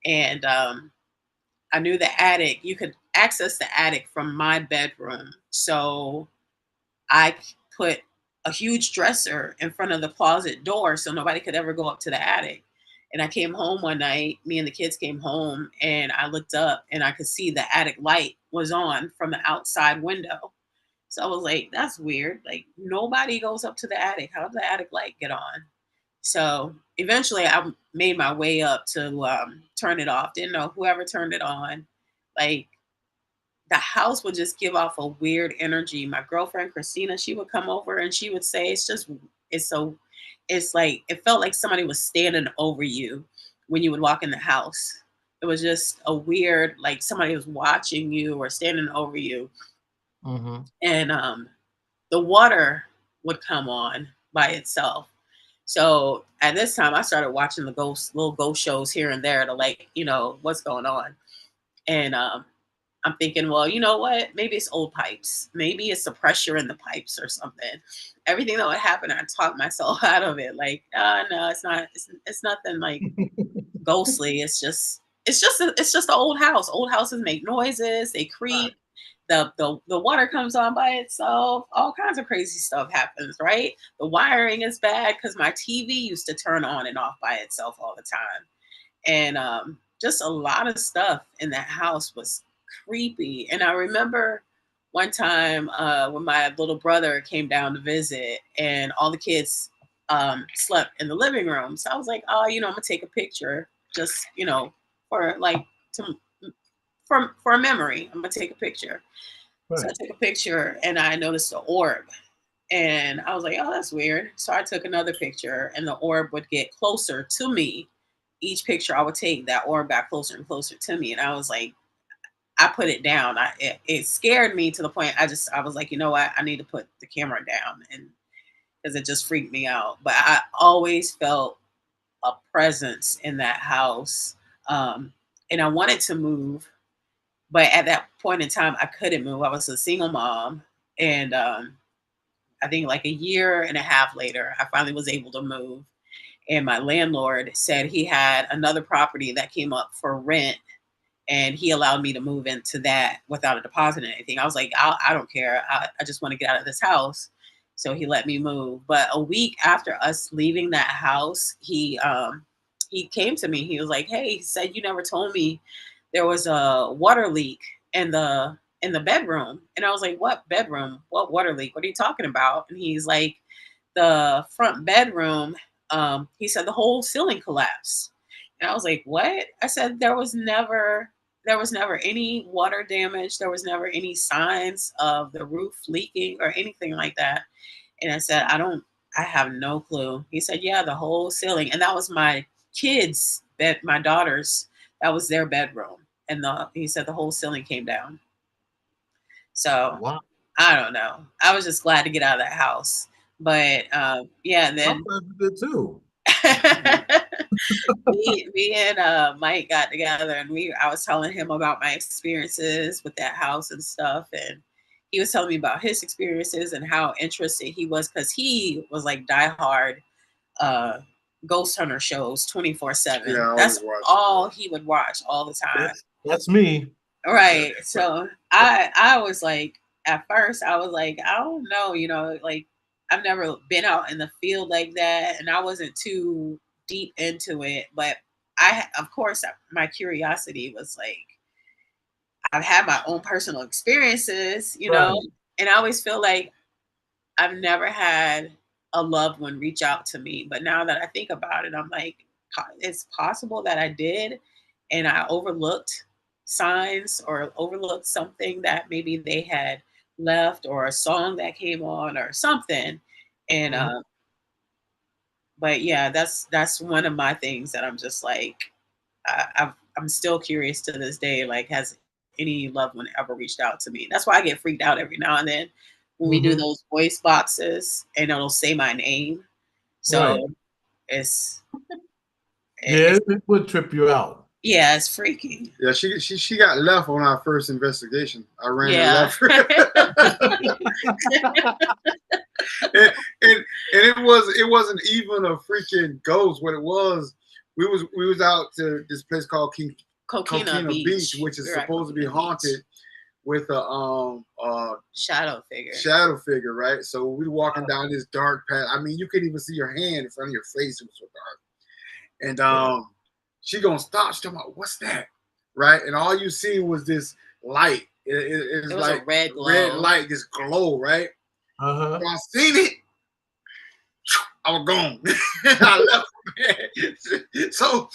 And I knew the attic, you could access the attic from my bedroom. So I put a huge dresser in front of the closet door so nobody could ever go up to the attic. And I came home one night, me and the kids came home, and I looked up and I could see the attic light was on from the outside window. So I was like, that's weird. Like, nobody goes up to the attic. How did the attic light get on? So eventually I made my way up to turn it off. Didn't know whoever turned it on. Like, the house would just give off a weird energy. My girlfriend Christina, she would come over and she would say, it's like it felt like somebody was standing over you when you would walk in the house. It was just a weird, like somebody was watching you or standing over you. And the water would come on by itself. So at this time, I started watching the little ghost shows here and there to, like, what's going on. And I'm thinking, well, you know what? Maybe it's old pipes. Maybe it's the pressure in the pipes or something. Everything that would happen, I talked myself out of it. Like, no, it's not. It's nothing like ghostly. It's just an old house. Old houses make noises. They creak. The water comes on by itself. All kinds of crazy stuff happens, right? The wiring is bad because my TV used to turn on and off by itself all the time. And just a lot of stuff in that house was creepy. And I remember one time when my little brother came down to visit, and all the kids slept in the living room. So I was like, oh, I'm gonna take a picture, just for like to for a memory. I'm gonna take a picture. So I took a picture and I noticed the orb. And I was like, oh, that's weird. So I took another picture and the orb would get closer to me. Each picture I would take, that orb got closer and closer to me. And I was like, I put it down. It scared me to the point I was like, you know what? I need to put the camera down, and because it just freaked me out. But I always felt a presence in that house. And I wanted to move, but at that point in time, I couldn't move. I was a single mom. And I think like a year and a half later, I finally was able to move. And my landlord said he had another property that came up for rent, and he allowed me to move into that without a deposit or anything. I was like, I don't care. I just want to get out of this house. So he let me move. But a week after us leaving that house, he came to me. He was like, hey, he said, you never told me there was a water leak in the bedroom. And I was like, what bedroom? What water leak? What are you talking about? And he's like, the front bedroom. He said the whole ceiling collapsed. And I was like, what? I said, there was never any water damage. There was never any signs of the roof leaking or anything like that. And I said, I have no clue. He said, yeah, the whole ceiling. And that was my kids' bed, my daughter's, that was their bedroom. And he said the whole ceiling came down. So Wow. I don't know. I was just glad to get out of that house. But yeah, and then I'm glad you did too. me and Mike got together, and I was telling him about my experiences with that house and stuff, and he was telling me about his experiences and how interested he was, because he was like diehard ghost hunter shows 24/7. Yeah, That's all he would watch all the time. That's me. Right. So I was like, at first I was like, I don't know, like I've never been out in the field like that, and I wasn't too deep into it, but of course my curiosity was like, I've had my own personal experiences, you Right. know, and I always feel like I've never had a loved one reach out to me. But now that I think about it, I'm like, it's possible that I did, and I overlooked signs or overlooked something that maybe they had left, or a song that came on or something. And Mhm. but yeah, that's one of my things that I'm just like, I'm still curious to this day. Like, has any loved one ever reached out to me? That's why I get freaked out every now and then when we do Mhm. those voice boxes and it'll say my name. Right. So it's Yeah, it's it would trip you out. yeah, it's freaky. Yeah, she got left on our first investigation. I ran and Yeah. left her. and, and it wasn't even a freaking ghost. What it was, we was out to this place called Coquina Beach, which is We were at supposed to be Coquina Beach. haunted with a Shadow figure. shadow figure, right? So we walking down this dark path. I mean, you couldn't even see your hand in front of your face. It was so dark. And she gonna stop. She's talking about, what's that? Right? And all you see was this light. It was was like a red glow. red light, this glow, right? Uh-huh. So I seen it. I was gone. I left from there. So,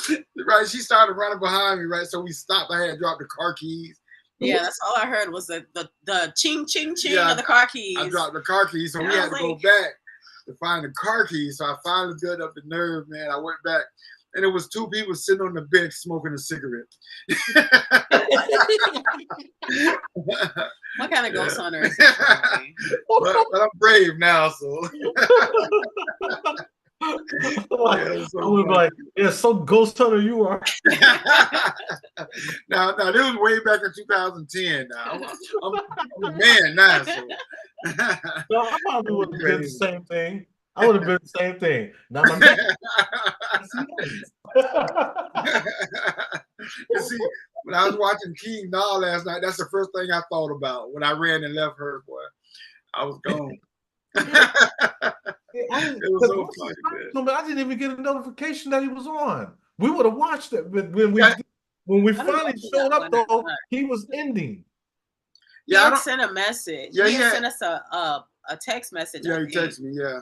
right, she started running behind me, right? So we stopped. I had dropped the car keys. Yeah, that's all I heard was the ching ching ching Yeah, of the car keys. I dropped the car keys, so And we I had to was go like- back to find the car keys. So I finally built up the nerve, man. I went back, and it was two people sitting on the bench smoking a cigarette. What kind of ghost Yeah. hunter is this, Charlie? but I'm brave now, so. I so was funny. like, yeah, so ghost hunter you are. now, this was way back in 2010. Now I'm a man now, so. No, I probably would have did the Crazy. same thing. I would have been the same thing. Now my neck. You see, when I was watching King Doll last night, that's the first thing I thought about when I ran and left her. Boy, I was gone. It was so funny, man. I didn't even get a notification that he was on. We would have watched it, but when we Yeah. finally showed up, though, he was ending. He Yeah, I had don't. sent a message. Yeah, he had yeah. sent us a text message. Yeah, I he think. texted me. Yeah,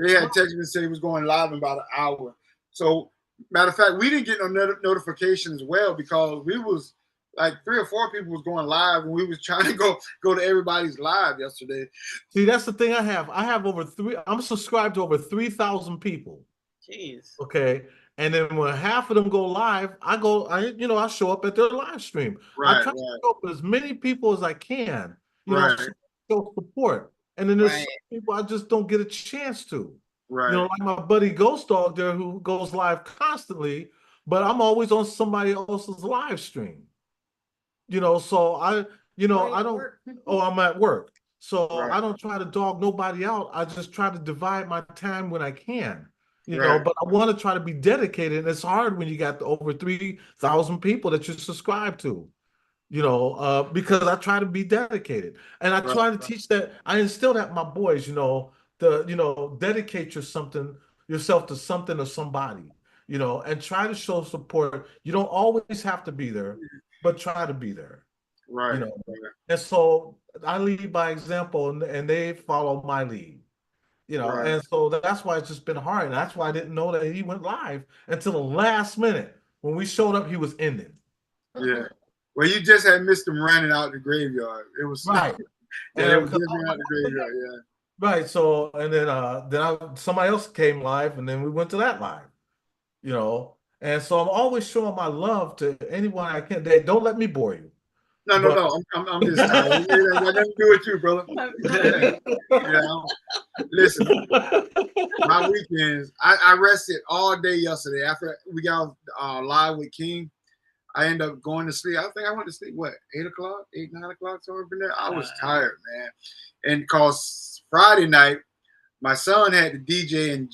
he had texted me and said he was going live in about an hour. So, matter of fact, we didn't get no notification as well because we was like 3 or 4 people was going live, and we was trying to go to everybody's live yesterday. See, that's the thing I have. I have I'm subscribed to over 3,000 people. Jeez. Okay. And then when half of them go live, I show up at their live stream. I Right, try to show up as many people as I can, Right. show support. And then there's Right. some people I just don't get a chance to. Right. Like my buddy Ghost Dog there who goes live constantly, but I'm always on somebody else's live stream. So I don't, I'm at work. So Right. I don't try to dog nobody out. I just try to divide my time when I can, Right. but I want to try to be dedicated. And it's hard when you got over 3,000 people that you subscribe to, because I try to be dedicated. And I try to teach that, I instill that in my boys, dedicate yourself to something or somebody, and try to show support. You don't always have to be there, but try to be there. Right. And so I lead by example, and they follow my lead. Right. And so that's why it's just been hard. And that's why I didn't know that he went live until the last minute. When we showed up, he was ending. Yeah. Well, you just had missed him running out the graveyard. It was Right. Yeah, it was just running out the graveyard. Yeah. Right. So, and then somebody else came live, and then we went to that live. And so I'm always showing my love to anyone I can. They don't let me bore you. No. I'm just tired. It ain't got nothing to do with you, brother. Listen, my weekends, I rested all day yesterday. After we got live with King, I ended up going to sleep. I think I went to sleep, 8 o'clock, 9 o'clock, somewhere from there. I was tired, man. And because Friday night, my son had the DJ in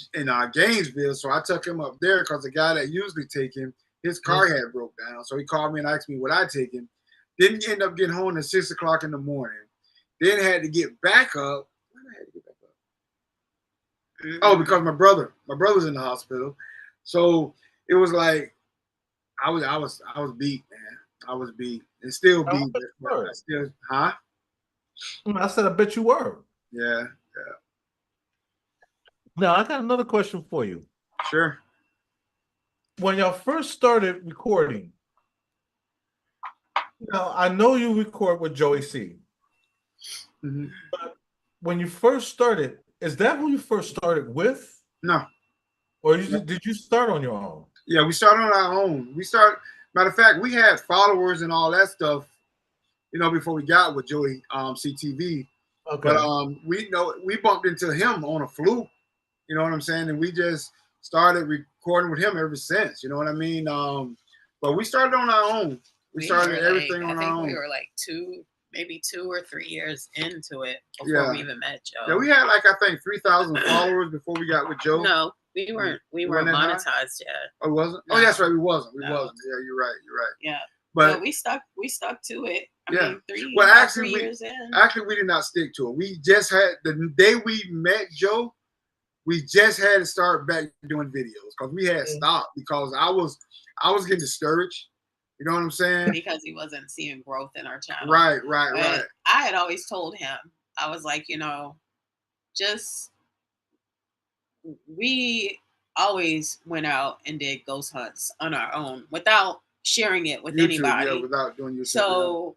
Gainesville, so I took him up there because the guy that usually take him, his car had broke down. So he called me and asked me would I take him. Didn't end up getting home at 6 o'clock in the morning. Then had to get back up. Why did I have to get back up? Oh, because my brother's in the hospital. So it was like I was beat, man. I was B and still I B, bet you but I were. still, huh? I said, I bet you were. Yeah, Now, I got another question for you. sure. When y'all first started recording, now I know you record with Joey C. hmm But when you first started, is that who you first started with? No, Or did you start on your own? yeah, we started on our own. Matter of fact, we had followers and all that stuff, before we got with Joey CTV. But Okay. we bumped into him on a fluke, you know what I'm saying? And we just started recording with him ever since, you know what I mean? But we started on our own. We started were everything like, on I think our we own. were like maybe 2 or 3 years into it before Yeah. we even met Joe. Yeah, we had like I think 3,000 followers before we got with Joe. No, we weren't wasn't that high? monetized yet. Oh, wasn't? No. Oh, that's right. We wasn't. We No. wasn't. Yeah, you're right. You're right. Yeah. But we stuck to it. I yeah. mean, Well, 3 years in. Actually, we did not stick to it. We just had the day we met Joe, we just had to start back doing videos because we had stopped because I was getting discouraged. You know what I'm saying? Because he wasn't seeing growth in our channel. Right. But I had always told him, I was like, we always went out and did ghost hunts on our own without sharing it with YouTube, anybody. yeah, without doing YouTube. So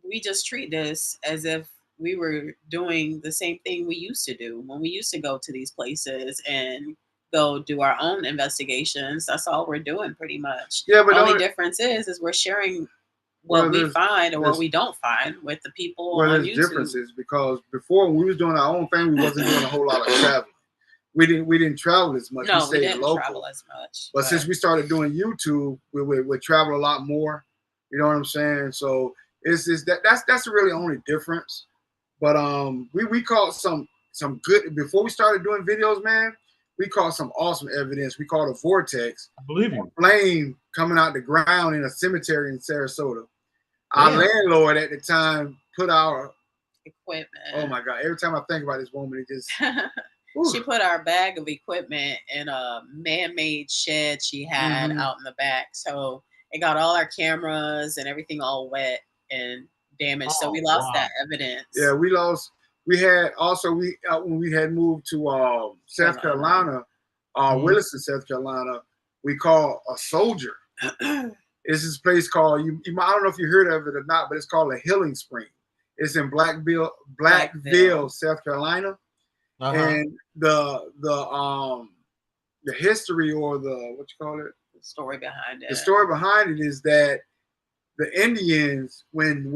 we just treat this as if we were doing the same thing we used to do when we used to go to these places and go do our own investigations. That's all we're doing pretty much. Yeah, but the only difference is we're sharing what we find or what we don't find with the people on there's YouTube. Differences because before when we was doing our own thing, we wasn't doing a whole lot of traveling. We didn't travel as much. No, we stayed didn't local. travel as much. But since we started doing YouTube, we travel a lot more. You know what I'm saying? So that's the really only difference. But we caught some good before we started doing videos, man. We caught some awesome evidence. We caught a vortex. I believe you. A flame coming out the ground in a cemetery in Sarasota. Our landlord at the time put our equipment. Oh my God! Every time I think about this woman, it just she put our bag of equipment in a man-made shed she had out in the back. So it got all our cameras and everything all wet and damaged. So we lost that evidence. Yeah, we lost. We had also when we had moved to South Carolina, Williston, South Carolina, we called a soldier. It's this place called I don't know if you heard of it or not, but it's called a healing spring. It's in Blackville, South Carolina. And the history or the the story behind it. The story behind it is that the Indians, when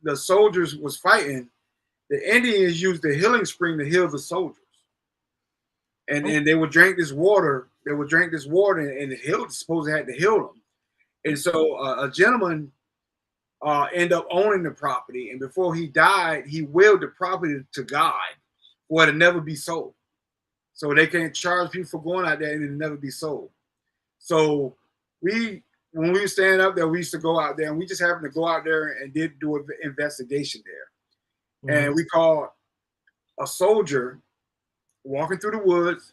the soldiers was fighting, the Indians used the healing spring to heal the soldiers. And they would drink this water. They would drink this water, and it healed. Supposed to had to heal them. And so a gentleman ended up owning the property, and before he died, he willed the property to God for it to never be sold. So they can't charge people for going out there and it'll never be sold. So when we were staying up there, we used to go out there, and we just happened to go out there and did do an investigation there. And we caught a soldier walking through the woods.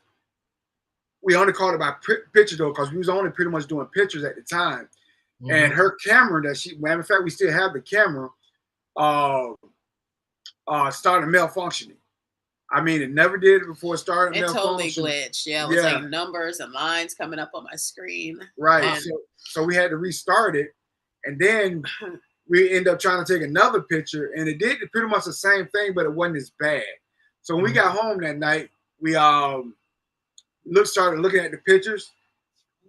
We only caught it by picture though, because we was only pretty much doing pictures at the time. And her camera matter of fact, we still have the camera, started malfunctioning. I mean, it never did it before it started. It totally glitched. Yeah, it was like numbers and lines coming up on my screen. Right. So we had to restart it, and then we ended up trying to take another picture, and it did pretty much the same thing, but it wasn't as bad. So when we got home that night, we started looking at the pictures.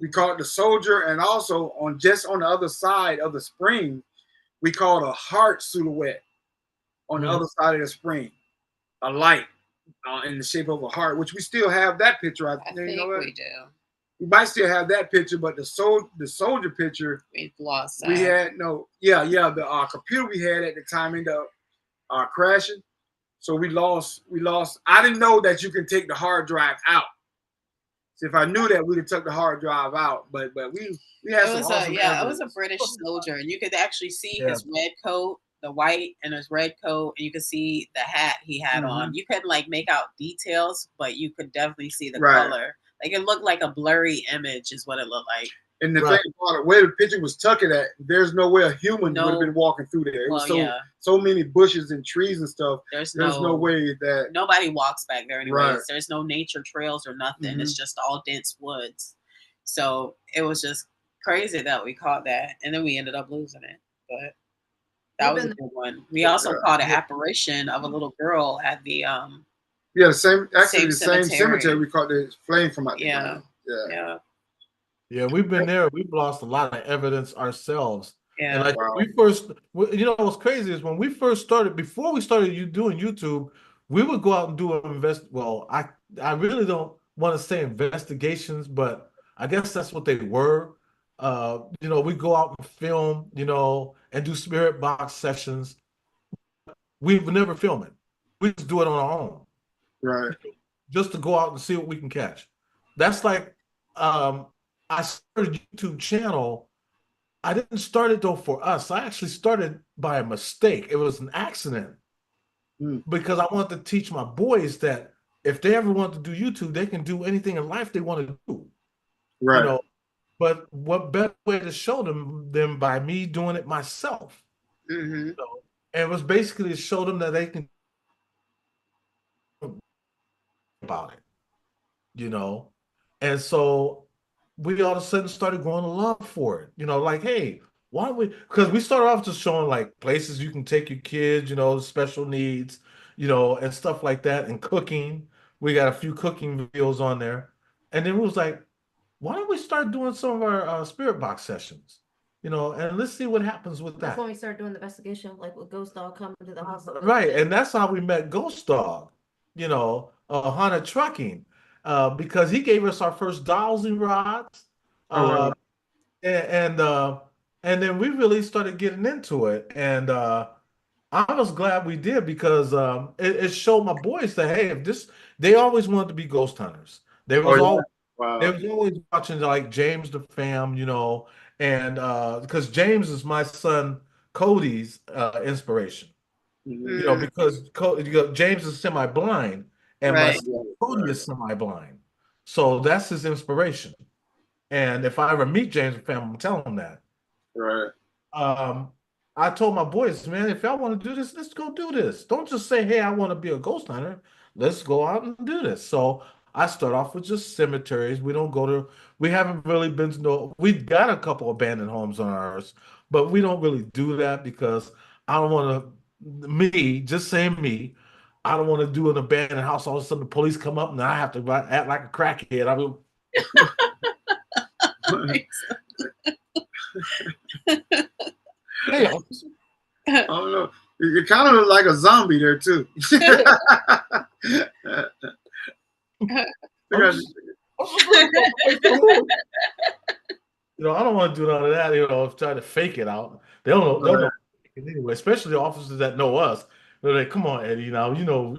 We caught the soldier, and also on the other side of the spring, we caught a heart silhouette on the other side of the spring, a light in the shape of a heart, which we still have that picture. I think we do. We might still have that picture, but the soldier picture, we've lost that. We had the computer we had at the time ended up crashing, so we lost. I didn't know that you can take the hard drive out. So if I knew that, we'd have took the hard drive out. But we had some awesome evidence. It was a British soldier, and you could actually see his red coat, the white and his red coat, and you could see the hat he had on. You couldn't make out details, but you could definitely see the color. Like it looked like a blurry image is what it looked like. And the Right. thing about it, where the picture was tucking at, there's no way a human would have No. been walking through there. It was Well, yeah. so many bushes and trees and stuff. There's no no way that nobody walks back there anyways. Right. There's no nature trails or nothing. Mhm. It's just all dense woods. So it was just crazy that we caught that, and then we ended up losing it. But that was a good one. We also caught an apparition of a little girl at the yeah, the same cemetery we caught the flame from out Yeah. there. Yeah. Yeah, we've been there. We've lost a lot of evidence ourselves. Yeah. And like Wow. we first, you know, what's crazy is when we first started, before we started doing YouTube, we would go out and do well, I really don't want to say investigations, but I guess that's what they were. You know, we go out and film, you know, and do spirit box sessions. We would never film it. We just do it on our own. Right. Just to go out and see what we can catch. That's like I started a YouTube channel. I didn't start it though for us. I actually started by a mistake. It was an accident because I wanted to teach my boys that if they ever want to do YouTube, they can do anything in life they want to do. Right. You know, but what better way to show them than by me doing it myself? Mm-hmm. So, and it was basically to show them that they can about it, you know. And so we all of a sudden started growing a love for it, you know, like, hey, why don't we? Because we started off just showing like places you can take your kids, you know, special needs, you know, and stuff like that, and cooking. We got a few cooking videos on there, and then we was like, why don't we start doing some of our spirit box sessions, you know, and let's see what happens with That's that. when we started doing the investigation, like with Ghost Dog coming to the house. Right, and that's how we met Ghost Dog, you know, Honda Trucking, because he gave us our first dowsing rods, Oh, wow. and and then we really started getting into it, and I was glad we did because it showed my boys that hey, if this, they always wanted to be ghost hunters. They was Oh, yeah. all Wow. they was always watching like James the Fam, you know, and because James is my son Cody's inspiration. Mhm. You know, because James is semi-blind and my Right. son Cody is semi-blind. So that's his inspiration. And if I ever meet James and family, I'm telling him that. Right. I told my boys, man, if y'all want to do this, let's go do this. Don't just say, hey, I want to be a ghost hunter. Let's go out and do this. So I start off with just cemeteries. We haven't really been to we've got a couple abandoned homes on ours, but we don't really do that because I don't want to, just saying me, I don't want to do an abandoned house. All of a sudden the police come up and I have to act like a crackhead. I mean, hey, officer. I don't know. You kind of look like a zombie there too. You know, I don't want to do none of that, you know, try to fake it out. They'll know anyway, especially the officers that know us. They're like, come on, Eddie, now, you know.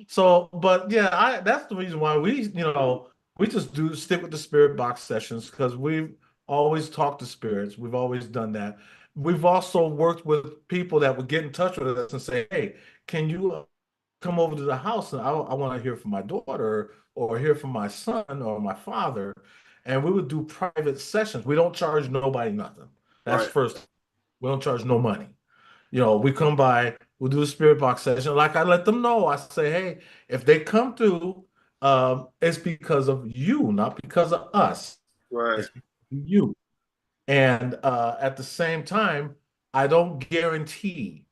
So, but yeah, that's the reason why we, you know, we just stick with the spirit box sessions because we've always talked to spirits. We've always done that. We've also worked with people that would get in touch with us and say, hey, can you come over to the house and I want to hear from my daughter or hear from my son or my father. And we would do private sessions. We don't charge nobody nothing. That's Right. first. We don't charge no money. You know, we come by, we'll do a spirit box session. Like I let them know, I say, hey, if they come through, it's because of you, not because of us. Right. It's because of you. And at the same time, I don't guarantee.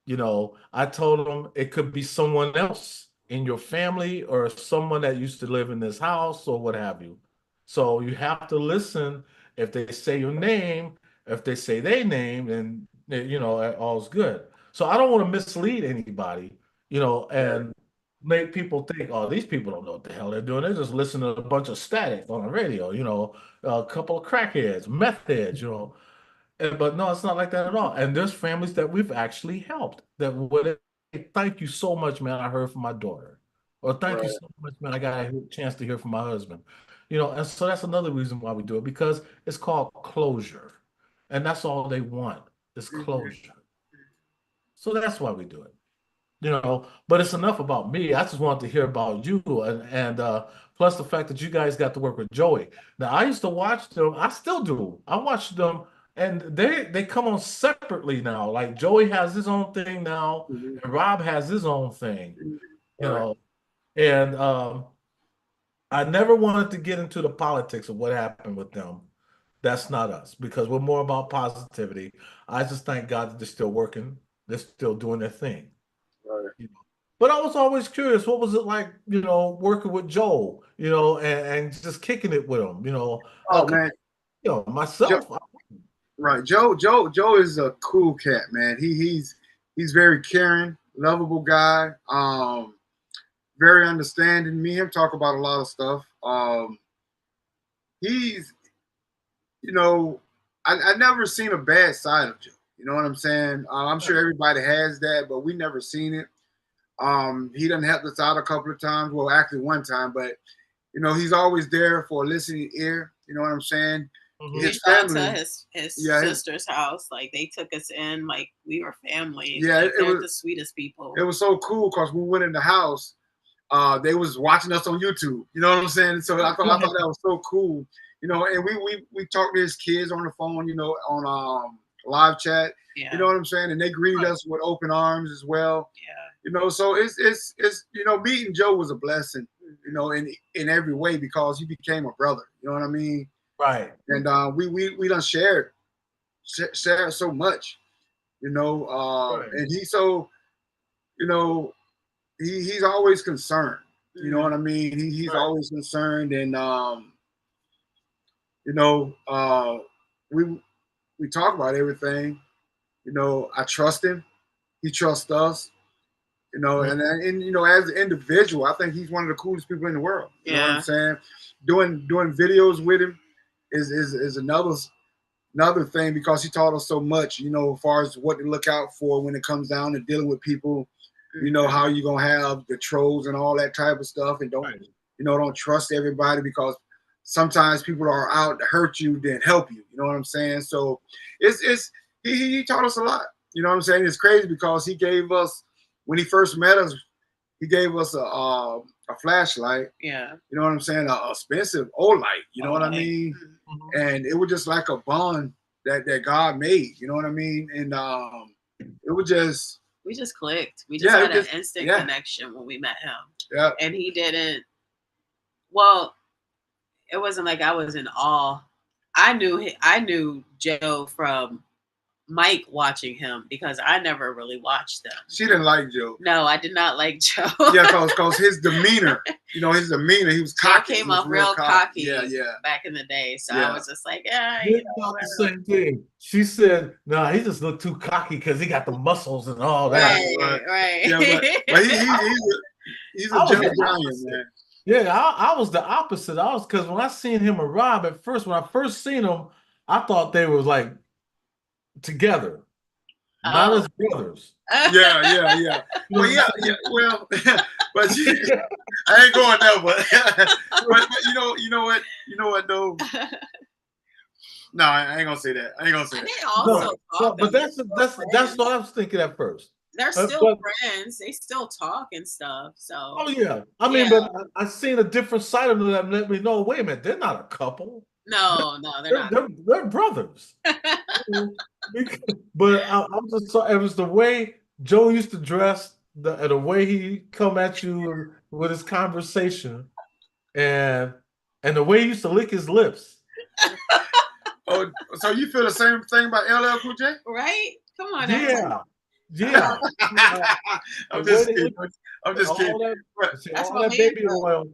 You know, I told them it could be someone else in your family or someone that used to live in this house or what have you. So you have to listen. If they say your name, if they say their name, then you know all's good. So I don't want to mislead anybody, you know, and make people think, oh, these people don't know what the hell they're doing. They're just listening to a bunch of static on the radio, you know, a couple of crackheads, meth heads, you know. But no, it's not like that at all. And there's families that we've actually helped that would say, thank you so much, man. I heard from my daughter. Or thank you Right. so much, man. I got a chance to hear from my husband. You know, and so that's another reason why we do it because it's called closure. And that's all they want is Mhm. closure. So that's why we do it. But it's enough about me. I just wanted to hear about you, and plus the fact that you guys got to work with Joey. Now I used to watch them. I still do. I watch them, and they come on separately now. Like Joey has his own thing now, Mhm. and Rob has his own thing. You Right. know, and I never wanted to get into the politics of what happened with them. That's not us because we're more about positivity. I just thank God that they're still working. They're still doing their thing. Right. But I was always curious, what was it like, working with Joel, and just kicking it with him, 'cause, Oh man, Joe, myself, right. Joe is a cool cat, man. He's very caring, lovable guy. Very understanding. Me and him talk about a lot of stuff. He's, you know, I never seen a bad side of Joe. You know what I'm saying? I'm sure everybody has that, but we never seen it. He done helped us out a couple of times. Well, actually one time, but he's always there for a listening ear. You know what I'm saying? Mhm. We His shot to family, his yeah, sister's house. Like they took us in, like we were family. yeah, Like, it they're was the sweetest people. it was so cool because when we went in the house, they was watching us on YouTube. You know what I'm saying? So I thought that was so cool. And we talked to his kids on the phone. On live chat. Yeah. You know what I'm saying? And they greeted us with open arms as well. Yeah. So it's meeting Joe was a blessing. In every way because he became a brother. You know what I mean? right. And we done shared so much. Right. And he's so you know he's always concerned. You know what I mean? He's Right. always concerned, and you know, uh, we we talk about everything. I trust him. He trusts us. Mhm. And as an individual, I think he's one of the coolest people in the world. You know what I'm Yeah. saying? Doing videos with him is another thing because he taught us so much. As far as what to look out for when it comes down to dealing with people. How you gonna have the trolls and all that type of stuff, and Right. don't trust everybody because sometimes people are out to hurt you than help you. You know what I'm saying? So it's he taught us a lot. You know what I'm saying? It's crazy because he gave us when he first met us, he gave us a flashlight. Yeah. You know what I'm saying? A expensive old light. You know what I Light. mean? Mhm. And it was just like a bond that God made. You know what I mean? And it was just We just clicked. We just Yeah, had it just- an instant yeah. connection when we met him. yeah. And he didn't, well, it wasn't like I was in awe. I knew Joe from Mike watching him because I never really watched them. She didn't like Joe. No, I did not like Joe. Yeah, cause his demeanor, he was Joe cocky. came He was off real cocky Yeah. back in the day. So Yeah. I was just like, yeah, She thought the same thing. She said, "No, he just looked too cocky because he got the muscles and all that." right. Yeah, but he's I a was gentle the giant, opposite. man. Yeah, I was the opposite. I was because when I seen him and Rob at first, when I first seen them, I thought they was like together, not Oh. as brothers. Yeah. Well, well, but I ain't going there, but you know what though? No, I ain't gonna say that. I ain't gonna say And that. they also talk. But that's what I was thinking at first. They're Uh, still but- friends. They still talk and stuff. So Oh yeah, I mean, but I seen a different side of them that let me know. Wait a minute, they're not a couple. no, they're not. They're brothers. But I'm just so it was the way Joe used to dress, the way he come at you with his conversation, and the way he used to lick his lips. Oh, so you feel the same thing about LL Cool J? Right? Come on. Yeah. I'm The just way they kidding. I'm just kidding. all that, That's all my that man, baby though.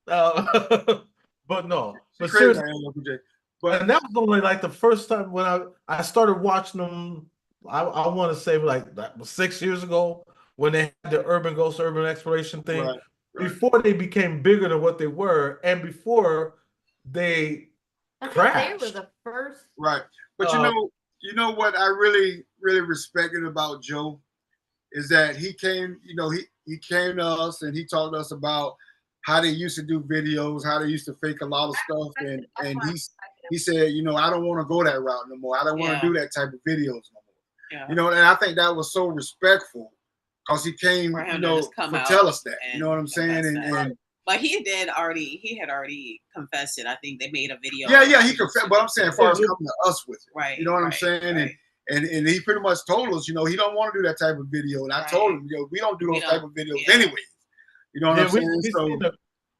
oil. But no, but Crazy seriously, about LL Cool J. But and that was only like the first time when I started watching them. I want to say like that was 6 years ago when they had the Urban Ghost Urban Exploration thing. right. Before they became bigger than what they were, and before they I think they were crashed. the first. Right. But you know what I really, really respected about Joe is that he came, he came to us and he talked to us about how they used to do videos, how they used to fake a lot of stuff. And he said, I don't want to go that route no more. I don't want to do that type of videos no more. Yeah. And I think that was so respectful because he came, For him you to know, just come to out tell us that. You and know what I'm saying? confess that. And But he had already confessed it. I think they made a video. yeah, he confessed. But I'm saying, as far as coming to us with it, right? You know what I'm right, saying? right. And he pretty much told us, you know, he don't want to do that type of video. And I told him, you know, we don't do those type of videos anyways. You know what I'm saying?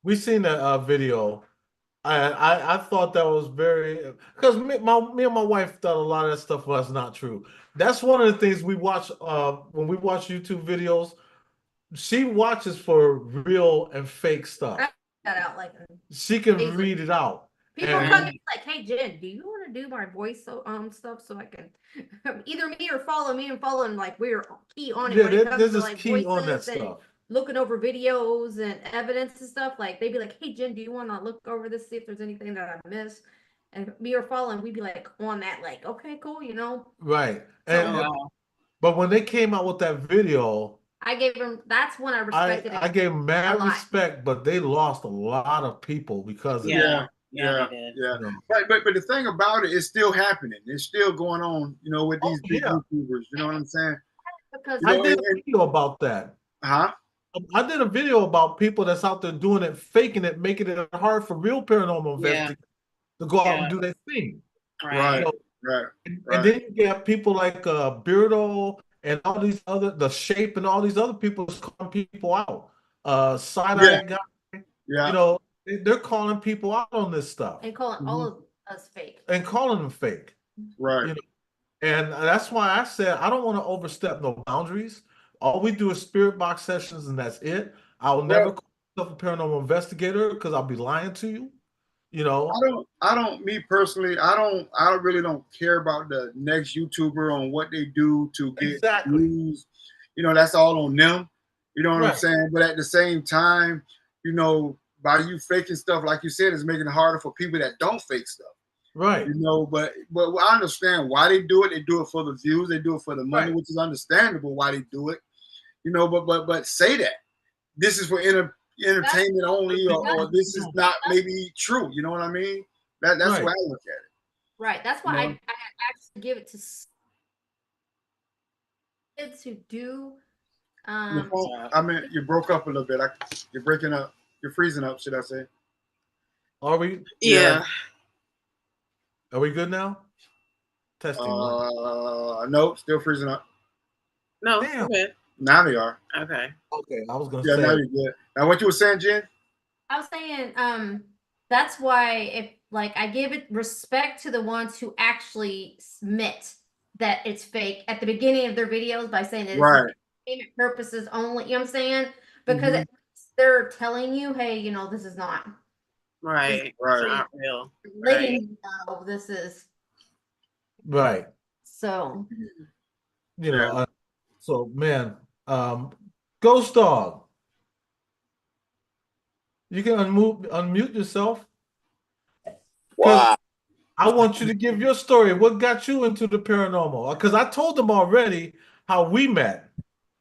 We seen a video. I thought that was very, because me and my wife thought a lot of that stuff was not true. That's one of the things we watch when we watch YouTube videos. She watches for real and fake stuff. That out like She can read it out. People come to me like, "Hey Jen, do you want to do my voice stuff so I can either me or follow me and follow?" And like we're key on it when it comes to like key on that voices and stuff. looking over videos and evidence and stuff. Like they'd be like, "Hey Jen, do you want to look over this, see if there's anything that I missed?" And me or following, we'd be like on that, like, "Okay, cool," you know. Right. So, but when they came out with that video, I gave them. That's when I respected it. I gave them mad a lot. respect, but they lost a lot of people because of Yeah, that. they did. You know. But the thing about it is still happening. It's still going on, you know, with these big YouTubers. You know what I'm saying? Because I did a video about that. Huh? I did a video about people that's out there doing it, faking it, making it hard for real paranormal investigators to go out and do their thing. Right. You know, right. And then you get people like Beardo and all these other, The Shape and all these other people calling people out. Side-Eye guy. Yeah. You know, they're calling people out on this stuff. And calling all of us fake. And calling them fake. Right. You know? And that's why I said I don't want to overstep no boundaries. All we do is spirit box sessions and that's it. I will never call myself a paranormal investigator because I'll be lying to you. You know, I don't, me personally, I really don't care about the next YouTuber on what they do to get views. You know, that's all on them. You know what I'm saying? But at the same time, you know, by you faking stuff, like you said, it's making it harder for people that don't fake stuff. Right. You know, but I understand why they do it. They do it for the views. They do it for the money, which is understandable why they do it. You know, but say that this is for entertainment only, or this is not maybe true. You know what I mean? That's the way I look at it. Right. That's why I actually give it to kids who do. I mean, you broke up a little bit. You're breaking up. You're freezing up, should I say? Are we? Yeah. Are we good now? Testing. No, still freezing up. No, Damn. okay. Now they are. Okay. Okay, I was gonna say. Yeah, now you're good. Now, what you were saying, Jen? I was saying, that's why if like I give it respect to the ones who actually admit that it's fake at the beginning of their videos by saying that it's for entertainment purposes only. You know what I'm saying? Because they're telling you, hey, you know, this is not not real. Letting you know this is right. So, you know, so man, Ghost Dog, you can unmute yourself. Wow. I want you to give your story. What got you into the paranormal? Because I told them already how we met,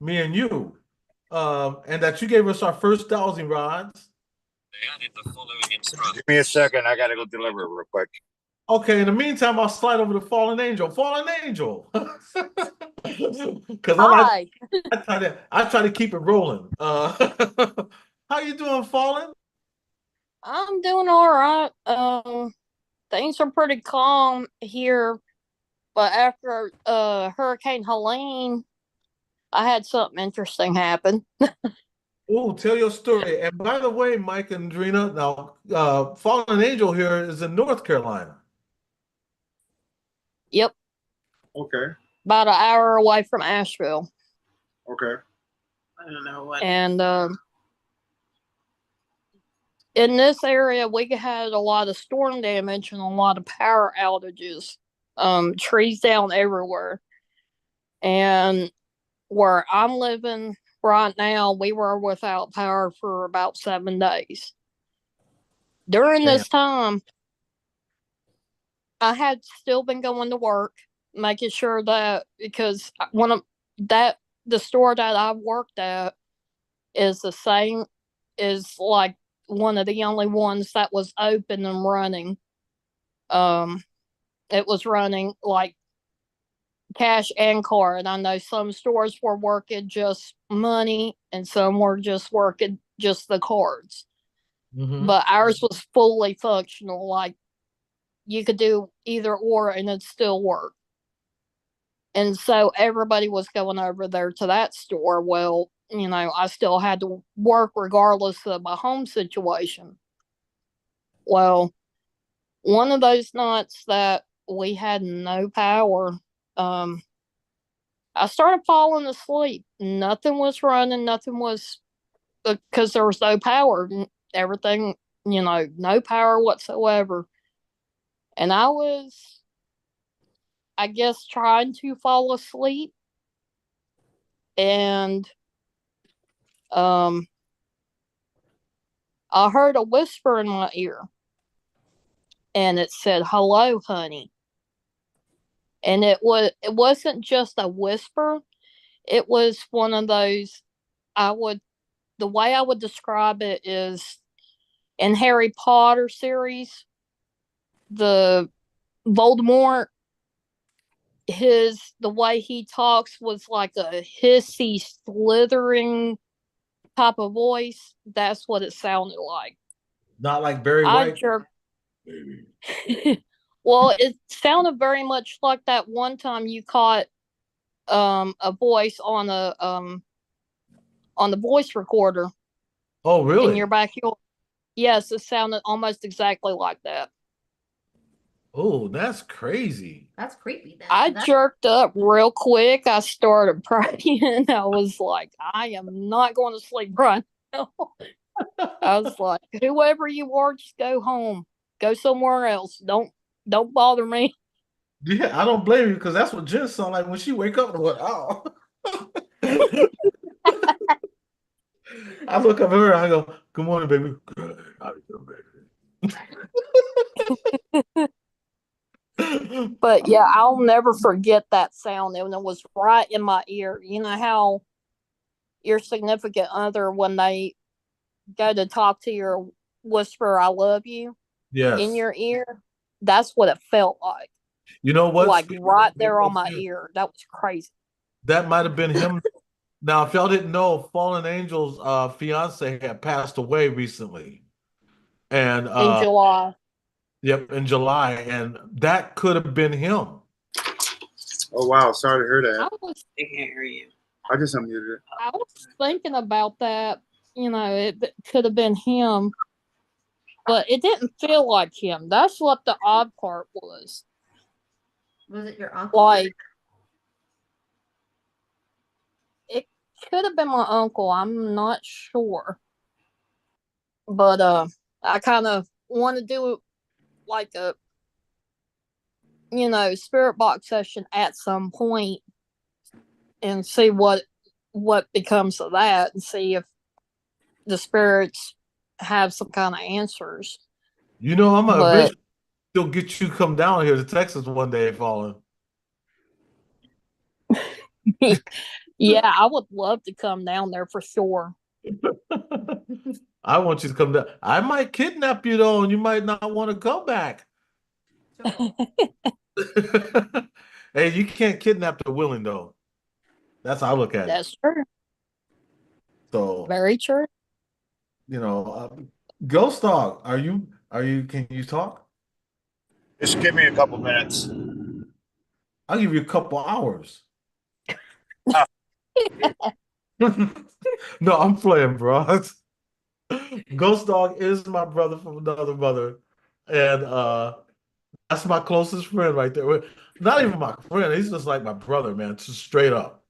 me and you, and that you gave us our first dowsing rods. Give me a second. I got to go deliver it real quick. Okay, in the meantime, I'll slide over to Fallen Angel. Fallen Angel. Because I try to keep it rolling. How you doing, Fallen? I'm doing all right. Things are pretty calm here, but after Hurricane Helene, I had something interesting happen. Oh, tell your story. And by the way, Mike and Drina, now Fallen Angel here is in North Carolina. Yep. Okay. About an hour away from Asheville. Okay. I don't know what. And in this area, we had a lot of storm damage and a lot of power outages. Trees down everywhere. And where I'm living right now, we were without power for about 7 days. During this time, I had still been going to work, making sure that, because the store that I worked at is the same, is like one of the only ones that was open and running. It was running like cash and card. I know some stores were working just money and some were just working just the cards. Mm-hmm. But ours was fully functional. Like you could do either or and it still work. And so everybody was going over there to that store. Well, you know, I still had to work regardless of my home situation. Well, one of those nights that we had no power, I started falling asleep. Nothing was running, nothing was because there was no power. Everything, you know, no power whatsoever. And I was, I guess, trying to fall asleep. And I heard a whisper in my ear. And it said, "Hello, honey." And it wasn't just a whisper. It was one of those the way I would describe it is in Harry Potter series, the Voldemort, the way he talks was like a hissy, slithering type of voice. That's what it sounded like. Not like Barry I White. jerked. Well, it sounded very much like that one time you caught a voice on the voice recorder Oh, really? in your backyard. Yes, it sounded almost exactly like that. Oh, that's crazy. That's creepy. Then I jerked up real quick. I started praying. I was like, I am not going to sleep right now. I was like, whoever you are, just go home. Go somewhere else. Don't bother me. Yeah, I don't blame you because that's what Jen sound like when she wake up and what? Oh. I look up at her and I go, "Good morning, baby." Good. How you doing, baby? But yeah, I'll never forget that sound. And it was right in my ear. You know how your significant other, when they go to talk to your whisper, "I love you," in Yes. your ear? That's what it felt like. You know what? Like Speaking right of there on my Jen, ear. That was crazy. that might have been him. Now, if y'all didn't know, Fallen Angel's fiance had passed away recently. And In July. yep, in July. And that could have been him. Oh wow, sorry to hear that. They can't hear you. I just unmuted it. I was thinking about that. You know, it could have been him, but it didn't feel like him. That's what the odd part was. Was it your uncle? Like, it could have been my uncle. I'm not sure. But I kind of want to do like a, you know, spirit box session at some point and see what becomes of that and see if the spirits have some kind of answers. You know, I'm gonna But eventually still get you to come down here to Texas one day, Fallen. yeah, I would love to come down there for sure. I want you to come down. I might kidnap you though, and you might not want to come back. Hey, you can't kidnap the willing though. That's how I look at it. That's true. So, Very true. you know, Ghost Dog, can you talk? Just give me a couple minutes. I'll give you a couple hours. No, I'm playing, bro. Ghost Dog is my brother from another mother. And that's my closest friend right there. Not even my friend, he's just like my brother, man. Just straight up.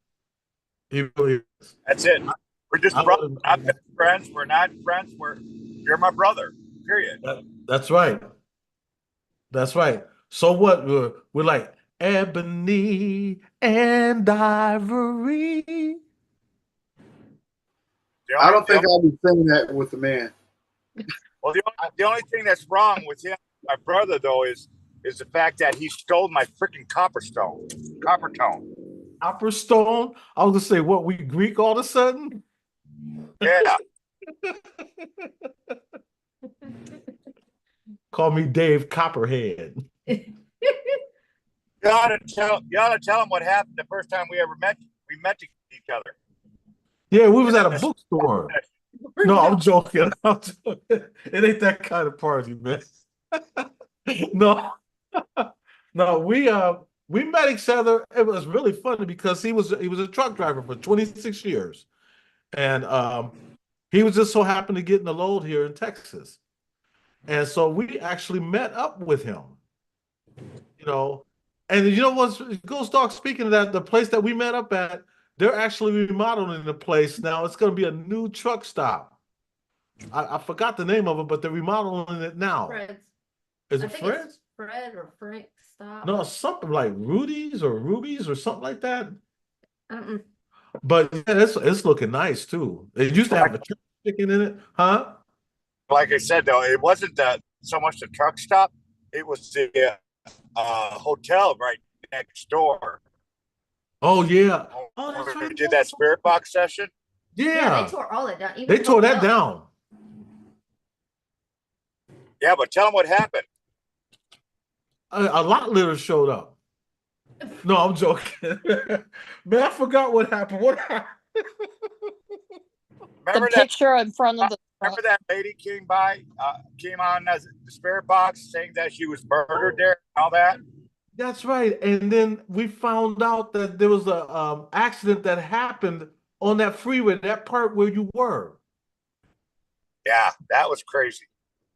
He really is. That's it. We're just brothers, not best friends. We're not friends. You're my brother. Period. That's right. That's right. So what? We're like ebony and ivory. I don't think I'll be saying that with the man. Well, the only thing that's wrong with him, my brother, though, is the fact that he stole my freaking copper tone. Copper stone? I was gonna say, what, we Greek all of a sudden? Yeah. Call me Dave Copperhead. Yeah, you ought to tell them what happened the first time we ever met. We met each other. Yeah, we was at a bookstore. No, I'm joking. I'm joking. It ain't that kind of party, man. No, no, we met each other. It was really funny because he was a truck driver for 26 years. And he was just so happened to get in the load here in Texas. And so we actually met up with him, you know. And you know what's Ghost Dog, speaking of that, the place that we met up at, they're actually remodeling the place now. It's going to be a new truck stop. I forgot the name of it, but they're remodeling it now. Fred's. Is I it think Fred's? it's Fred or Frank. Stop. No, something like Rudy's or Ruby's or something like that. Mm-mm. But yeah, it's looking nice too. It used to have a church chicken in it, huh? Like I said, though, it wasn't so much the truck stop. It was the hotel right next door. Oh yeah. Oh, that's Where we right. did that spirit box session. Yeah, they Yeah. tore all that down. Even They the tore that hotel. down. Yeah, but tell them what happened. A lot litter showed up. No, I'm joking. Man, I forgot what happened. What happened? Remember The picture in front of the Remember that lady came on as the spirit box saying that she was murdered there and all that? That's right. And then we found out that there was a accident that happened on that freeway, that part where you were. Yeah, that was crazy.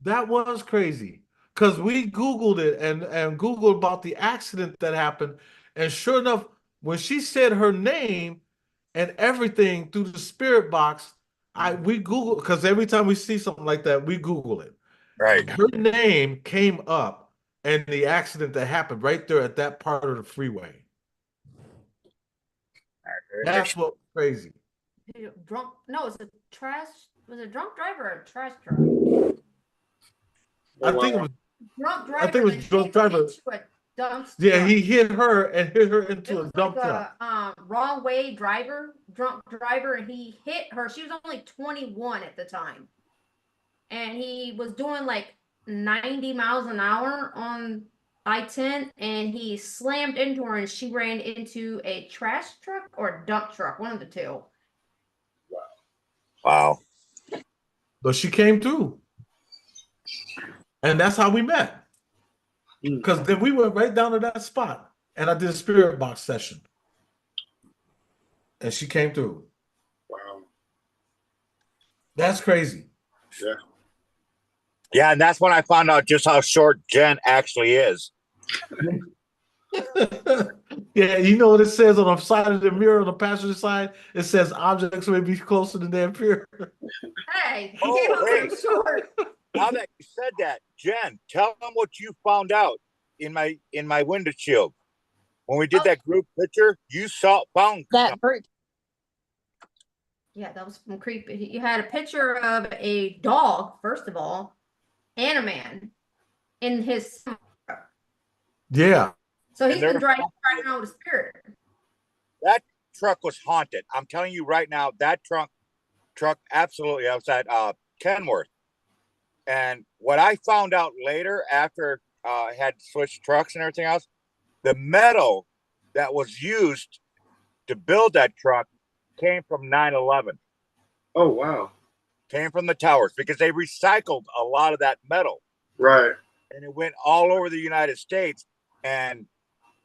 That was crazy. Because we Googled it and Googled about the accident that happened. And sure enough, when she said her name and everything through the spirit box, we Google, because every time we see something like that, we Google it. Right. Her name came up and the accident that happened right there at that part of the freeway. That's what was crazy. Drunk? No, it's a trash. Was it a drunk driver or a trash truck? I think it was. Drunk driver. I think it was drunk driver. Into a dumpster. Yeah, he hit her and hit her into It a was dump like truck. a wrong way driver, drunk driver, and he hit her. She was only 21 at the time, and he was doing like 90 miles an hour on I-10, and he slammed into her, and she ran into a trash truck or dump truck, one of the two. Wow. But she came through. And that's how we met. Because then we went right down to that spot and I did a spirit box session. And she came through. Wow. That's crazy. Yeah. Yeah, and that's when I found out just how short Jenn actually is. Yeah, you know what it says on the side of the mirror on the passenger side? It says objects may be closer than they appear. Hey, hey. short. Now that you said that, Jenn, tell them what you found out in my windshield. When we did that group picture, you found that group. Yeah, that was some creepy. You had a picture of a dog, first of all, and a man in his. Yeah. So he's been driving around with a spirit. That truck was haunted. I'm telling you right now, that truck absolutely outside Kenworth. And what I found out later after I had switched trucks and everything else, the metal that was used to build that truck came from 9/11. Oh, wow. Came from the towers because they recycled a lot of that metal. Right. And it went all over the United States. And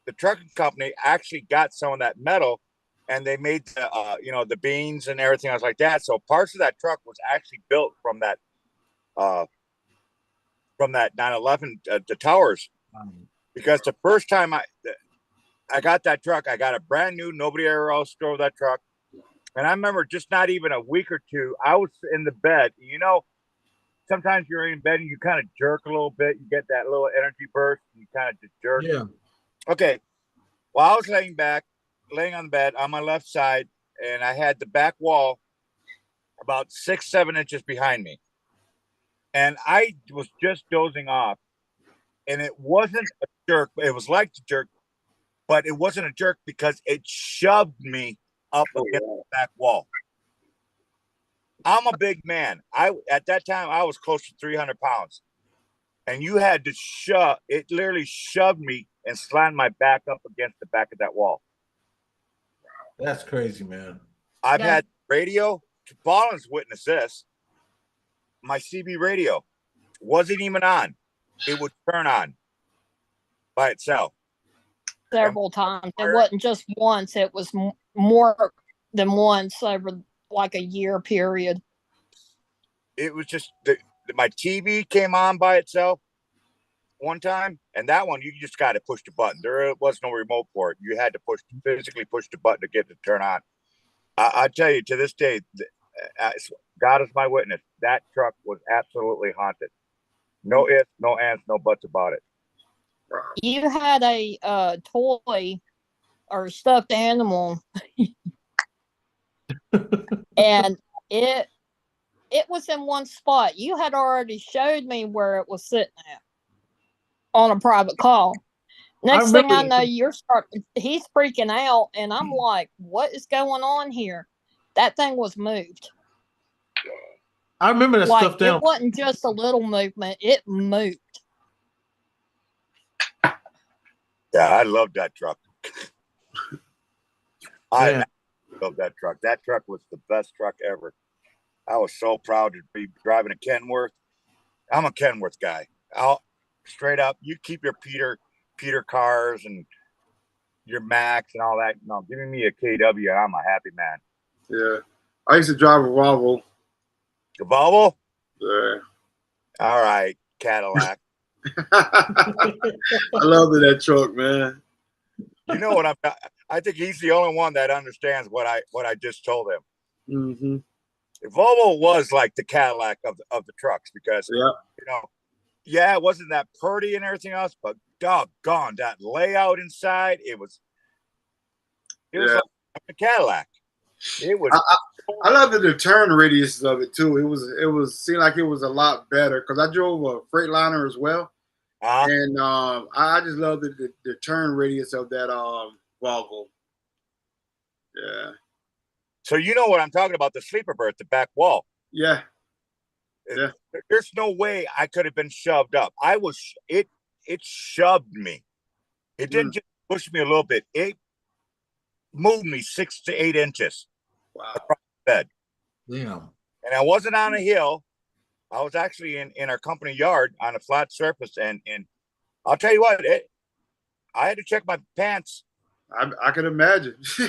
the trucking company actually got some of that metal and they made the beans and everything else like that. So parts of that truck was actually built from that 9/11 the towers. Because the first time I got that truck, I got a brand new, nobody ever else drove that truck. And I remember just not even a week or two, I was in the bed. You know, sometimes you're in bed and you kind of jerk a little bit. You get that little energy burst and you kind of just jerk. Yeah. Okay. Well, I was laying on the bed on my left side, and I had the back wall about 6-7 inches behind me. And I was just dozing off. And it wasn't a jerk. It was like the jerk, but it wasn't a jerk because it shoved me up against the back wall. I'm a big man. At that time I was close to 300 pounds. and you had to shove it. Literally shoved me and slammed my back up against the back of that wall. That's crazy, man. I've had radio. Ballins witnessed this. My CB radio wasn't even on. It would turn on by itself. Several times. It wasn't just once. It was more than once over like a year period. It was just my TV came on by itself one time, and that one you just got to push the button. There was no remote for it. You had to physically push the button to get it to turn on. I tell you, to this day, God is my witness. That truck was absolutely haunted. No ifs, no ands, no buts about it. You had a toy or stuffed animal, and it was in one spot. You had already showed me where it was sitting at on a private call. Next thing I know, he's freaking out, and I'm like, what is going on here? That thing was moved. I remember that stuffed animal. It wasn't just a little movement, it moved. Yeah, I love that truck. I love that truck. That truck was the best truck ever. I was so proud to be driving a Kenworth. I'm a Kenworth guy. I'll straight up. You keep your Peter cars and your Max and all that. No, giving me a KW, and I'm a happy man. Yeah, I used to drive a Volvo. A Volvo? Yeah. All right, Cadillac. I love that truck, man. You know what I think he's the only one that understands what I just told him. Mm-hmm. Volvo was like the Cadillac of the trucks because it wasn't that pretty and everything else, but doggone that layout inside, it was like a Cadillac. It was. I love the turn radius of it too. It seemed like it was a lot better because I drove a Freightliner as well, and I just love the turn radius of that Volvo. Yeah. So you know what I'm talking about, the sleeper berth, the back wall. Yeah. There's no way I could have been shoved up. It shoved me. It didn't just push me a little bit. It moved me 6 to 8 inches. Wow. Across the bed. Yeah. And I wasn't on a hill. I was actually in our company yard on a flat surface. And I'll tell you what, I had to check my pants. I can imagine. I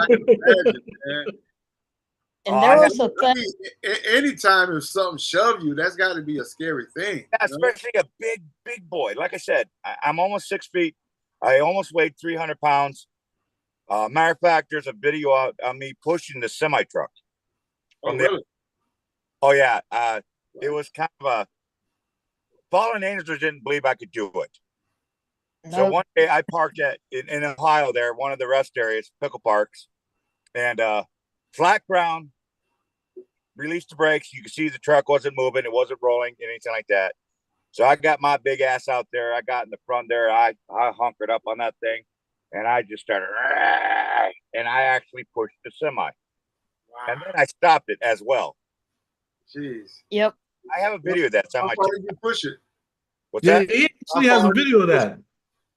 can imagine, man. And there was a thing. Anytime if something shoves you, that's got to be a scary thing. Yeah, especially a big boy. Like I said, I'm almost 6 feet. I almost weighed 300 pounds. Matter of fact, there's a video of me pushing the semi truck. Oh, really? Oh, yeah. It was kind of a fallen angels didn't believe I could do it. So one day I parked in Ohio there, one of the rest areas, pickle parks, and flat ground, released the brakes. You could see the truck wasn't moving. It wasn't rolling, anything like that. So I got my big ass out there. I got in the front there. I hunkered up on that thing, and I just started, and I actually pushed the semi. Wow. And then I stopped it as well. Jeez. Yep. I have a video of that. How far did you push it? What's that? He actually has a video of that.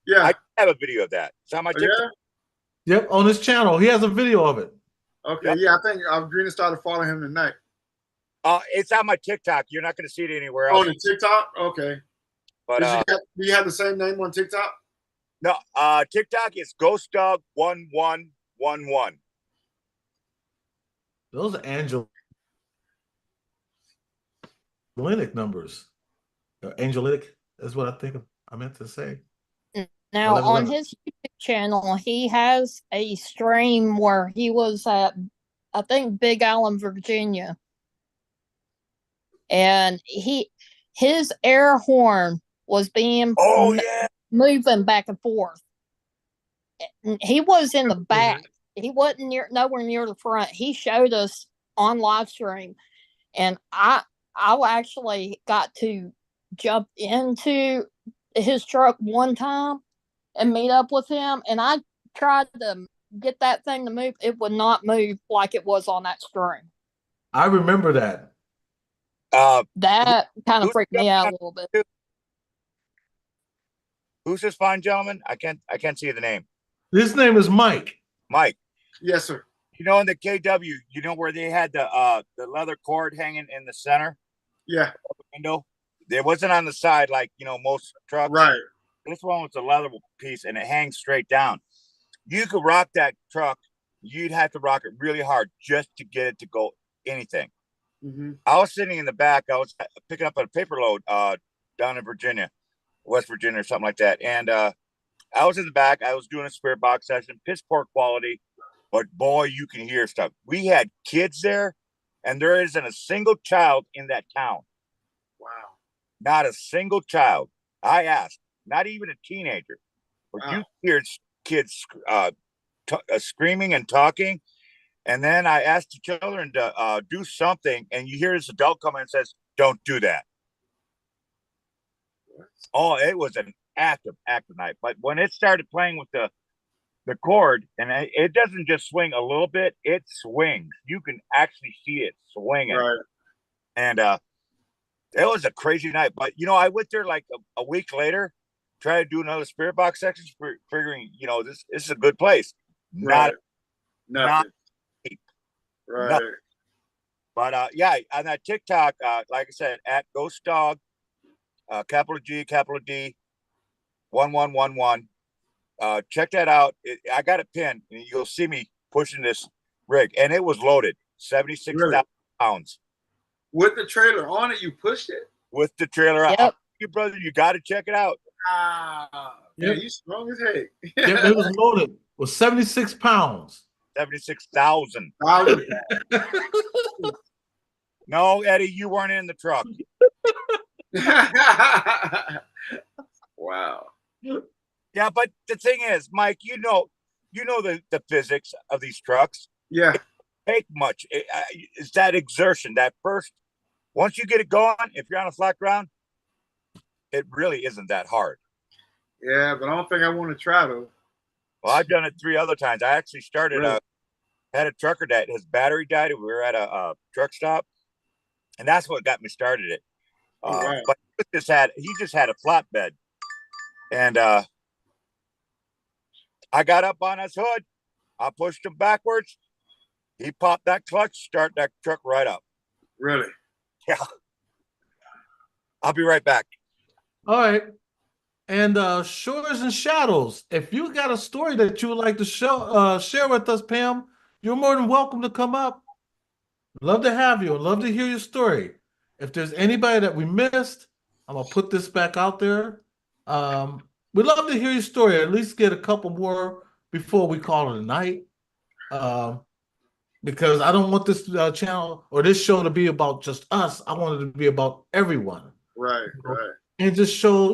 Yeah. I have a video of that. It's on my TikTok. Yep, on his channel. He has a video of it. Okay, Yep. yeah, I think Green started following him tonight. It's on my TikTok. You're not going to see it anywhere else. On the TikTok? Okay. But do you have the same name on TikTok? No, TikTok is Ghost Dog 1111. Those are angelic numbers. Angelic is what I meant to say. Now 11, on his YouTube channel, he has a stream where he was at, I think, Big Island, Virginia, and his air horn was being moving back and forth. He was in the back. He wasn't nowhere near the front. He showed us on live stream, and I actually got to jump into his truck one time and meet up with him, and I tried to get that thing to move. It would not move like it was on that stream. I remember that. That kind of freaked me out a little bit. Who's this fine gentleman? I can't see the name. His name is Mike. Mike. Yes, sir. You know, in the KW, you know where they had the leather cord hanging in the center? Yeah. The window. It wasn't on the side like, you know, most trucks. Right. This one was a leather piece and it hangs straight down. You could rock that truck. You'd have to rock it really hard just to get it to go anything. Mm-hmm. I was sitting in the back. I was picking up a paper load down in Virginia, West Virginia or something like that. And I was in the back. I was doing a spirit box session, piss poor quality. But boy, you can hear stuff. We had kids there, and there isn't a single child in that town. Wow. Not a single child. I asked, not even a teenager. But Wow. you hear kids screaming and talking. And then I asked the children to do something, and you hear this adult come in and says, "Don't do that." Oh, it was an active night. But when it started playing with the cord, and it doesn't just swing a little bit, it swings. You can actually see it swinging. Right. And it was a crazy night. But, you know, I went there like a week later, try to do another spirit box section, figuring, you know, this is a good place. Right. Not Nothing. Right. Nothing. But yeah, on that TikTok, like I said, at Ghost Dog, capital G, capital D, 1111. Check that out. I got it pinned, and you'll see me pushing this rig, and it was loaded, 76,000 pounds. With the trailer on it, you pushed it? With the trailer. Yep. You brother, you got to check it out. Yeah, you strong as heck. Yeah, it was loaded with 76 pounds. 76,000. No, Eddie, you weren't in the truck. Wow. Yeah, but the thing is, Mike, you know the physics of these trucks. Yeah. It doesn't take much. It's that exertion, that first. Once you get it going, if you're on a flat ground, it really isn't that hard. Yeah, but I don't think I want to try though. Well, I've done it 3 other times. I actually started had a trucker that his battery died. We were at a truck stop, and that's what got me started it. Right. But he just had a flatbed, and I got up on his hood. I pushed him backwards. He popped that clutch, start that truck right up. Really? Yeah. I'll be right back. All right. And Shores and Shadows, if you got a story that you would like to share with us, Pam, you're more than welcome to come up. Love to have you. Love to hear your story. If there's anybody that we missed, I'm going to put this back out there. We'd love to hear your story, at least get a couple more before we call it a night. Because I don't want this channel or this show to be about just us. I want it to be about everyone. Right, right. And just show,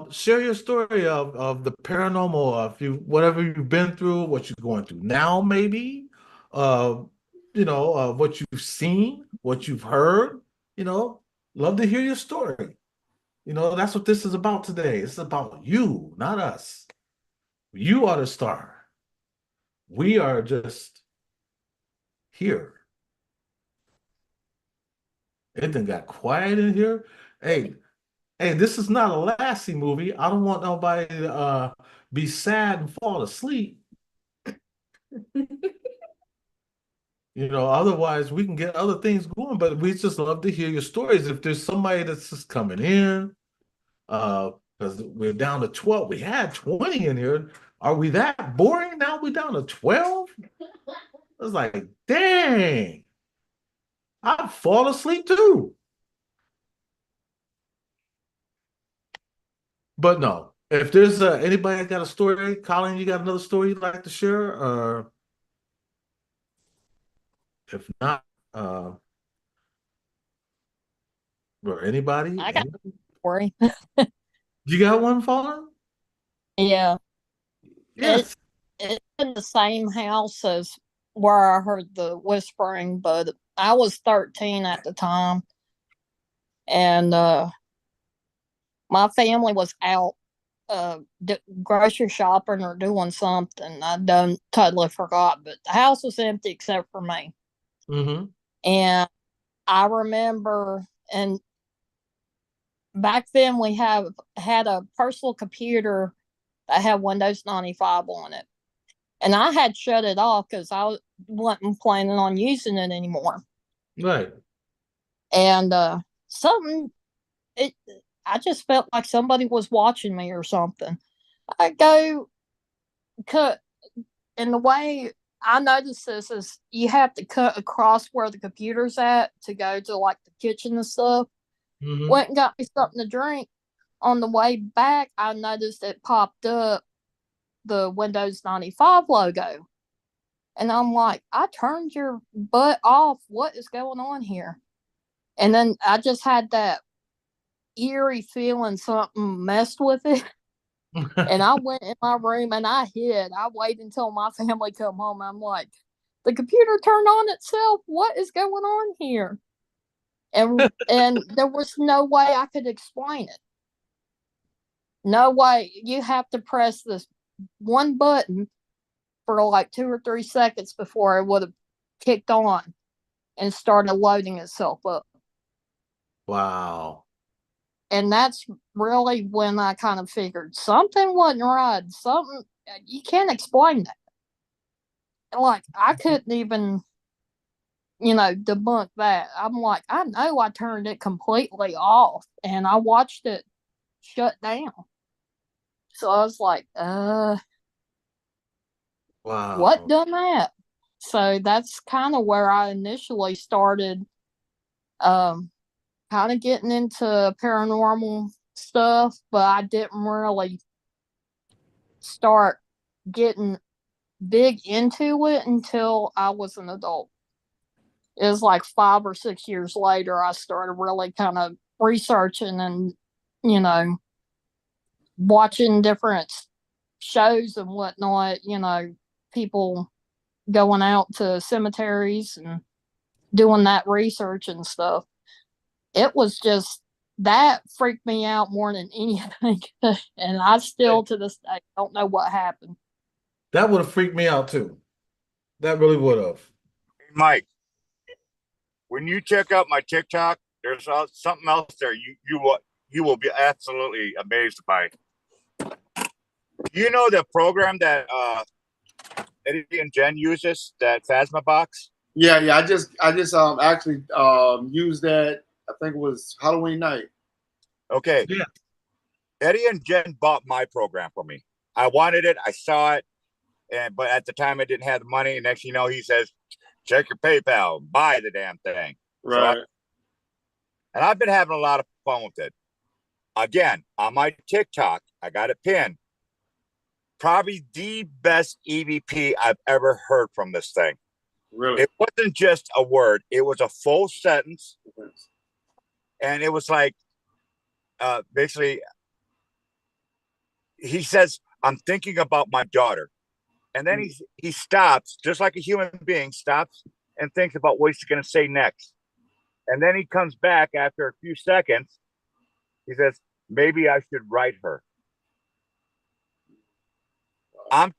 share your story of the paranormal, whatever you've been through, what you're going through now, maybe, what you've seen, what you've heard, love to hear your story. That's what this is about today. It's about you, not us. You are the star. We are just here. It done got quiet in here. Hey, this is not a Lassie movie. I don't want nobody to be sad and fall asleep. Otherwise we can get other things going, but we just love to hear your stories. If there's somebody that's just coming in, because we're down to 12. We had 20 in here. Are we that boring? Now we're down to 12? It's like, dang. I'd fall asleep too. But no, if there's anybody got a story, Colin, you got another story you'd like to share? Or if not, or anybody? I got a story. You got one, Fallen? Yeah. Yes. It's in the same house as where I heard the whispering, but I was 13 at the time. And my family was out grocery shopping or doing something. I done totally forgot, but the house was empty except for me. Mm-hmm. And I remember, and back then we had a personal computer that had Windows 95 on it. And I had shut it off because I wasn't planning on using it anymore. Right. And I just felt like somebody was watching me or something. I go cut, and the way I noticed this is you have to cut across where the computer's at to go to like the kitchen and stuff. Mm-hmm. Went and got me something to drink. On the way back, I noticed it popped up the Windows 95 logo. And I'm like, I turned your butt off. What is going on here? And then I just had that eerie feeling something messed with it. And I went in my room and I hid. I waited until my family come home. I'm like, the computer turned on itself. What is going on here? And there was no way I could explain it. No way. You have to press this one button for like 2 or 3 seconds before it would have kicked on and started loading itself up. Wow. And that's really when I kind of figured something wasn't right. Something, you can't explain that. Like, I couldn't even, debunk that. I'm like, I know I turned it completely off and I watched it shut down. So I was like, Wow. what done that? So that's kind of where I initially started kind of getting into paranormal stuff, but I didn't really start getting big into it until I was an adult. It was like 5 or 6 years later I started really kind of researching and, watching different shows and whatnot, people going out to cemeteries and doing that research and stuff. It was just that freaked me out more than anything. And I still to this day don't know what happened. That would have freaked me out too. That really would have. Mike, when you check out my TikTok, there's something else there you will be absolutely amazed by. You know the program that Eddie and Jenn uses, that Phasma box? Yeah. I just actually used that. I think it was Halloween night. Okay. Yeah. Eddie and Jenn bought my program for me. I wanted it. I saw it. But at the time I didn't have the money. And next thing you know, he says, check your PayPal, buy the damn thing. Right. And I've been having a lot of fun with it. Again, on my TikTok, I got it pinned. Probably the best EVP I've ever heard from this thing. Really? It wasn't just a word. It was a full sentence. And it was like, basically, he says, I'm thinking about my daughter. And then he stops, just like a human being, stops and thinks about what he's going to say next. And then he comes back after a few seconds. He says, maybe I should write her. I'm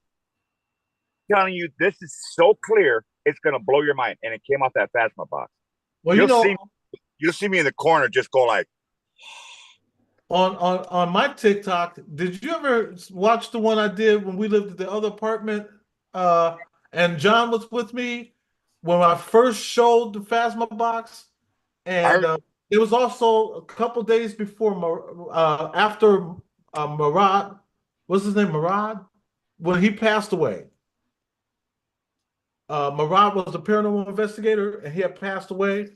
telling you, this is so clear, it's going to blow your mind. And it came off that Phasma box. Well, you'll see me in the corner just go like. On my TikTok, did you ever watch the one I did when we lived at the other apartment? And John was with me when I first showed the Phasma box, and it was also a couple days before, after Murad, what's his name, Murad, when he passed away. Murad was a paranormal investigator, and he had passed away,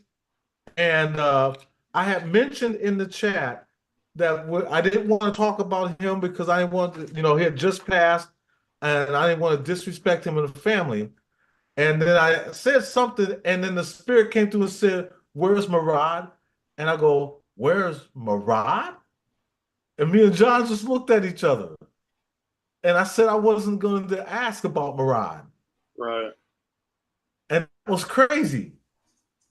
and I had mentioned in the chat that I didn't want to talk about him because I didn't want to, he had just passed and I didn't want to disrespect him and the family. And then I said something, and then the spirit came through and said, where's Murad? And I go, where's Murad? And me and John just looked at each other. And I said I wasn't going to ask about Murad. Right. And it was crazy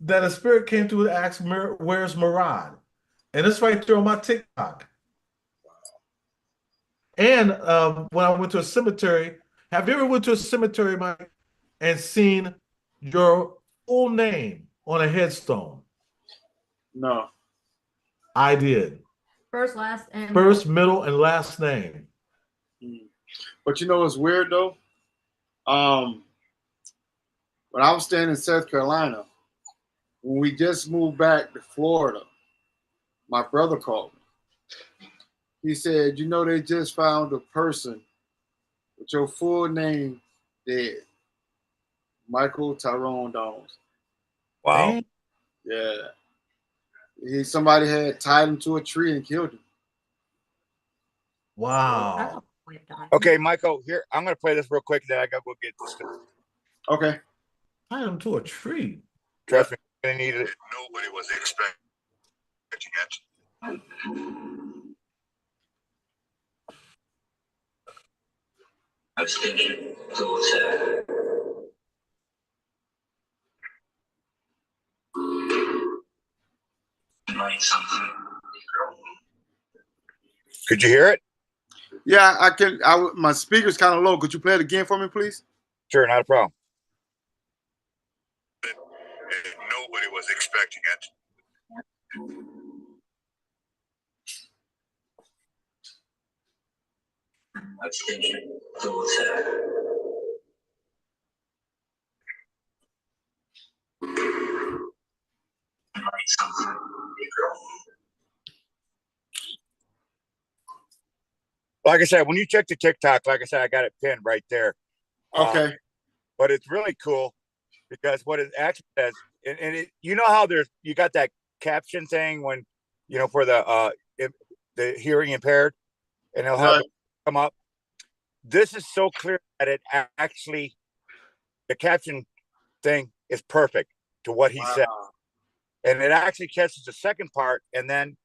that a spirit came through and asked, where's Murad? And it's right there on my TikTok. And when I went to a cemetery, have you ever went to a cemetery, Mike, and seen your full name on a headstone? No. I did. First, last, and First, middle, and last name. But you know what's weird though? When I was staying in South Carolina, when we just moved back to Florida, my brother called me. He said, "You know, they just found a person with your full name dead, Michael Tyrone Downs." Wow. Yeah. Somebody had tied him to a tree and killed him. Wow. Okay, Michael, here, I'm going to play this real quick, then I got to go get this stuff. Okay. Tied him to a tree. Trust me, I'm going to need it. Nobody was expecting it. I was thinking, daughter. Could you hear it? Yeah, I can. My speaker's kind of low. Could you play it again for me, please? Sure, not a problem. Nobody was expecting it. I was thinking, daughter. Like I said, when you check the TikTok, like I said, I got it pinned right there. Okay. But it's really cool because what it actually says, and it, you know how you got that caption thing when, you know, for the hearing impaired, and it'll help come up. This is so clear that it actually, the caption thing is perfect to what he said. And it actually catches the second part, and then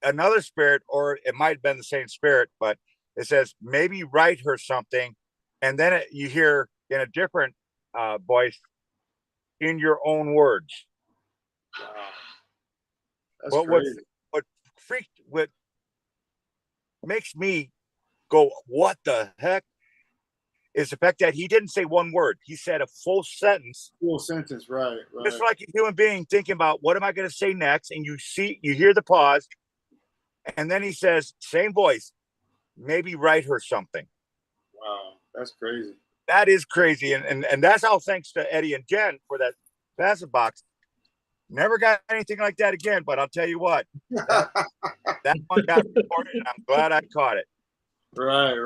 another spirit, or it might have been the same spirit, but it says, maybe write her something. And then you hear in a different voice, in your own words. That's crazy. What makes me go, what the heck, is the fact that he didn't say one word. He said a full sentence. Full sentence, right. Just like a human being thinking about, what am I going to say next? And you hear the pause. And then he says, same voice, maybe write her something. Wow, that's crazy. That is crazy. And that's all thanks to Eddie and Jen for that passive box. Never got anything like that again, but I'll tell you what, that one got recorded, and I'm glad I caught it. Right.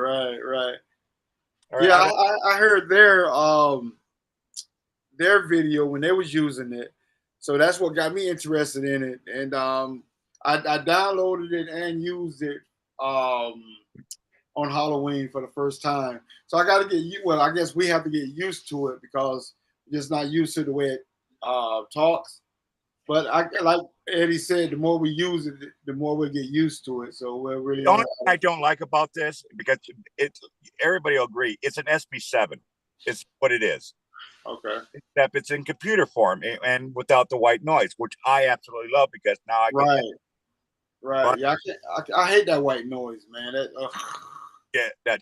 All Yeah, right, I heard their video when they was using it. So that's what got me interested in it. And I downloaded it and used it on Halloween for the first time. So I got to I guess we have to get used to it because we're just not used to the way it talks. But like Eddie said, the more we use it, the more we get used to it. So we're really. The only thing I don't like about this, because everybody will agree, it's an SB7. It's what it is. Okay. Except it's in computer form and without the white noise, which I absolutely love because now I can. Right. But, yeah, I hate that white noise, man. Yeah, that.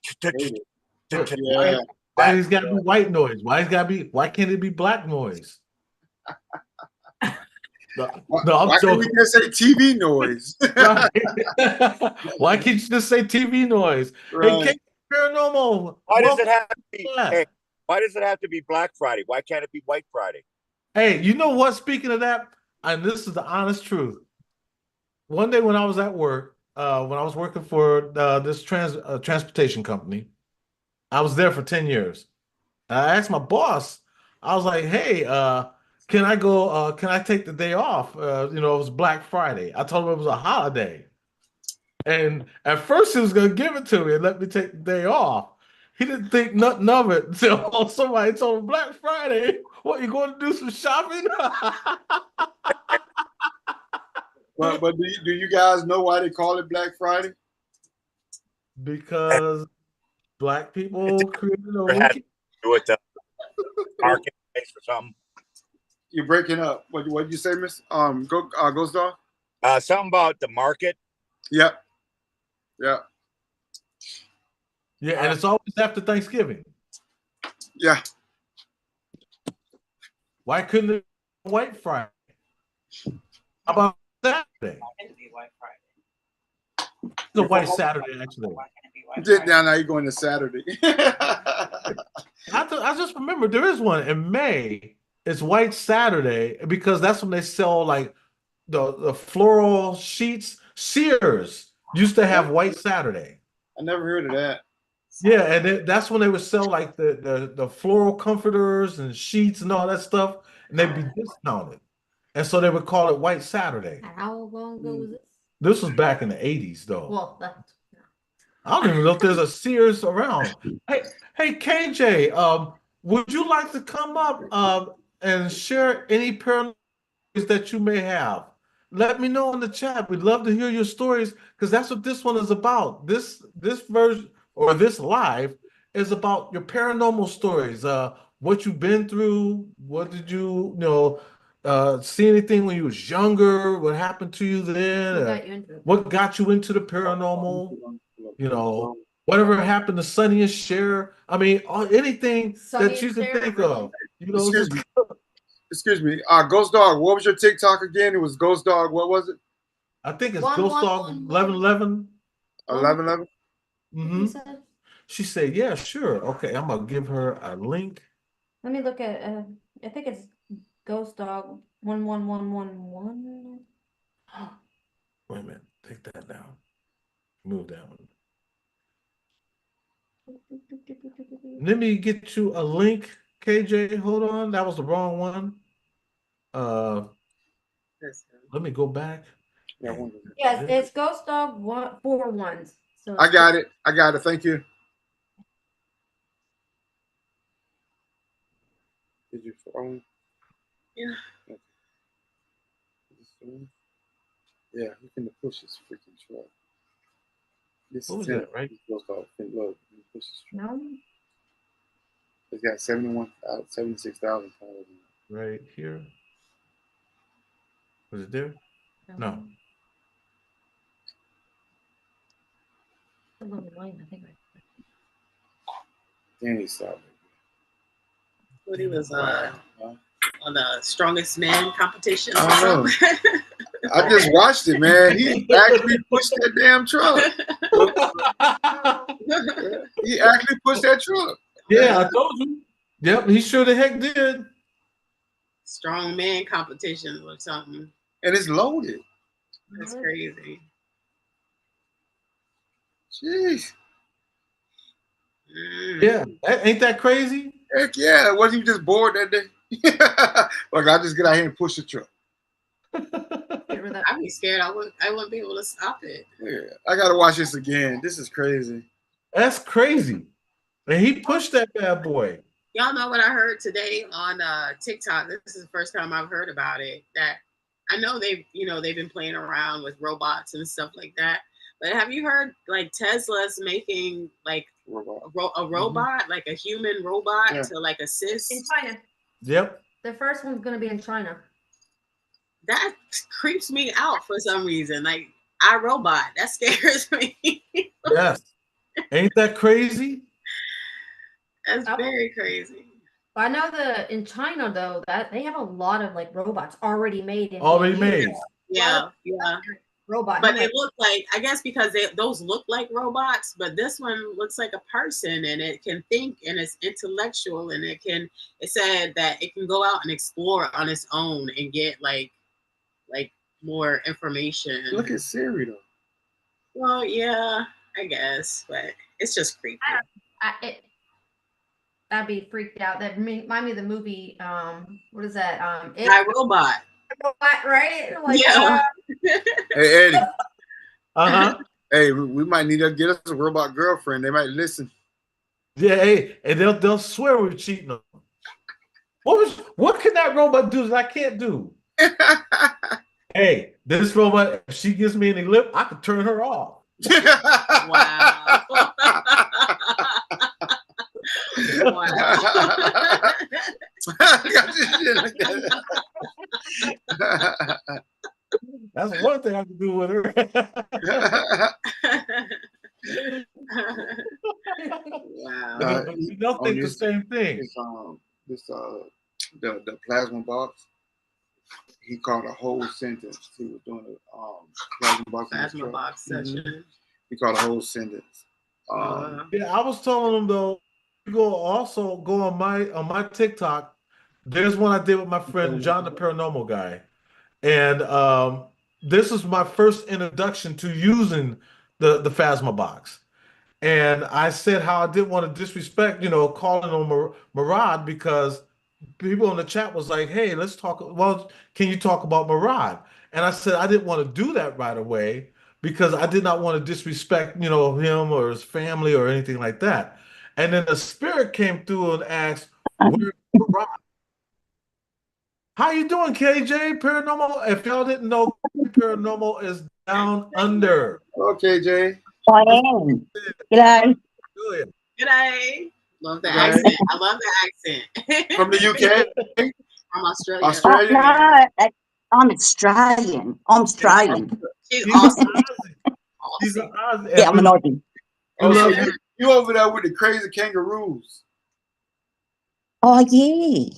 Yeah. Why it's got to be white noise? Why can't it be black noise? Why can't we just say TV noise? Why can't you just say TV noise? Right. Hey, paranormal. Why does it have to be? Hey, why does it have to be Black Friday? Why can't it be White Friday? Hey, you know what? Speaking of that, and this is the honest truth. One day when I was at work, when I was working for this transportation company, I was there for 10 years. I asked my boss, I was like, hey, can I go, can I take the day off? It was Black Friday. I told him it was a holiday. And at first he was going to give it to me and let me take the day off. He didn't think nothing of it until somebody told him Black Friday. What, you going to do some shopping? But do you guys know why they call it Black Friday? Because black people created a weekend. Do it marketplace or something. You're breaking up. What did you say, Miss? Ghost Dog? Something about the market. Yep. Yeah, and it's always after Thanksgiving. Yeah. Why couldn't it be White Friday? How about Saturday? The White Saturday, actually. Now you're going to Saturday. I just remember there is one in May. It's White Saturday because that's when they sell like the floral sheets. Sears used to have White Saturday. I never heard of that. Yeah, and that's when they would sell like the floral comforters and sheets and all that stuff, and they'd be discounted. And so they would call it White Saturday. How long ago was this? This was back in the 80s, though. Well, that, I don't even know if there's a Sears around. Hey, KJ, would you like to come up and share any paranormal stories that you may have? Let me know in the chat. We'd love to hear your stories because that's what this one is about. This version or this live is about your paranormal stories. What you've been through. What did you see anything when you was younger? What happened to you then? what got you into it? What got you into the paranormal? Whatever happened to Sonny and Cher. I mean, anything Sonny that you and can Cher, think really? of. Excuse me. Ghost Dog, what was your TikTok again? It was Ghost Dog, what was it? I think it's Ghost Dog 1111. 1111? Mm-hmm. She said, yeah, sure. Okay, I'm gonna give her a link. Let me look at I think it's Ghost Dog 11111. Wait a minute, take that down. Move that one. Let me get you a link, KJ. Hold on, that was the wrong one. Let me go back. Yes, it's Ghost Dog 4 So I got it. Thank you. Did you phone? Yeah. Okay. Yeah, you can push this freaking truck. This what is was that, right? Ghost Dog. Look, push this truck. No. It's got 76,000 followers. Right here. Was it there? No. I think. Danny stopped. What he was on the Strongest Man competition. I don't know. I just watched it, man. He actually pushed that damn truck. He actually pushed that truck. Yeah, I told you. Yep, he sure the heck did. Strong Man competition or something. And it's loaded. That's crazy. Jeez. Yeah, ain't that crazy? Heck yeah. Wasn't he just bored that day? Like, I'll just get out here and push the truck. I'd be scared. I wouldn't be able to stop it. Yeah, I gotta watch this again. This is crazy. That's crazy. And he pushed that bad boy. Y'all know what I heard today on TikTok. This is the first time I've heard about it. That I know they've been playing around with robots and stuff like that. But have you heard like Tesla's making like a robot, like a human robot to like assist in China? Yep. The first one's gonna be in China. That creeps me out for some reason. Like iRobot, that scares me. Yes. Ain't that crazy? That's very crazy. I know in China though that they have a lot of like robots already made. Already made. Yeah. Robot. But they look like, I guess because those look like robots, but this one looks like a person and it can think and it's intellectual and it said that it can go out and explore on its own and get like more information. Look at Siri though. Well, yeah, I guess, but it's just creepy. I'd be freaked out. That remind me of the movie. What is that? iRobot. Right? Like, yeah. Hey Eddie. Uh-huh. Hey, we might need to get us a robot girlfriend. They might listen. Yeah, hey, and they'll swear we're cheating on them. What can that robot do that I can't do? Hey, this robot, if she gives me any lip, I could turn her off. Wow. That's one thing I can do with her. Wow. They'll think the same thing. The plasma box. He called a whole sentence. He was doing a plasma box session. He called a whole sentence. Yeah, I was telling him though, go on my TikTok. There's one I did with my friend John the Paranormal Guy. And this is my first introduction to using the Phasma box. And I said how I didn't want to disrespect, calling on Murad because people in the chat was like, hey, let's talk. Well, can you talk about Murad? And I said I didn't want to do that right away because I did not want to disrespect, him or his family or anything like that. And then the spirit came through and asked, where's Murad? How you doing, KJ Paranormal? If y'all didn't know, Paranormal is down under. Okay, Jay. I am. G'day. Good. G'day. Love the G'day. accent. I love the accent. From the UK? From Australia. Australia? No, I'm Australian. I'm Australian. She's He's awesome. an Aussie. He's an Aussie. Yeah, I'm an Aussie. Oh, so you over there with the crazy kangaroos. Oh, yeah.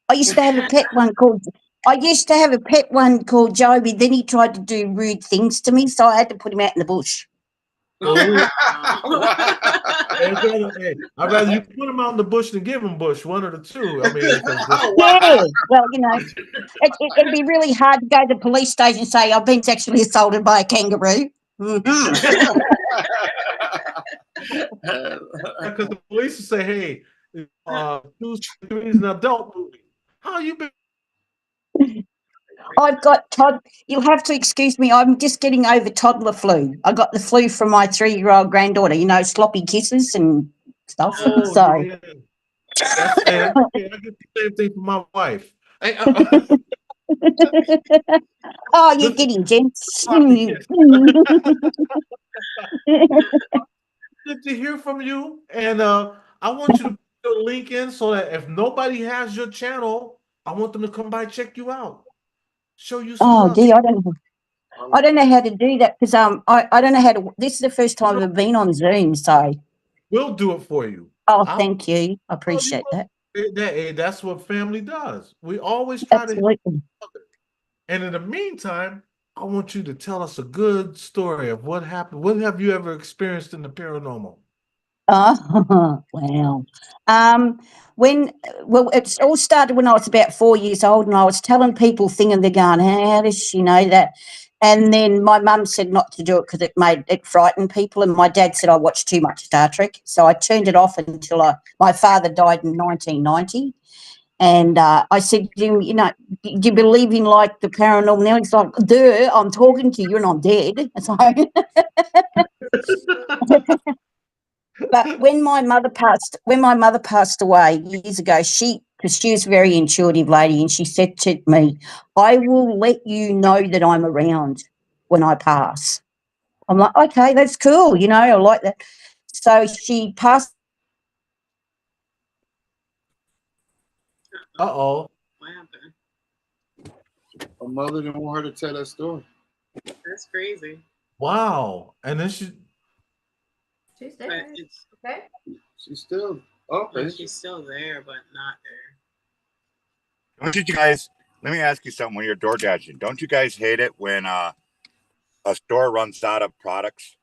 I used to have a pet one called Joby. Then he tried to do rude things to me, so I had to put him out in the bush. Hey, I'd rather you put him out in the bush than give him bush, one of the two. I mean, Yeah, well, it'd be really hard to go to the police station and say, I've been sexually assaulted by a kangaroo. Mm-hmm. Because the police will say, hey, Two's an adult movie. How you been? I've got you'll have to excuse me, I'm just getting over toddler flu. I got the flu from my 3-year-old granddaughter, sloppy kisses and stuff. Oh, so yeah. I get the same thing from my wife. oh, you're getting Jen. Good to hear from you. And I want you to put your link in so that if nobody has your channel, I want them to come by check you out. Show you some love. Gee, I don't know how to do that because I don't know how to. This is the first time I've been on Zoom, so we'll do it for you. Thank you. I appreciate that. That's what family does. We always try to help each other. And in the meantime, I want you to tell us a good story of what happened. What have you ever experienced in the paranormal? Oh, wow. It all started when I was about 4 years old, and I was telling people thinking they're going, how does she know that? And then my mum said not to do it because it frightened people, and my dad said I watched too much Star Trek, so I turned it off until my father died in 1990. And I said to him, do you believe in like the paranormal? Now he's like, duh, I'm talking to you and I'm dead. So but when my mother passed away years ago, because she was a very intuitive lady, and she said to me, I will let you know that I'm around when I pass. I'm like, okay, that's cool, I like that. So she passed. Uh-oh. What happened? Her mother didn't want her to tell that story. That's crazy. Wow. And then she's there. Okay. She's still okay. She's still there, but not there. Don't you guys, let me ask you something when you're door dashing. Don't you guys hate it when a store runs out of products?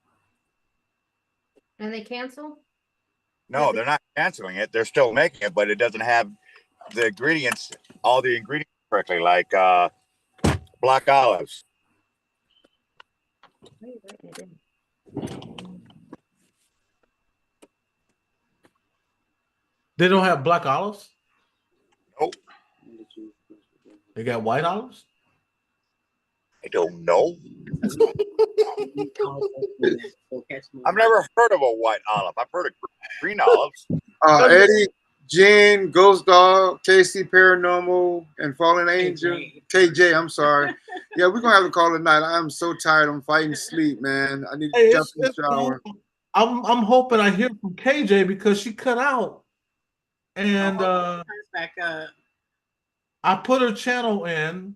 And they cancel? No, they're not canceling it. They're still making it, but it doesn't have the ingredients, all the ingredients correctly, like black olives. They don't have black olives? Nope. They got white olives? I don't know. I've never heard of a white olive. I've heard of green olives. Eddie, Jenn, Ghost Dog, KC Paranormal, and Fallen Angel. KJ, I'm sorry. Yeah, we're gonna have to call it night. I'm so tired. I'm fighting sleep, man. I need to jump in the shower. Cool. I'm hoping I hear from KJ because she cut out. And back up. I put her channel in.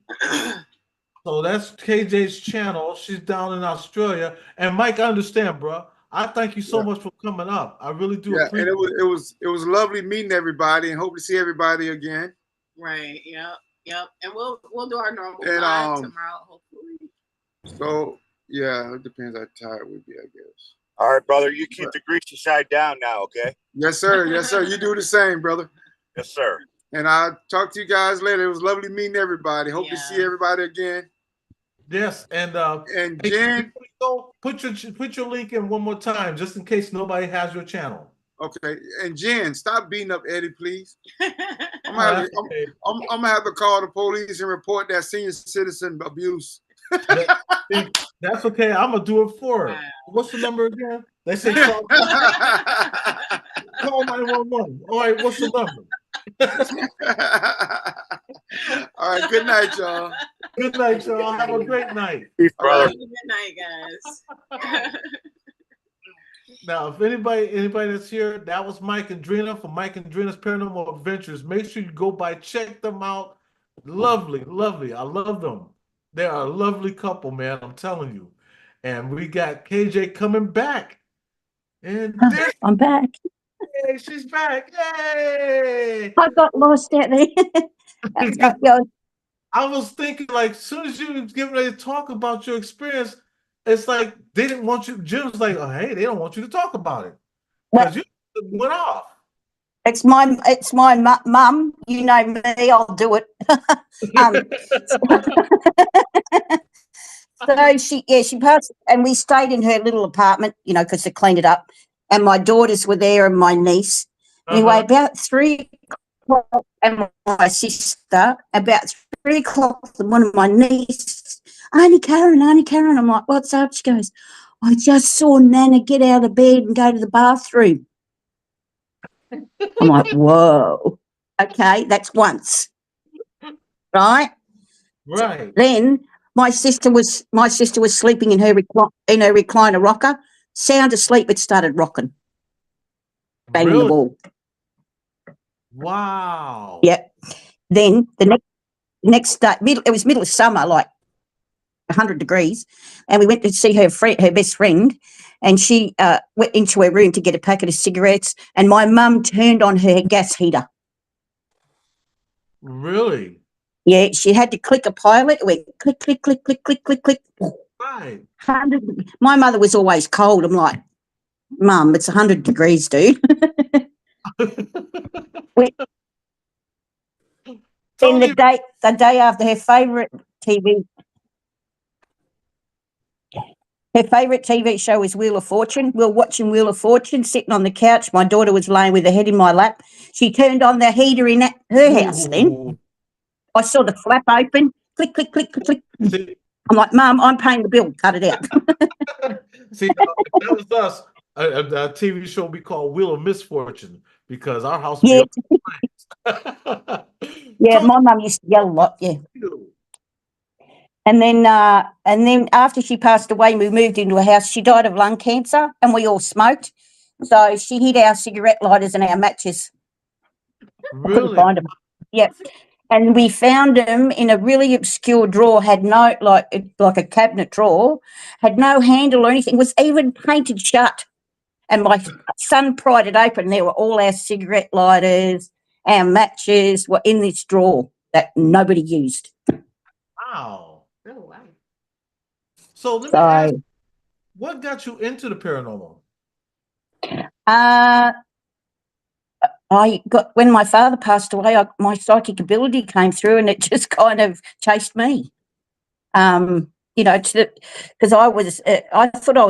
So that's KJ's channel. She's down in Australia. And Mike, I understand, bro. I thank you so much for coming up. I really do appreciate it. And it was lovely meeting everybody and hope to see everybody again. Right. Yep. And we'll do our normal live tomorrow, hopefully. So Yeah, it depends how tired we'd be, I guess. All right, brother. You keep the greasy side down now, okay? Yes, sir. Yes, sir. You do the same, brother. Yes, sir. And I'll talk to you guys later. It was lovely meeting everybody. Hope to see everybody again. Yes, and hey, Jen, put your link in one more time, just in case nobody has your channel. okay, and Jen, stop beating up Eddie, please. I'm Oh, gonna have to call the police and report that senior citizen abuse. That's okay. I'm gonna do it for her. What's the number again? They say call 911. All right, what's the number? All right, good night, y'all. Good night, y'all. Have a great night. Peace, brother. Good night, guys. Now, if anybody that's here, that was Mike and Drina from Mike and Drina's Paranormal Adventures. Make sure you go by, check them out. Lovely, lovely. I love them. They are a lovely couple, man. I'm telling you. And we got KJ coming back. And I'm back. Hey, she's back. Hey! I got lost out there. I was thinking, like, as soon as you was getting ready to talk about your experience, it's like they didn't want you. Jim was like, "Oh, hey, they don't want you to talk about it because you went off." It's my mum. You know me. I'll do it. So she passed, and we stayed in her little apartment, because they cleaned it up. And my daughters were there, and my niece. Anyway, about 3 o'clock, and my sister. About 3 o'clock, one of my nieces, Auntie Karen. I'm like, what's up? She goes, I just saw Nana get out of bed and go to the bathroom. I'm like, whoa. Okay, that's once. Right? Right. Then my sister was sleeping in her recliner rocker, sound asleep, it started rocking. Banging the wall. Wow. Yep. Then the next day, it was middle of summer, like 100 degrees, and we went to see her best friend, and she went into her room to get a packet of cigarettes, and my mum turned on her gas heater. Really? Yeah, she had to click a pilot. It went click, click, click, click, click, click, click. Right. My mother was always cold. I'm like, Mum, it's 100 degrees, dude. Then the day after her favourite TV show is Wheel of Fortune. We were watching Wheel of Fortune, sitting on the couch. My daughter was laying with her head in my lap. She turned on the heater in her house then. I saw the flap open. Click, click, click, click, click. I'm like, Mum, I'm paying the bill. Cut it out. See, that was us. A TV show we call Wheel of Misfortune because our house would be Yeah, my mum used to yell a lot, yeah. And then after she passed away, we moved into a house. She died of lung cancer, and we all smoked. So she hid our cigarette lighters and our matches. Really? I couldn't find them. Yep. And we found them in a really obscure drawer, had no, like a cabinet drawer, had no handle or anything, was even painted shut. And my son pried it open. There were all our cigarette lighters, our matches were in this drawer that nobody used. Wow. Oh, wow. So let me ask, what got you into the paranormal? When my father passed away, my psychic ability came through, and it just kind of chased me. Because I thought I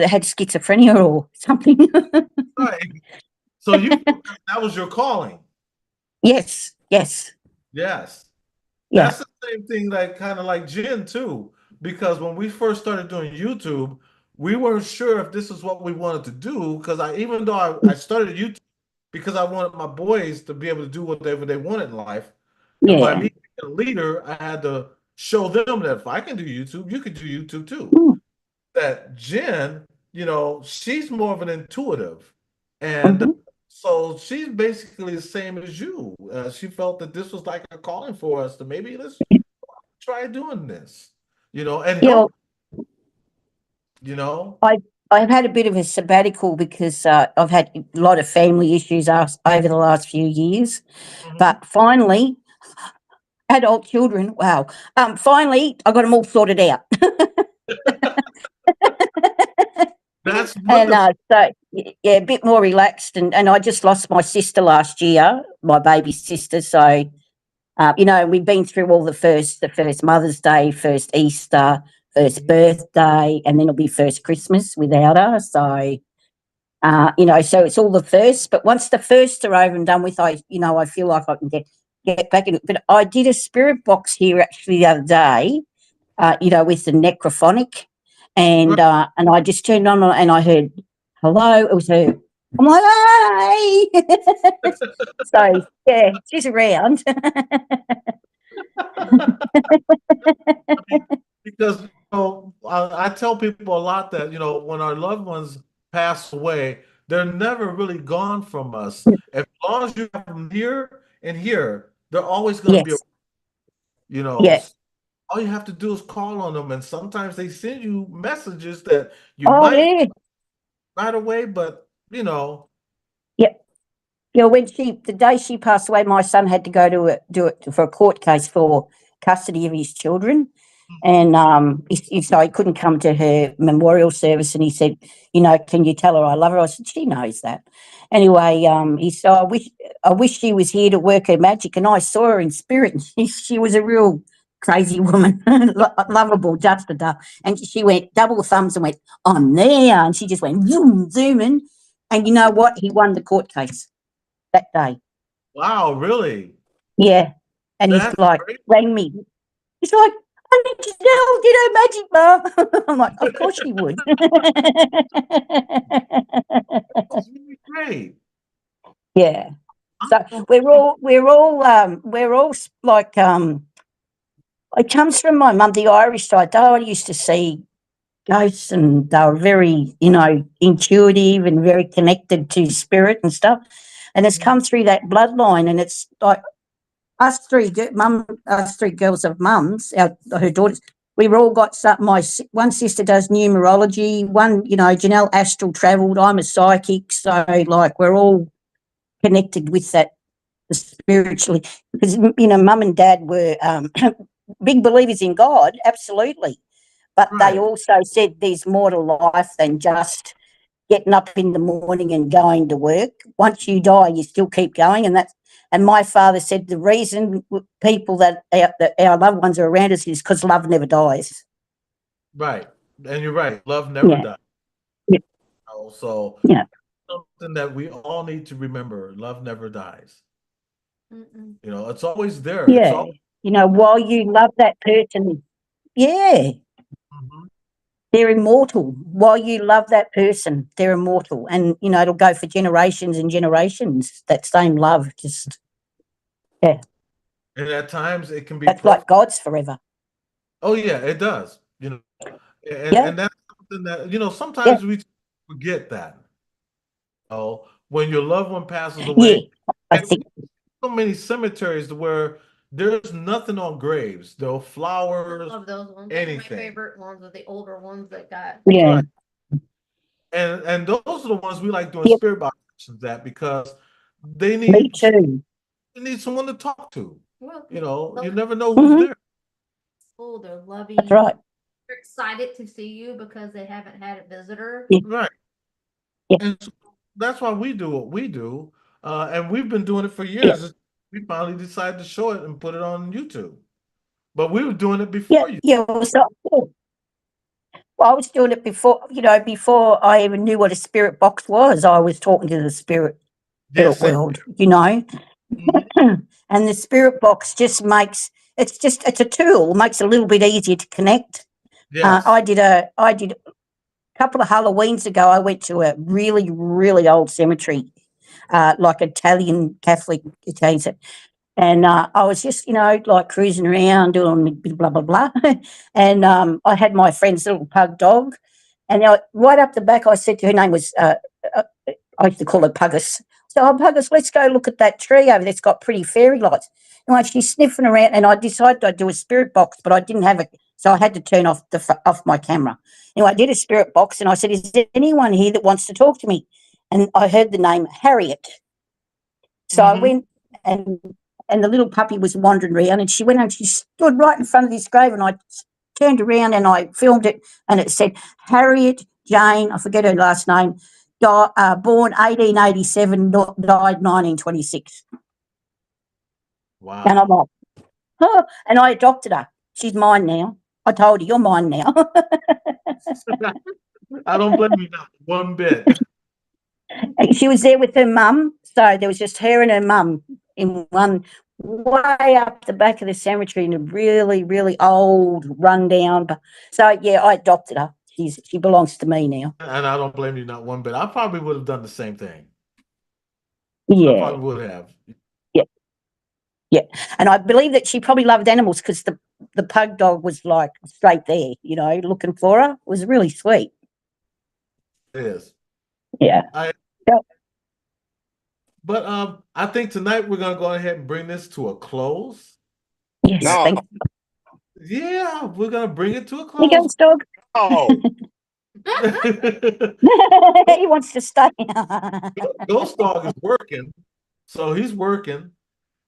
had schizophrenia or something. Right. So that was your calling. Yes. Yes. Yeah. That's the same thing, like kind of like Jen too, because when we first started doing YouTube, we weren't sure if this is what we wanted to do. Because even though I started YouTube because I wanted my boys to be able to do whatever they wanted in life, and by me being a leader, I had to show them that if I can do YouTube, you can do YouTube too. That Jen, she's more of an intuitive, and so she's basically the same as you. She felt that this was like a calling for us to maybe let's try doing this, and help. I've had a bit of a sabbatical because I've had a lot of family issues over the last few years, but finally, adult children. Wow! Finally, I got them all sorted out. That's And wonderful. yeah, a bit more relaxed. And I just lost my sister last year, my baby sister. So, you know, we've been through all the first Mother's Day, first Easter, first birthday, and then it'll be first Christmas without her. So, you know, so it's all the first. But once the firsts are over and done with, I feel like I can get back in it. But I did a spirit box here actually the other day, you know, with the necrophonic, and I just turned on and I heard hello. It was her. I'm like, hey. So yeah, she's around. Because I tell people a lot that when our loved ones pass away, they're never really gone from us. As long as you have them here and here, they're always going to be. Yes. You know, Yeah. all you have to do is call on them, and sometimes they send you messages that you Oh might yeah. right away, but Yep. Yeah, when the day she passed away, my son had to go to do it for a court case for custody of his children, and so he couldn't come to her memorial service. And he said, you know, can you tell her I love her? I said, she knows that. Anyway, he said, I wish she was here to work her magic, and I saw her in spirit. And she was a real crazy woman, lovable, just a duck. And she went double thumbs and went, I'm there, and she just went zoom, zooming. And you know what? He won the court case that day. wow, really? Yeah. And he's That's like, great. rang me. He's like, I need to know, did her magic, Ma. I'm like, of course you would. That's really great. Yeah. So we're all like, it comes from my mum, the Irish side. I used to see ghosts, and they were very, you know, intuitive and very connected to spirit and stuff. And it's come through that bloodline, and it's like us three girls of mums, her daughters. We've all got something. One sister does numerology. One, you know, Janelle astral travelled. I'm a psychic, so like we're all connected with that spiritually. Because you know, mum and dad were big believers in God, absolutely, but they Right. also said there's more to life than just getting up in the morning and going to work. Once you die, you still keep going, and my father said the reason people that our loved ones are around us is because love never dies. Right. And you're right. Love never Yeah. dies. Yeah. So Yeah. something that we all need to remember: love never dies. Mm-mm. It's always there. It's Yeah. all. You know, while you love that person, yeah, Mhm. they're immortal. While you love that person, they're immortal. And, you know, it'll go for generations and generations, that same love. Just, yeah, And at times it can be that's like perfect. God's forever. Oh yeah, it does. And Yeah. and that's something that Yeah. sometimes we forget that. When your loved one passes Yeah. away, I and think, so many cemeteries where there's nothing on graves, no flowers, Love those ones. Those are my anything. favorite ones are the older ones that got. yeah. Right. And those are the ones we like doing Yep. spirit box sessions at because they Me need too. someone to talk to. Well, You never know who's Hmm. there. oh, they're That's loving. right. They're excited to see you because they haven't had a visitor. Yeah. Right. Yeah. And so that's why we do what we do. And we've been doing it for Yeah. years. We finally decided to show it and put it on YouTube. But we were doing it Yeah. before you. Yeah. Well, I was doing it before, you know, before I even knew what a spirit box was. I was talking to the spirit Yes. world, you know. Mhm. And the spirit box just it's a tool, makes it a little bit easier to connect. Yes. I did a couple of Halloweens ago. I went to a really, really old cemetery, like Italian Catholic Italian, and I was just, you know, like cruising around doing a bit of blah blah blah, and I had my friend's little pug dog, and right up the back, I said to her name was uh, I used to call her Puggus. So, oh, Puggus, let's go look at that tree over there. It's got pretty fairy lights. And when she's sniffing around, and I decided I'd do a spirit box, but I didn't have it, so I had to turn off my camera. Anyway, I did a spirit box, and I said, "Is there anyone here that wants to talk to me?" And I heard the name Harriet. So I Mhm. went, and the little puppy was wandering around, and she went and she stood right in front of this grave, and I turned around and I filmed it, and it said, "Harriet Jane, I forget her last name, born 1887, died 1926. Wow. And I'm like, oh, and I adopted her. She's mine now. I told her, you're mine now. I don't blame you not one bit. She was there with her mum, so there was just her and her mum in one, way up the back of the cemetery in a really, really old rundown. So yeah, I adopted her. She belongs to me now. And I don't blame you not one bit. I probably would have done the same thing. I Yeah, probably would have. yeah, yeah. And I believe that she probably loved animals because the pug dog was like straight there, you know, looking for her. It was really sweet. It is. Yeah. But I think tonight we're gonna go ahead and bring this to a close. Yes, No. thank Yeah, we're gonna bring it to a you. close. Dog. Oh, He wants to stay. Ghost Dog is working, so he's working,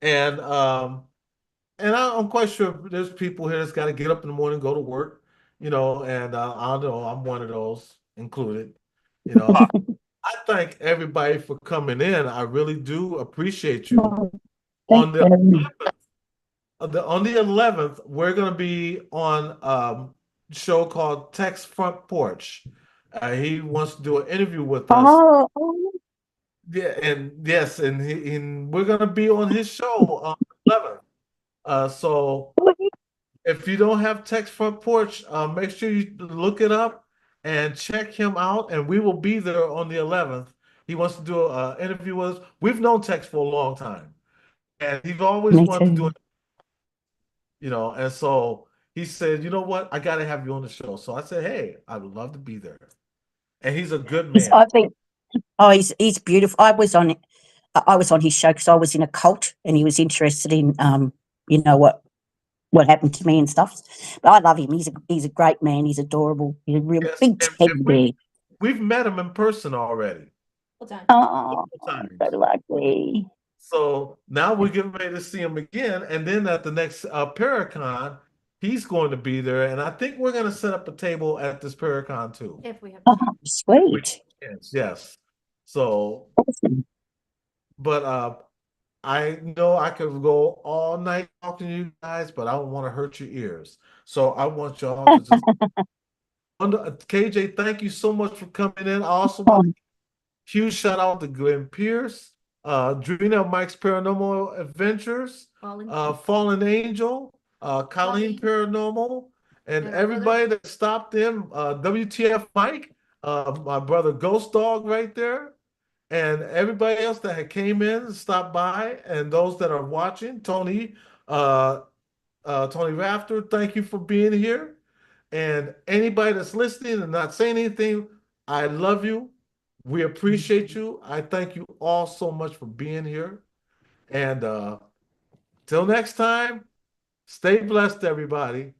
and I'm quite sure there's people here that's got to get up in the morning, go to work, you know, and I know I'm one of those included, you know. I thank everybody for coming in. I really do appreciate you. On the 11th, we're gonna be on a show called Tex Front Porch. He wants to do an interview with us. Oh, Yeah, and yes, and we're gonna be on his show on the 11th. So if you don't have Tex Front Porch, make sure you look it up and check him out. And we will be there on the 11th. He wants to do an interview with us. We've known Tex for a long time, and he's always me wanted to do too. it. You know, and so he said, you know what, I got to have you on the show. So I said, hey, I would love to be there. And he's a good man. I think, he's beautiful. I was on his show because I was in a cult, and he was interested in, you know what happened to me and stuff. But I love him. He's a great man. He's adorable. He's a real Yes, big teddy bear. we've met him in person already. Oh, Times. so lucky. So now we're getting ready to see him again, and then at the next Paracon, he's going to be there, and I think we're going to set up a table at this Paracon too. If we have Oh, sweet. Yes. So, Awesome. but I know I could go all night talking to you guys, but I don't want to hurt your ears. So I want y'all to just. KJ, thank you so much for coming in. I also want to huge shout out to Glenn Pierce, Drina Mike's Paranormal Adventures, Fallen Angel, Colleen Paranormal, and everybody that stopped in, WTF Mike, my brother Ghost Dog right there, and everybody else that had came in and stopped by, and those that are watching, Tony Rafter, thank you for being here. And anybody that's listening and not saying anything, I love you. We appreciate you. I thank you all so much for being here. And till next time, stay blessed, everybody.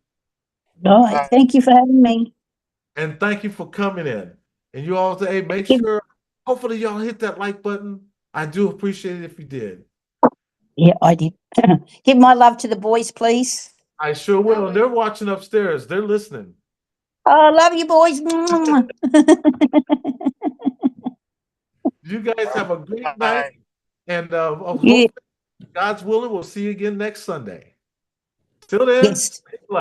All right. Thank you for having me. And thank you for coming in. And you all say, hey, make sure, hopefully y'all hit that like button. I do appreciate it if you did. Yeah, I did. Give my love to the boys, please. I sure will. And they're watching upstairs. They're listening. Oh, love you, boys. You guys have a great night. And Yeah. God's willing, we'll see you again next Sunday. Till then, Yes.